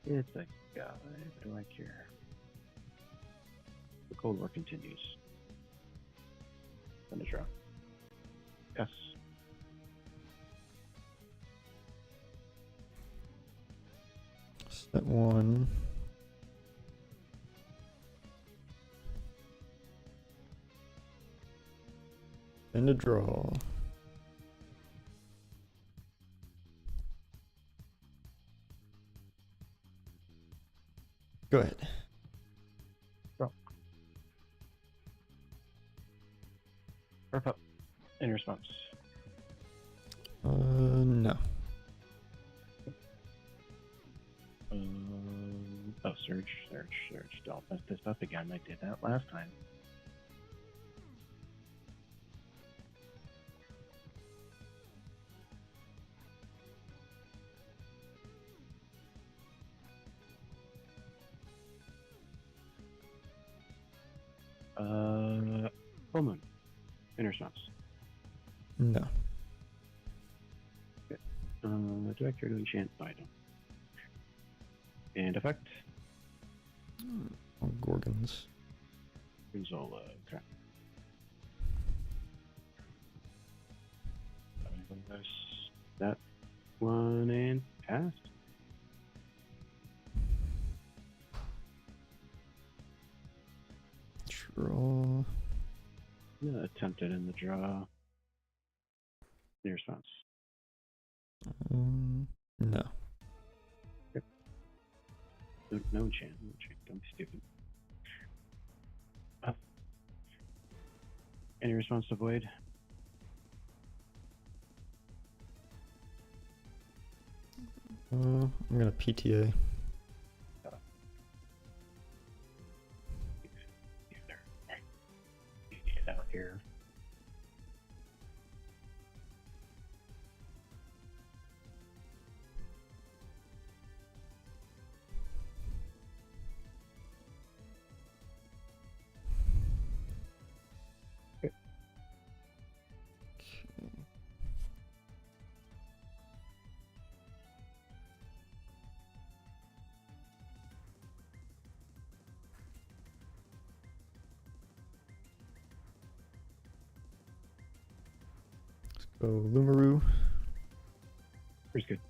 It's a guy. What do I care? The Cold War continues. Gonna draw. Pass. Set 1. And a draw. Go ahead. Rip up in response. No. Oh, search. Don't mess this up again. I did that last time. Full moon. In response. No. Do I care to enchant? No, I don't. And effect. Oh, Gorgons. Gonzola. Okay. That one and passed. Draw. I'm gonna attempt it in the draw. In response. No. No enchant. Don't be stupid. Any response to void? I'm gonna PTA. Get out here. Go Lumaru. Pretty good.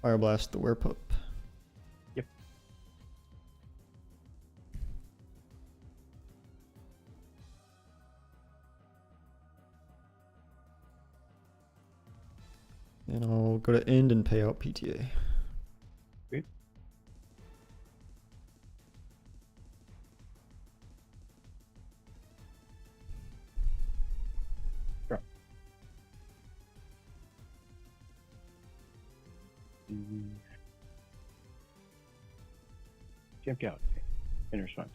Fire Blast the Werepup. Yep. And I'll go to end and pay out PTA. Okay. Jump out. In response.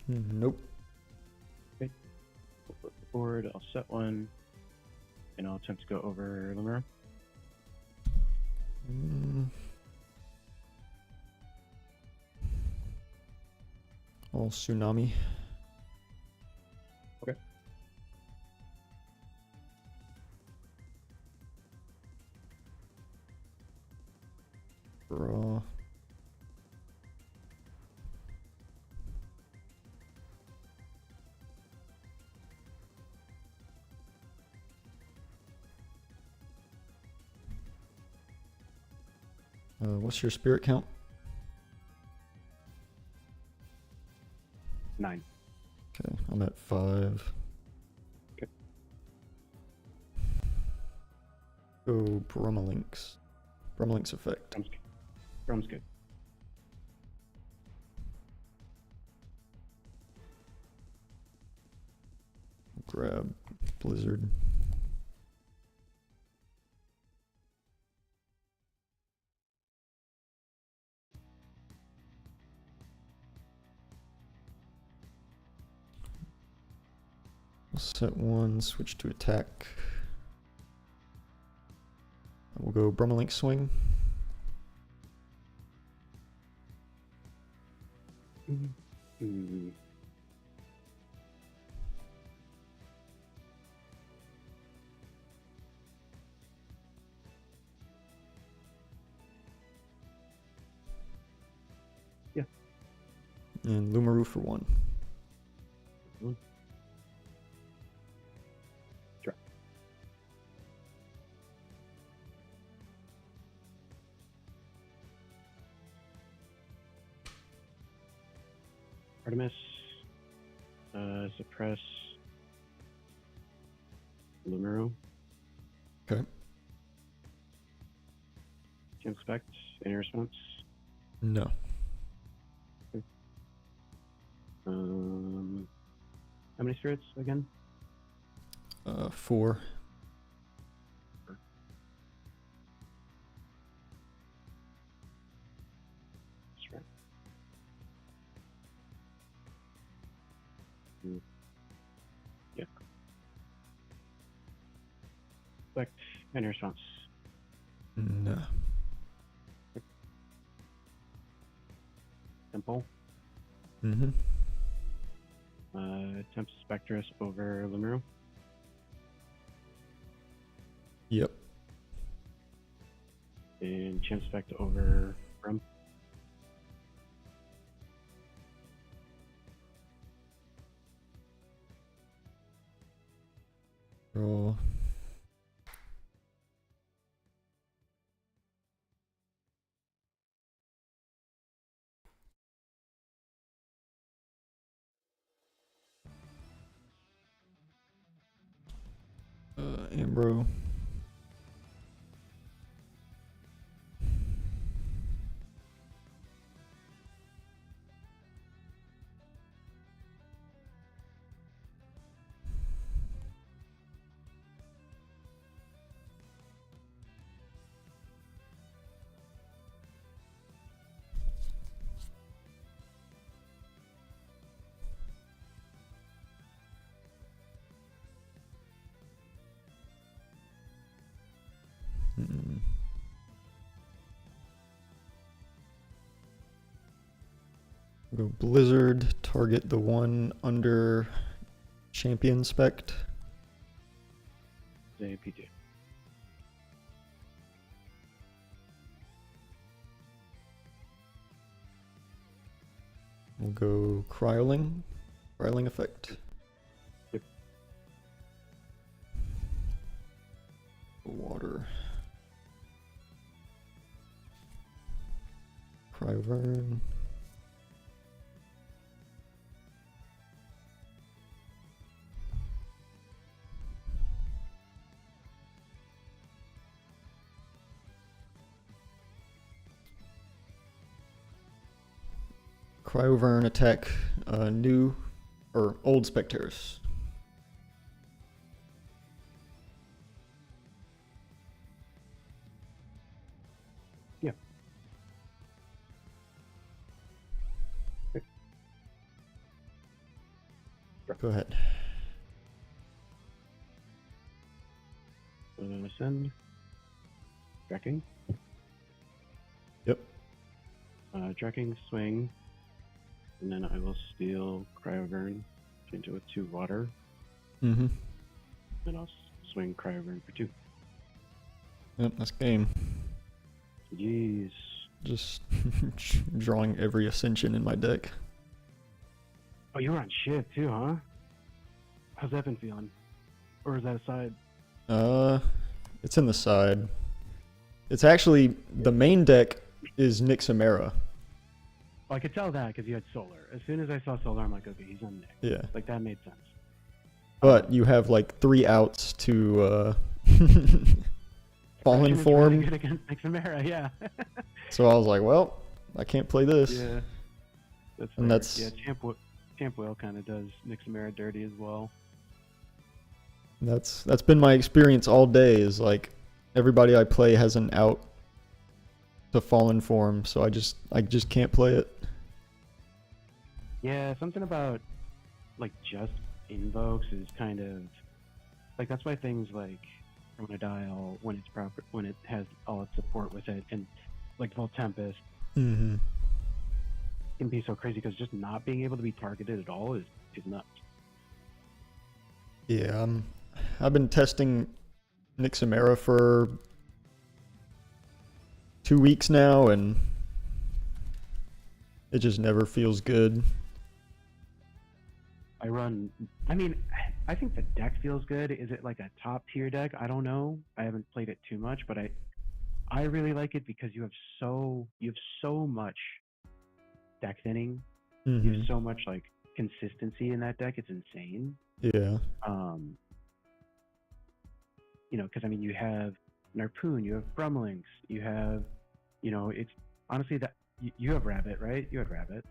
Nope. Board. I'll set one, and I'll attempt to go over Limera. All tsunami. Okay. Draw. What's your spirit count? 9. Okay, I'm at 5. Okay. Go Brummalinks. Brummalinks effect. Drum's good. Grab Blizzard. We'll set one, switch to attack. We'll go Brummalink swing. Mm. Yeah. And Lumaru for 1. Sure. Artemis. Suppress. Lumaru. Okay. Inspect. Any response? No. How many spirits again? 4. That's right. Yeah. Select any response. No. Temple. Mm-hmm. Tempt Spectrus over Lumaru. Yep. And Chimp Spect over Brum. Draw. Ambro. Mm. Go Blizzard, target the one under Champion Spect. JPT. We'll go Cryoling. Cryoling effect. Yep. Water. Cryovern. Cryovern attack new or old Specters. Go ahead. Send. Trekking. Yep. Trekking, swing, and then I will steal Cryoburn, change it with 2 water, Mm-hmm. then I'll swing Cryoburn for 2. Yep, that's game. Jeez. Just drawing every Ascension in my deck. Oh, you were on shift too, huh? How's that been feeling? Or is that a side? It's in the side. It's actually, the main deck is Nixamera. Well, I could tell that because you had solar. As soon as I saw solar, I'm like, okay, he's on Nick. Yeah. Like, that made sense. But you have like 3 outs to Fallen Action is Form. really good against Nixamera, yeah. So I was like, well, I can't play this. Yeah. That's And fair. that's- Yeah, Champ Whale kind of does Nixamera dirty as well. That's been my experience all day, is like everybody I play has an out to Fallen Form, so I just can't play it. Yeah, something about like just invokes is kind of like, that's why things like Dial, when it's proper, when it has all its support with it, and like Volt Tempest Mm-hmm. can be so crazy because just not being able to be targeted at all is nuts. Yeah, I've been testing Nixamera for 2 weeks now, and it just never feels good. I mean, I think the deck feels good. Is it like a top tier deck? I don't know. I haven't played it too much, but I really like it because you have so much deck thinning. You Mm-hmm. have so much like consistency in that deck. It's insane. Yeah. You know, because I mean, you have Narpoon, you have Brumlings, you have, you know, it's honestly that you have Rabbit, right? You had Rabbit.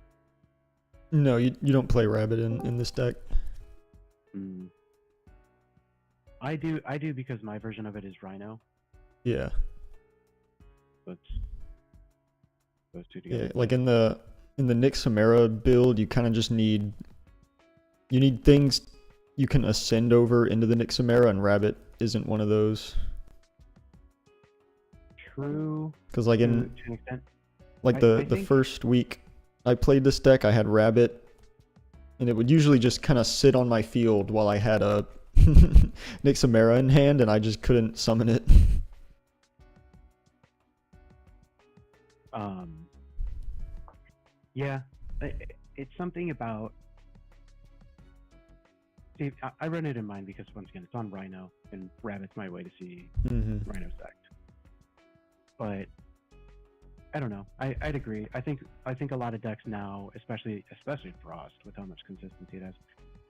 No, you don't play Rabbit in this deck. Mm. I do because my version of it is Rhino. Yeah. So it's those two together. Yeah, like in the Nixamera build, you kind of just need things you can ascend over into the Nixamera, and Rabbit isn't one of those. True. Because like To in an extent. like I the think- first week I played this deck, I had Rabbit, and it would usually just kind of sit on my field while I had a Nixamera in hand, and I just couldn't summon it. Yeah, it's something about. See, I run it in mind because once again, it's on Rhino, and Rabbit's my way to see Mm-hmm. Rhino stacked. But I don't know. I'd agree. I think a lot of decks now, especially Frost, with how much consistency it has,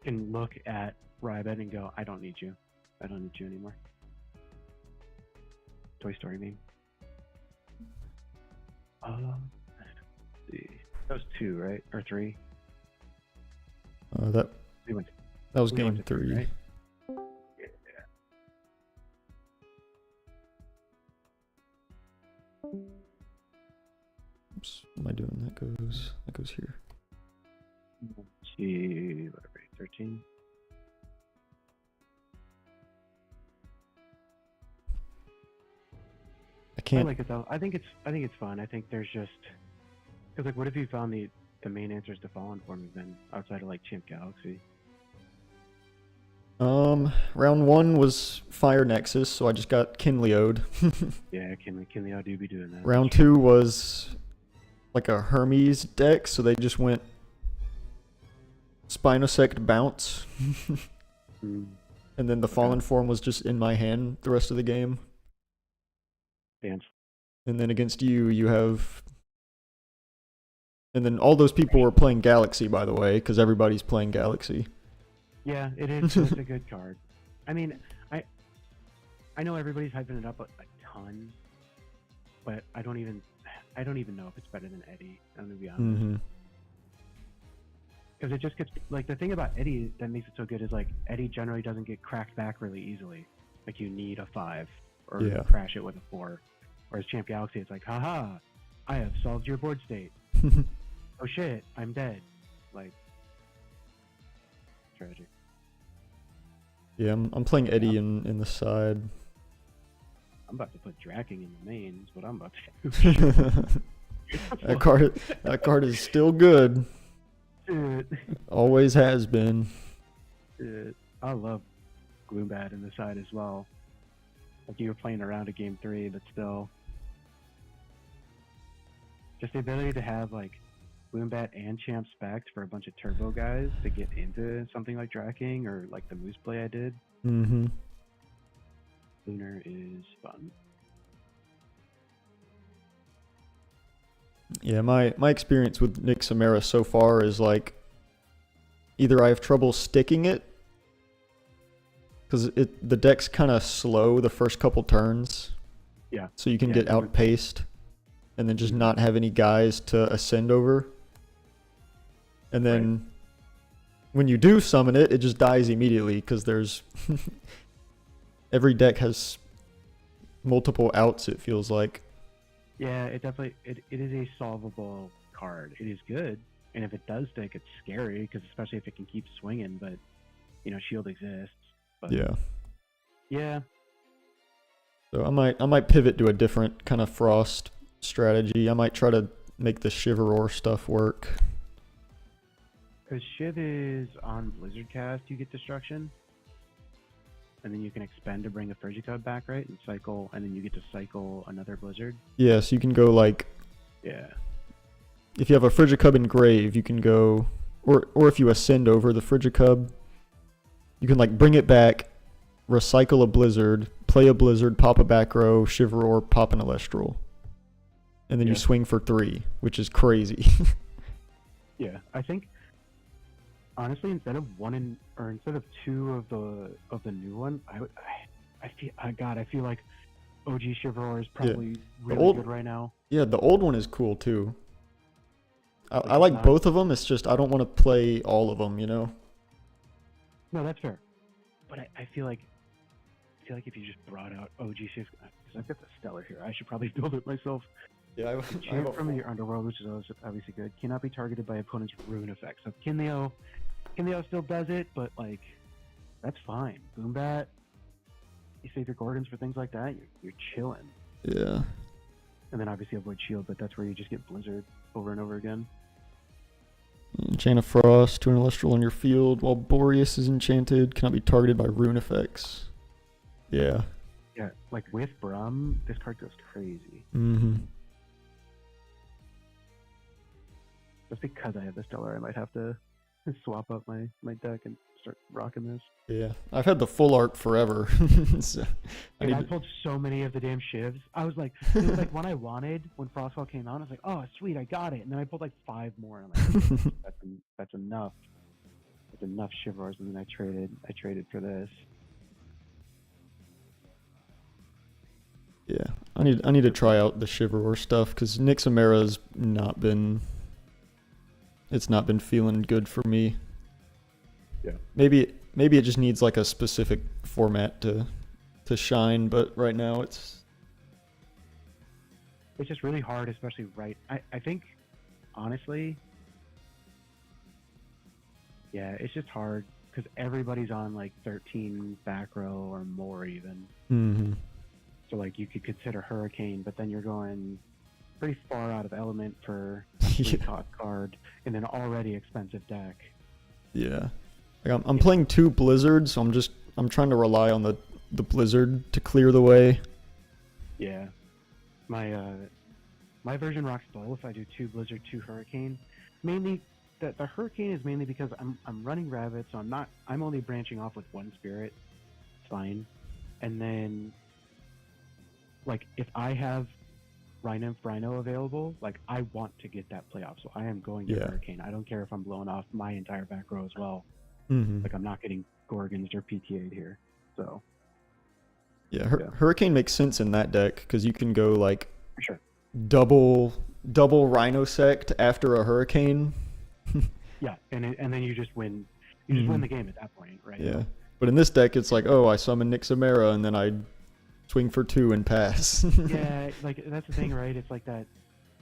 can look at Rabbit and go, "I don't need you. I don't need you anymore." Toy Story meme. Let's see. That was 2, right? Or 3? That We went. was We game went to 3. right? Oops, what am I doing? That goes here. Let's see, whatever, 13. I can't. I like it though. I think it's fun. I think there's just because like, what if you found the main answers to Fallen Form then outside of like Champ Galaxy? Round 1 was Fire Nexus, so I just got Kinleo'd. Yeah, Kinley do be doing that. Round 2 was like a Hermes deck, so they just went Spinosect Bounce, Mm, and then the Fallen Form was just in my hand the rest of the game. dance. And then against you, you have... And then all those people were playing Galaxy, by the way, because everybody's playing Galaxy. Yeah, it is. It's a good card. I mean, I know everybody's hyping it up a ton, but I don't even know if it's better than Eddie. I'm gonna be honest. Mm-hmm. Because it just gets like, the thing about Eddie that makes it so good is like Eddie generally doesn't get cracked back really easily. Like you need a 5 or Yeah. crash it with a 4. Whereas Champ Galaxy, it's like, haha, I have solved your board state. Oh shit, I'm dead. Like, strategy. Yeah, I'm playing Eddie in the side. I'm about to put Dracking in the main. Is what I'm about to do. That card is still good. Dude, Always has been. I love Gloombat in the side as well. Like you were playing around a game 3, but still, just the ability to have like Gloombat and Champ spec'd for a bunch of turbo guys to get into something like Dracking or like the Moose play I did. Mm-hmm. Lunar is fun. Yeah, my experience with Nick Samara so far is like either I have trouble sticking it because the deck's kind of slow the first couple turns. Yeah. So you can Yeah, get outpaced and then just not have any guys to ascend over. And then when you do summon it, it just dies immediately because there's every deck has multiple outs, it feels like. Yeah, it definitely it is a solvable card. It is good, and if it does stick, it's scary because especially if it can keep swinging. But you know, shield exists. But yeah. So I might pivot to a different kind of frost strategy. I might try to make the Chivalror stuff work. Because Shiv is on Blizzard cast, you get destruction, and then you can expend to bring a Frigicub back, right? And cycle, and then you get to cycle another Blizzard. Yeah, so you can go like, Yeah. if you have a Frigicub in grave, you can go, or if you ascend over the Frigicub, you can like bring it back, recycle a Blizzard, play a Blizzard, pop a back row, Chivalror, pop an Elestral. And then you swing for 3, which is crazy. Yeah, I think honestly, instead of instead of 2 of the new one, I feel like OG Chivalror is probably really good right now. Yeah, the old one is cool too. Like I like both of them. It's just I don't want to play all of them, you know. No, that's fair. But I feel like if you just brought out OG Chivalror, because I've got the Stellar here, I should probably build it myself. Yeah, Champ from your Underworld, which is obviously good, cannot be targeted by opponent's rune effects. So Kinleo still does it, but like that's fine. Boombat, you save your Gorgons for things like that, you're chilling. Yeah. And then obviously avoid shield, but that's where you just get Blizzard over and over again. Chain of Frost to an Elestral on your field while Boreas is enchanted, cannot be targeted by rune effects. Yeah. Yeah, like with Brum, this card goes crazy. Mm-hmm. Just because I have the Stellar, I might have to swap up my deck and start rocking this. Yeah, I've had the full art forever. So I pulled so many of the damn shivs. I was like, it was like one I wanted when Frostfall came out. I was like, oh sweet, I got it. And then I pulled like 5 more. And I'm like, that's enough. That's enough Chivalrors. And then I traded for this. Yeah, I need to try out the Chivalror stuff because Nick Samara's not been feeling good for me. Yeah. Maybe it just needs like a specific format to shine, but right now it's just really hard, especially I think honestly, yeah, it's just hard because everybody's on like 13 back row or more even. Mm-hmm. So like you could consider Hurricane, but then you're going pretty far out of element for Yeah. cost card in an already expensive deck. Yeah. Like I'm playing 2 Blizzards, so I'm trying to rely on the Blizzard to clear the way. Yeah. My version rocks both. I do 2 Blizzard, 2 Hurricane. Mainly the Hurricane is mainly because I'm running Rabbit, so I'm only branching off with 1 Spirit. It's fine. And then like if I have Rhino available, like I want to get that playoff, so I am going to Hurricane. I don't care if I'm blowing off my entire back row as well. Mm-hmm. Like I'm not getting Gorgons or PTA'd here. So yeah, Hurricane makes sense in that deck because you can go like for sure double Rhino Sect after a Hurricane. Yeah, and then you just win. You just win the game at that point, right? Yeah, but in this deck, it's like, oh, I summon Nick Samara and then I swing for 2 and pass. Yeah, like that's the thing, right? It's like that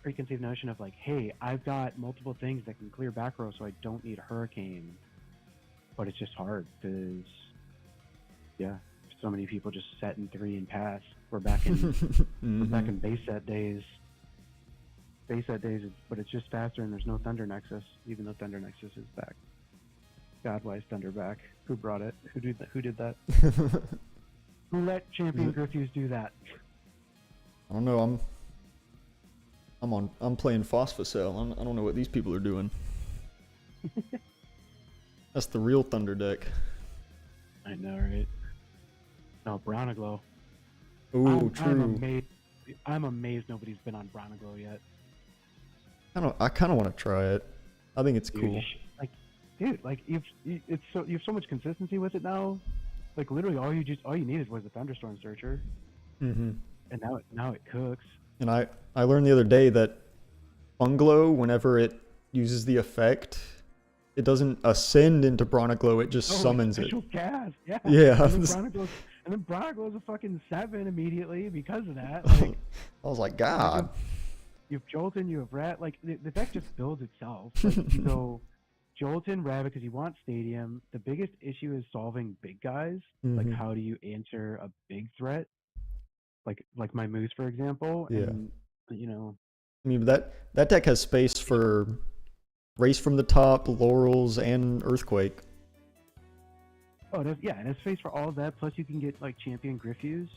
preconceived notion of like, hey, I've got multiple things that can clear back row, so I don't need Hurricane. but it's just hard because, yeah, so many people just set in 3 and pass. We're back in we're back in base set days. Base set days, but it's just faster, and there's no Thunder Nexus, even though Thunder Nexus is back. God, why is Thunder back? Who brought it? Who did that? Who did that? Who let Champion Griffuse do that? I don't know. I'm playing Phosphocell. I don't know what these people are doing. That's the real Thunder deck. I know, right? No, Bronaglow. Ooh, true. I'm amazed nobody's been on Bronaglow yet. Oh, I kind of want to try it. I think it's Dude, cool. you have so much consistency with it now. Like literally, all you needed was a Thunderstorm Searcher, And and now it cooks. I learned the other day that Bungalow, whenever it uses the effect, it doesn't ascend into Bronaglow, it just summons it. Special cast, yeah. Yeah. And then Bronaglow's a fucking 7 immediately because of that. Like, I was like, God. you have Jolton, you have Rat. Like the deck just builds itself. Like, you go Jolton, Rat because you want Stadium. The biggest issue is solving big guys. Like Mhm. how do you answer a big threat? Like my Moose, for example. Yeah. And you know, I mean, that deck has space for Race from the Top, Laurels, and Earthquake. oh, and it's space for all of that. Plus, you can get like Champion Griffuse,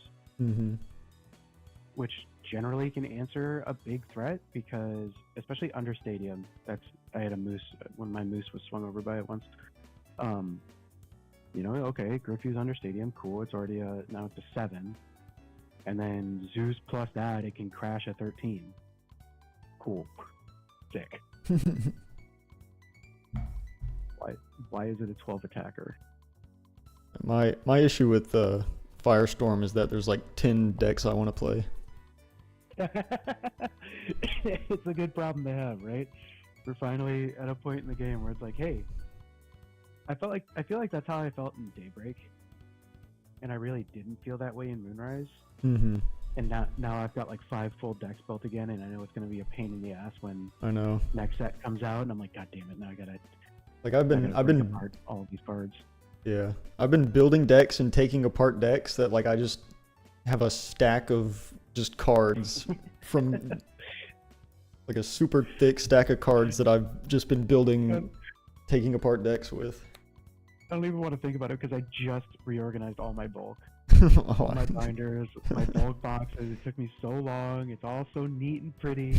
which generally can answer a big threat because, especially under Stadium, I had a Moose when my Moose was swung over by it once. Okay, Griffuse under Stadium, cool. It's already now it's a 7, and then Zeus plus that, it can crash a 13. Cool, sick. Why is it a 12 attacker? My issue with Firestorm is that there's like 10 decks I want to play. It's a good problem to have, right? We're finally at a point in the game where it's like, hey, I feel like that's how I felt in Daybreak, and I really didn't feel that way in Moonrise. And now I've got like 5 full decks built again, and I know it's going to be a pain in the ass when I know. next set comes out, and I'm like, God damn it! Now I gotta I've been apart all of these cards. Yeah, I've been building decks and taking apart decks that like I just have a stack of just cards from like a super thick stack of cards that I've just been building, taking apart decks with. I don't even want to think about it because I just reorganized all my bulk. Oh, All my binders, my bulk boxes. It took me so long. It's all so neat and pretty.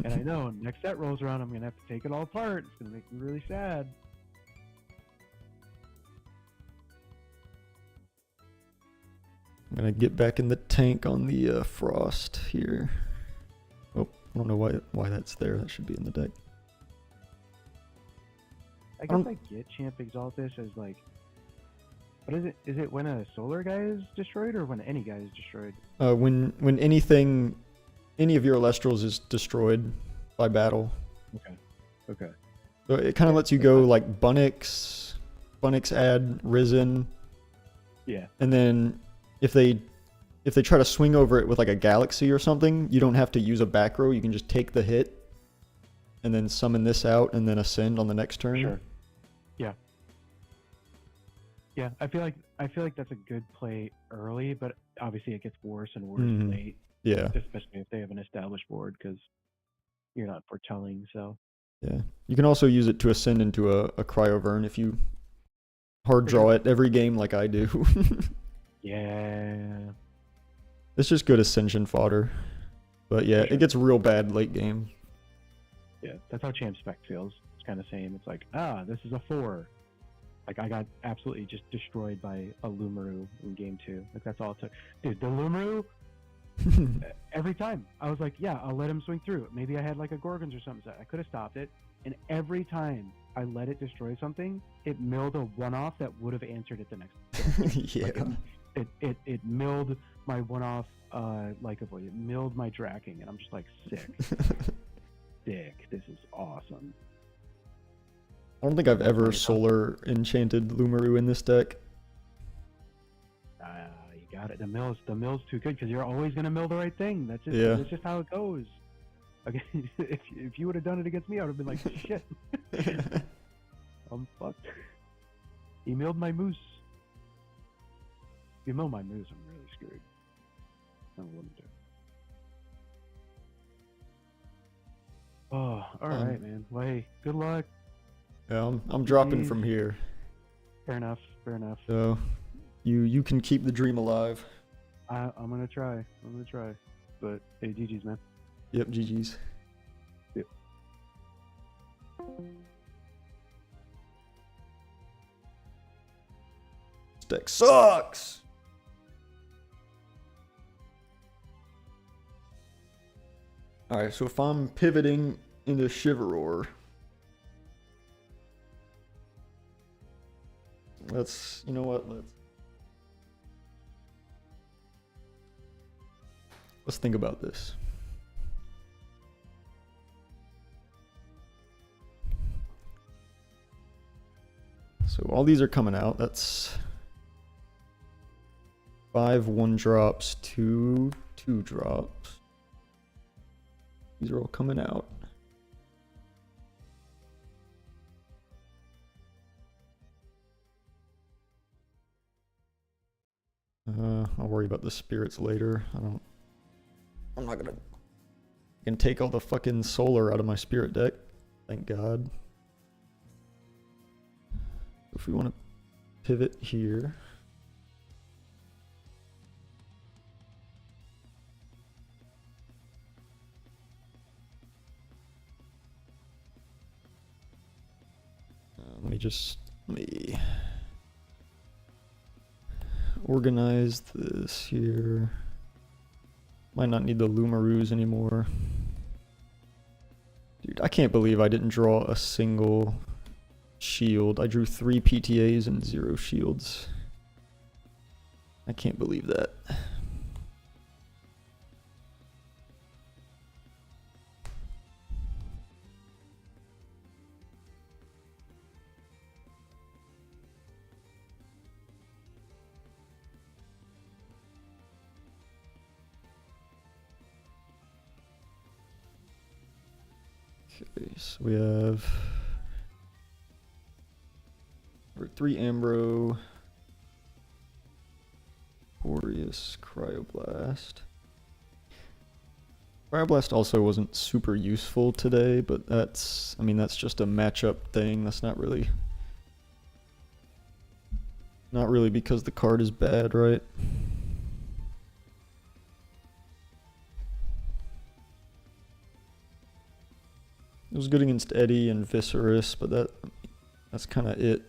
And I know next set rolls around, I'm going to have to take it all apart. It's going to make me really sad. I'm gonna get back in the tank on the Frost here. Oh, I don't know why that's there. That should be in the deck. I guess I get Champ Exaltus as like, what is it? Is it when a solar guy is destroyed or when any guy is destroyed? When any of your Elestrals is destroyed by battle. Okay. So it kind of lets you go like Bunnix add Risen. Yeah. And then if they try to swing over it with like a Galaxy or something, you don't have to use a back row. You can just take the hit and then summon this out and then ascend on the next turn. Sure. Yeah. Yeah, I feel like that's a good play early, but obviously it gets worse and worse late. Yeah. Especially if they have an established board because you're not foretelling. So. Yeah. You can also use it to ascend into a Cryovern if you hard draw it every game like I do. Yeah. It's just good ascension fodder. But yeah, it gets real bad late game. Yeah, that's how Champ Spec feels. It's kind of same. It's like, this is a 4. Like, I got absolutely just destroyed by a Lumaru in game 2. Like, that's all it took. Dude, the Lumaru, every time, I was like, yeah, I'll let him swing through. Maybe I had like a Gorgons or something. So I could have stopped it. And every time I let it destroy something, it milled a one-off that would have answered it the next. Yeah. Like it milled my one-off Lycovoid. It milled my Draking, and I'm just like, sick. Sick. This is awesome. I don't think I've ever solar enchanted Lumaru in this deck. You got it. The mill's too good because you're always gonna mill the right thing. That's just Yeah. that's just how it goes. Okay, if you would have done it against me, I would have been like, shit. I'm fucked. He milled my moose. If you mill my moose, I'm really screwed. I don't know what to do. Oh, all right, man. Well, hey, good luck. Yeah, I'm dropping Jeez. from here. Fair enough. Fair enough. So you can keep the dream alive. I'm gonna try. I'm gonna try. But hey, GG's, man. Yep, GG's. Yep. This deck sucks. Alright, so if I'm pivoting into Chivalror, you know what, let's think about this. So all these are coming out. That's 5 1-drops, 2 2-drops. These are all coming out. I'll worry about the spirits later. I'm not gonna I can take all the fucking solar out of my spirit deck. Thank God. If we want to pivot here. Let me organize this here. Might not need the Lumaroos anymore. Dude, I can't believe I didn't draw a single shield. I drew 3 PTAs and 0 shields. I can't believe that. Okay, so we have 3 Ambro, Boreas, Cryoblast. Cryoblast also wasn't super useful today, but that's just a matchup thing. That's not really because the card is bad, right? It was good against Eddie and Viscerus, but that's kind of it.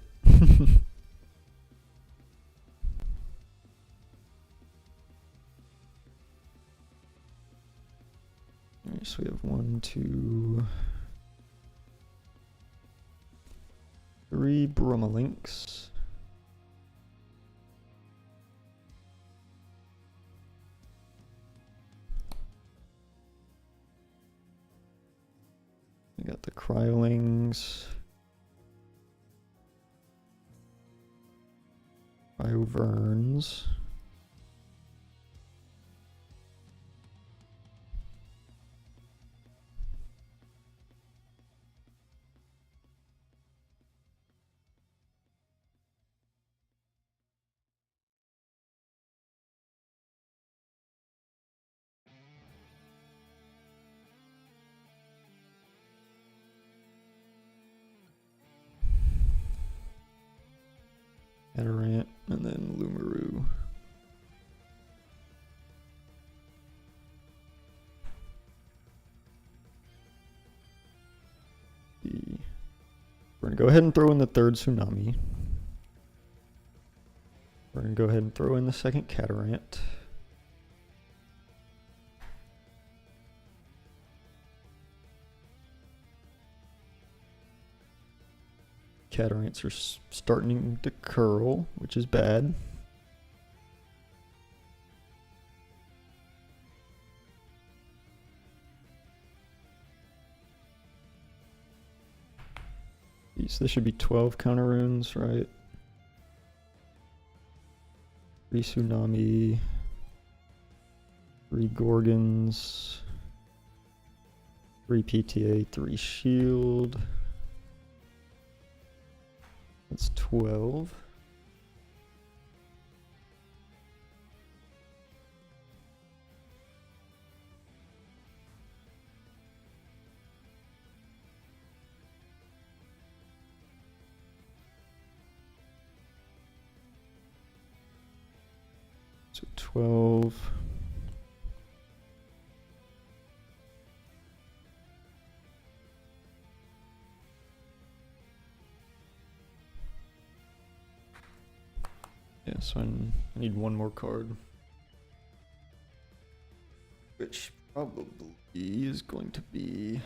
Alright, so we have 1, 2, 3 Bromolinks. We got the Cryolings. Cryoverns. Adorant, and then Lumaroo. We're going to go ahead and throw in the 3rd Tsunami. We're going to go ahead and throw in the 2nd Catarant. Catarants are starting to curl, which is bad. So this should be 12 counter runes, right? 3 Tsunami, 3 Gorgons, 3 PTA, 3 Shield. That's 12. So 12. Yeah, so I need one more card. Which probably is going to be...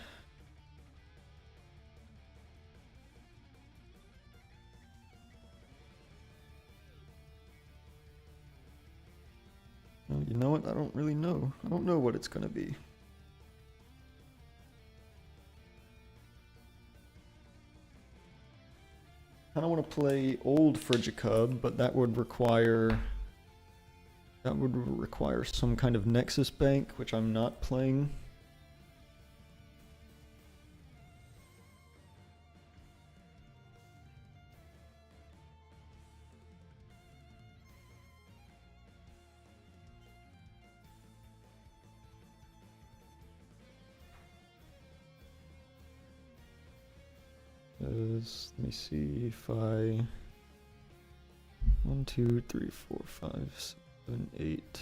Well, you know what? I don't really know. I don't know what it's going to be. I don't want to play old Frigicub, but that would require some kind of Nexus Bank, which I'm not playing. Let me see if I 1, 2, 3, 4, 5, 7, 8,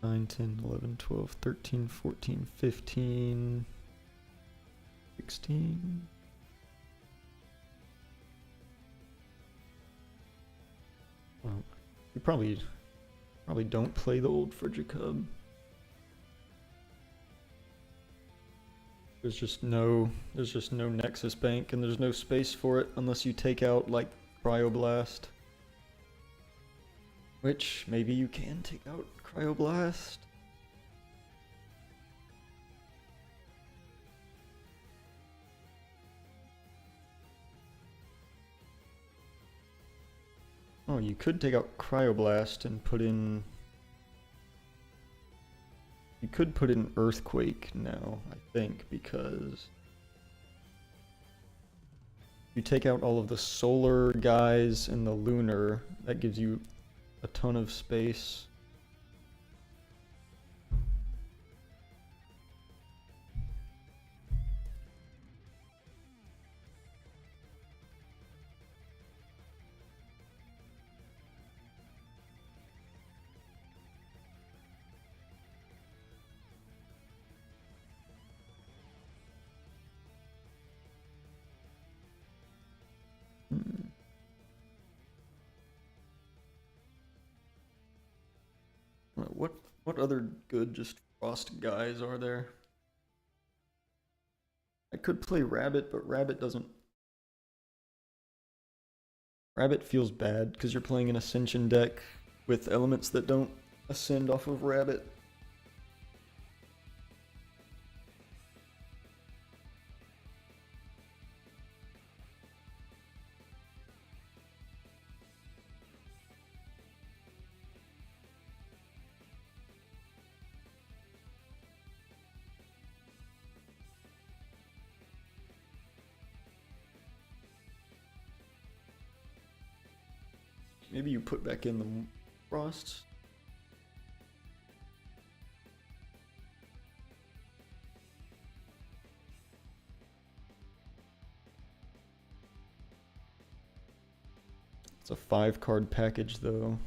9, 10, 11, 12, 13, 14, 15, 16. Well, you probably don't play the old Frigicub. There's just no Nexus Bank, and there's no space for it unless you take out like Cryoblast. Which maybe you can take out Cryoblast. Oh, you could take out Cryoblast and put in... You could put in Earthquake now, I think, because you take out all of the solar guys and the lunar, that gives you a ton of space. What other good just frost guys are there? I could play Rabbit, but Rabbit doesn't... Rabbit feels bad because you're playing an Ascension deck with elements that don't ascend off of Rabbit. Maybe you put back in the frosts. It's a 5-card package though.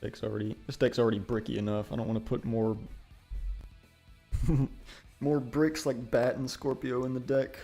This deck's already bricky enough. I don't want to put more more bricks like Bat and Scorpio in the deck.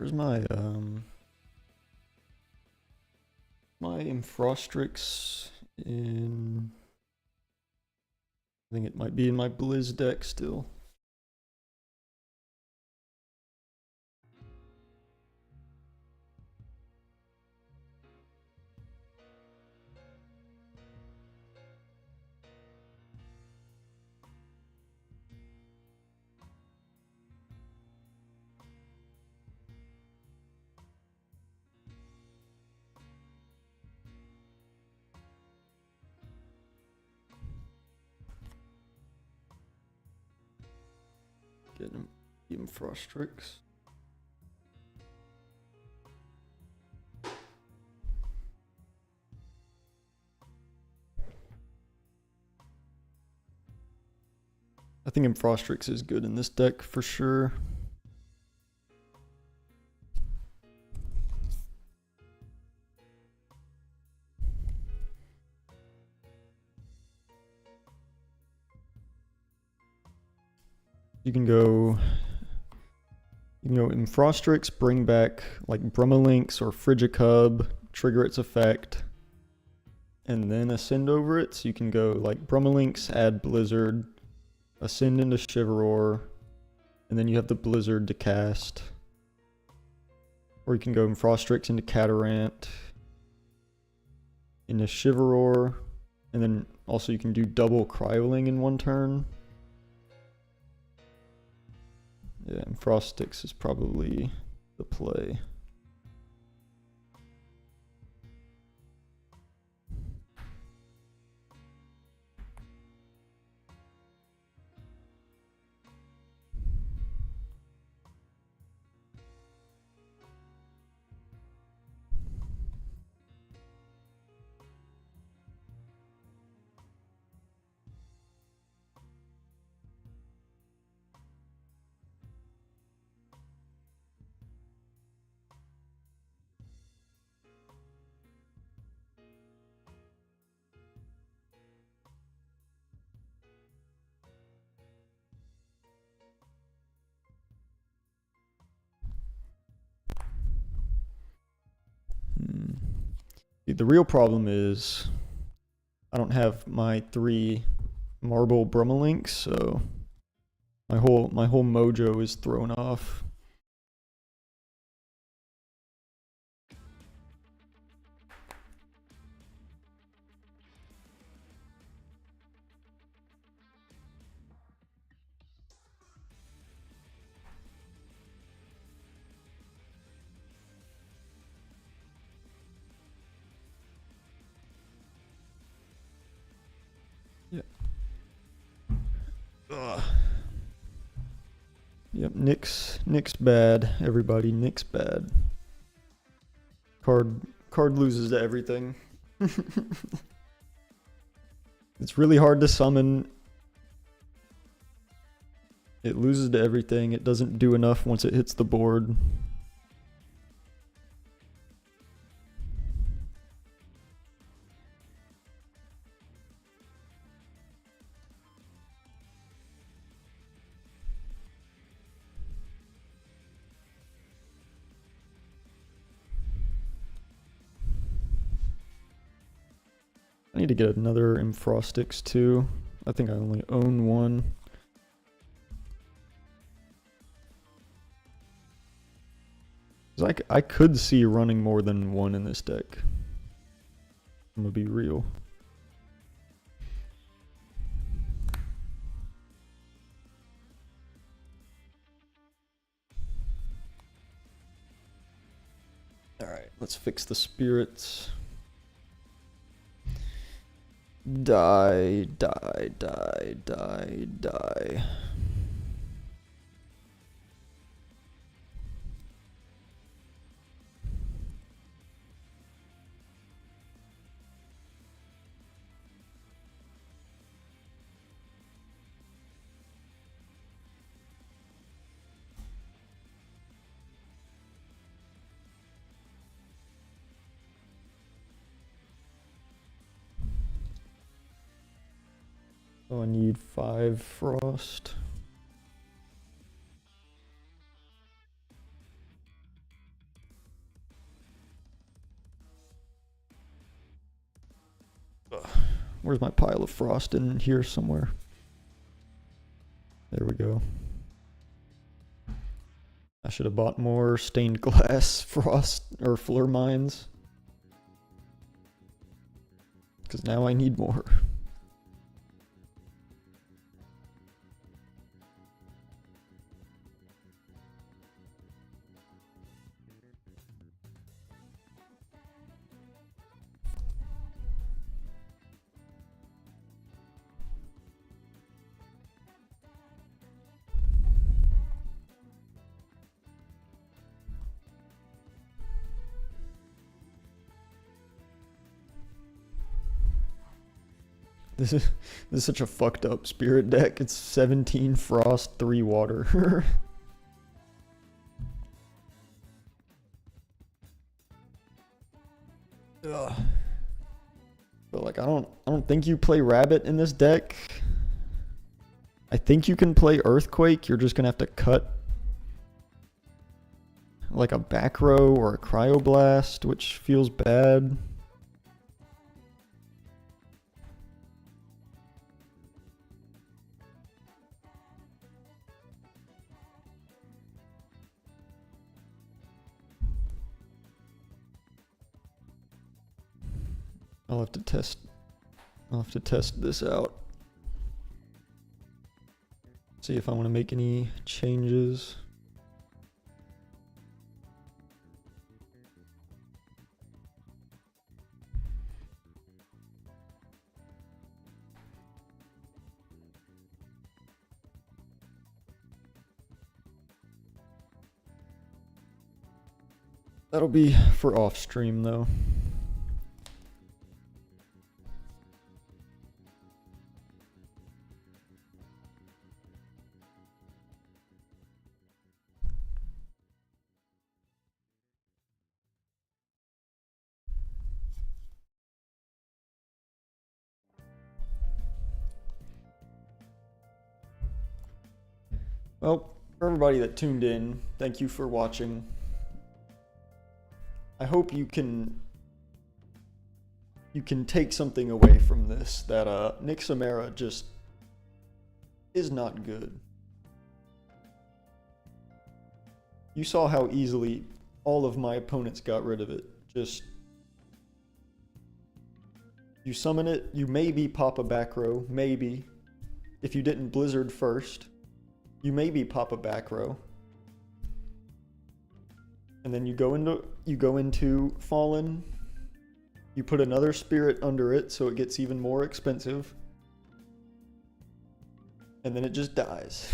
Where's my my Infrostrix in? I think it might be in my Blizz deck still. Getting Infrostrix. I think Infrostrix is good in this deck for sure. You can go Infrostrix, bring back like Brumalinx or Frigicub, trigger its effect, and then ascend over it. So you can go like Brumalinx, add Blizzard, ascend into Chivalror, and then you have the Blizzard to cast. Or you can go Infrostrix into Catarant, into Chivalror, and then also you can do double Cryoling in one turn. Yeah, and Frostix is probably the play. The real problem is I don't have my 3 marble Brumalinks, so my whole mojo is thrown off. Ugh. Yep, Nick's bad. Everybody, Nick's bad. Card loses to everything. It's really hard to summon. It loses to everything. It doesn't do enough once it hits the board. I need to get another Infrostrix too. I think I only own one. Like I could see running more than one in this deck. I'm gonna be real. All right, let's fix the spirits. Die, die, die, die, die. So I need 5 frost. Where's my pile of frost? In here somewhere. There we go. I should have bought more stained glass frost or floor mines. Because now I need more. This is such a fucked up spirit deck. It's 17 frost, 3 water. Ugh. But like I don't think you play rabbit in this deck. I think you can play earthquake. You're just gonna have to cut like a back row or a cryoblast, which feels bad. I'll have to test this out. See if I want to make any changes. That'll be for off stream though. Well, for everybody that tuned in, thank you for watching. I hope you can take something away from this, that Nixamera just is not good. You saw how easily all of my opponents got rid of it. Just you summon it, you maybe pop a back row, maybe. If you didn't blizzard first, you maybe pop a back row. And then you go into Fallen, you put another spirit under it so it gets even more expensive. And then it just dies.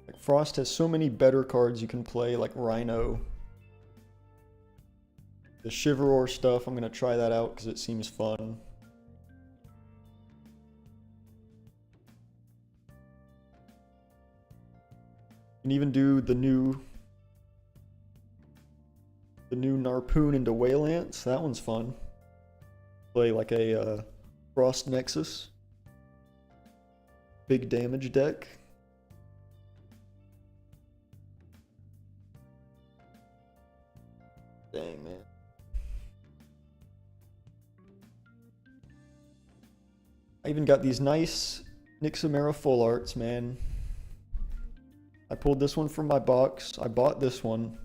Like Frost has so many better cards you can play, like Rhino. The Chivalror stuff, I'm going to try that out because it seems fun. You can even do the new Narpoon into Waylands. That one's fun. Play like a Frost Nexus. Big damage deck. Dang, man. I even got these nice Nixamera full arts, man. I pulled this one from my box. I bought this one.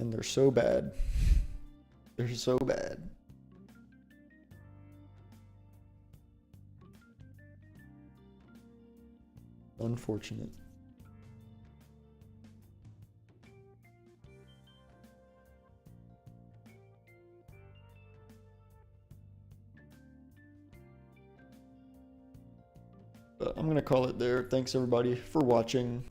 And they're so bad. They're so bad. Unfortunate. But I'm going to call it there. Thanks everybody for watching.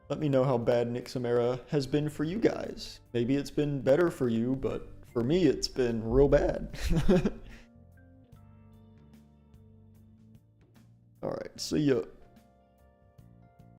Let me know how bad Nixamera has been for you guys. Maybe it's been better for you, but for me it's been real bad. Alright, see ya.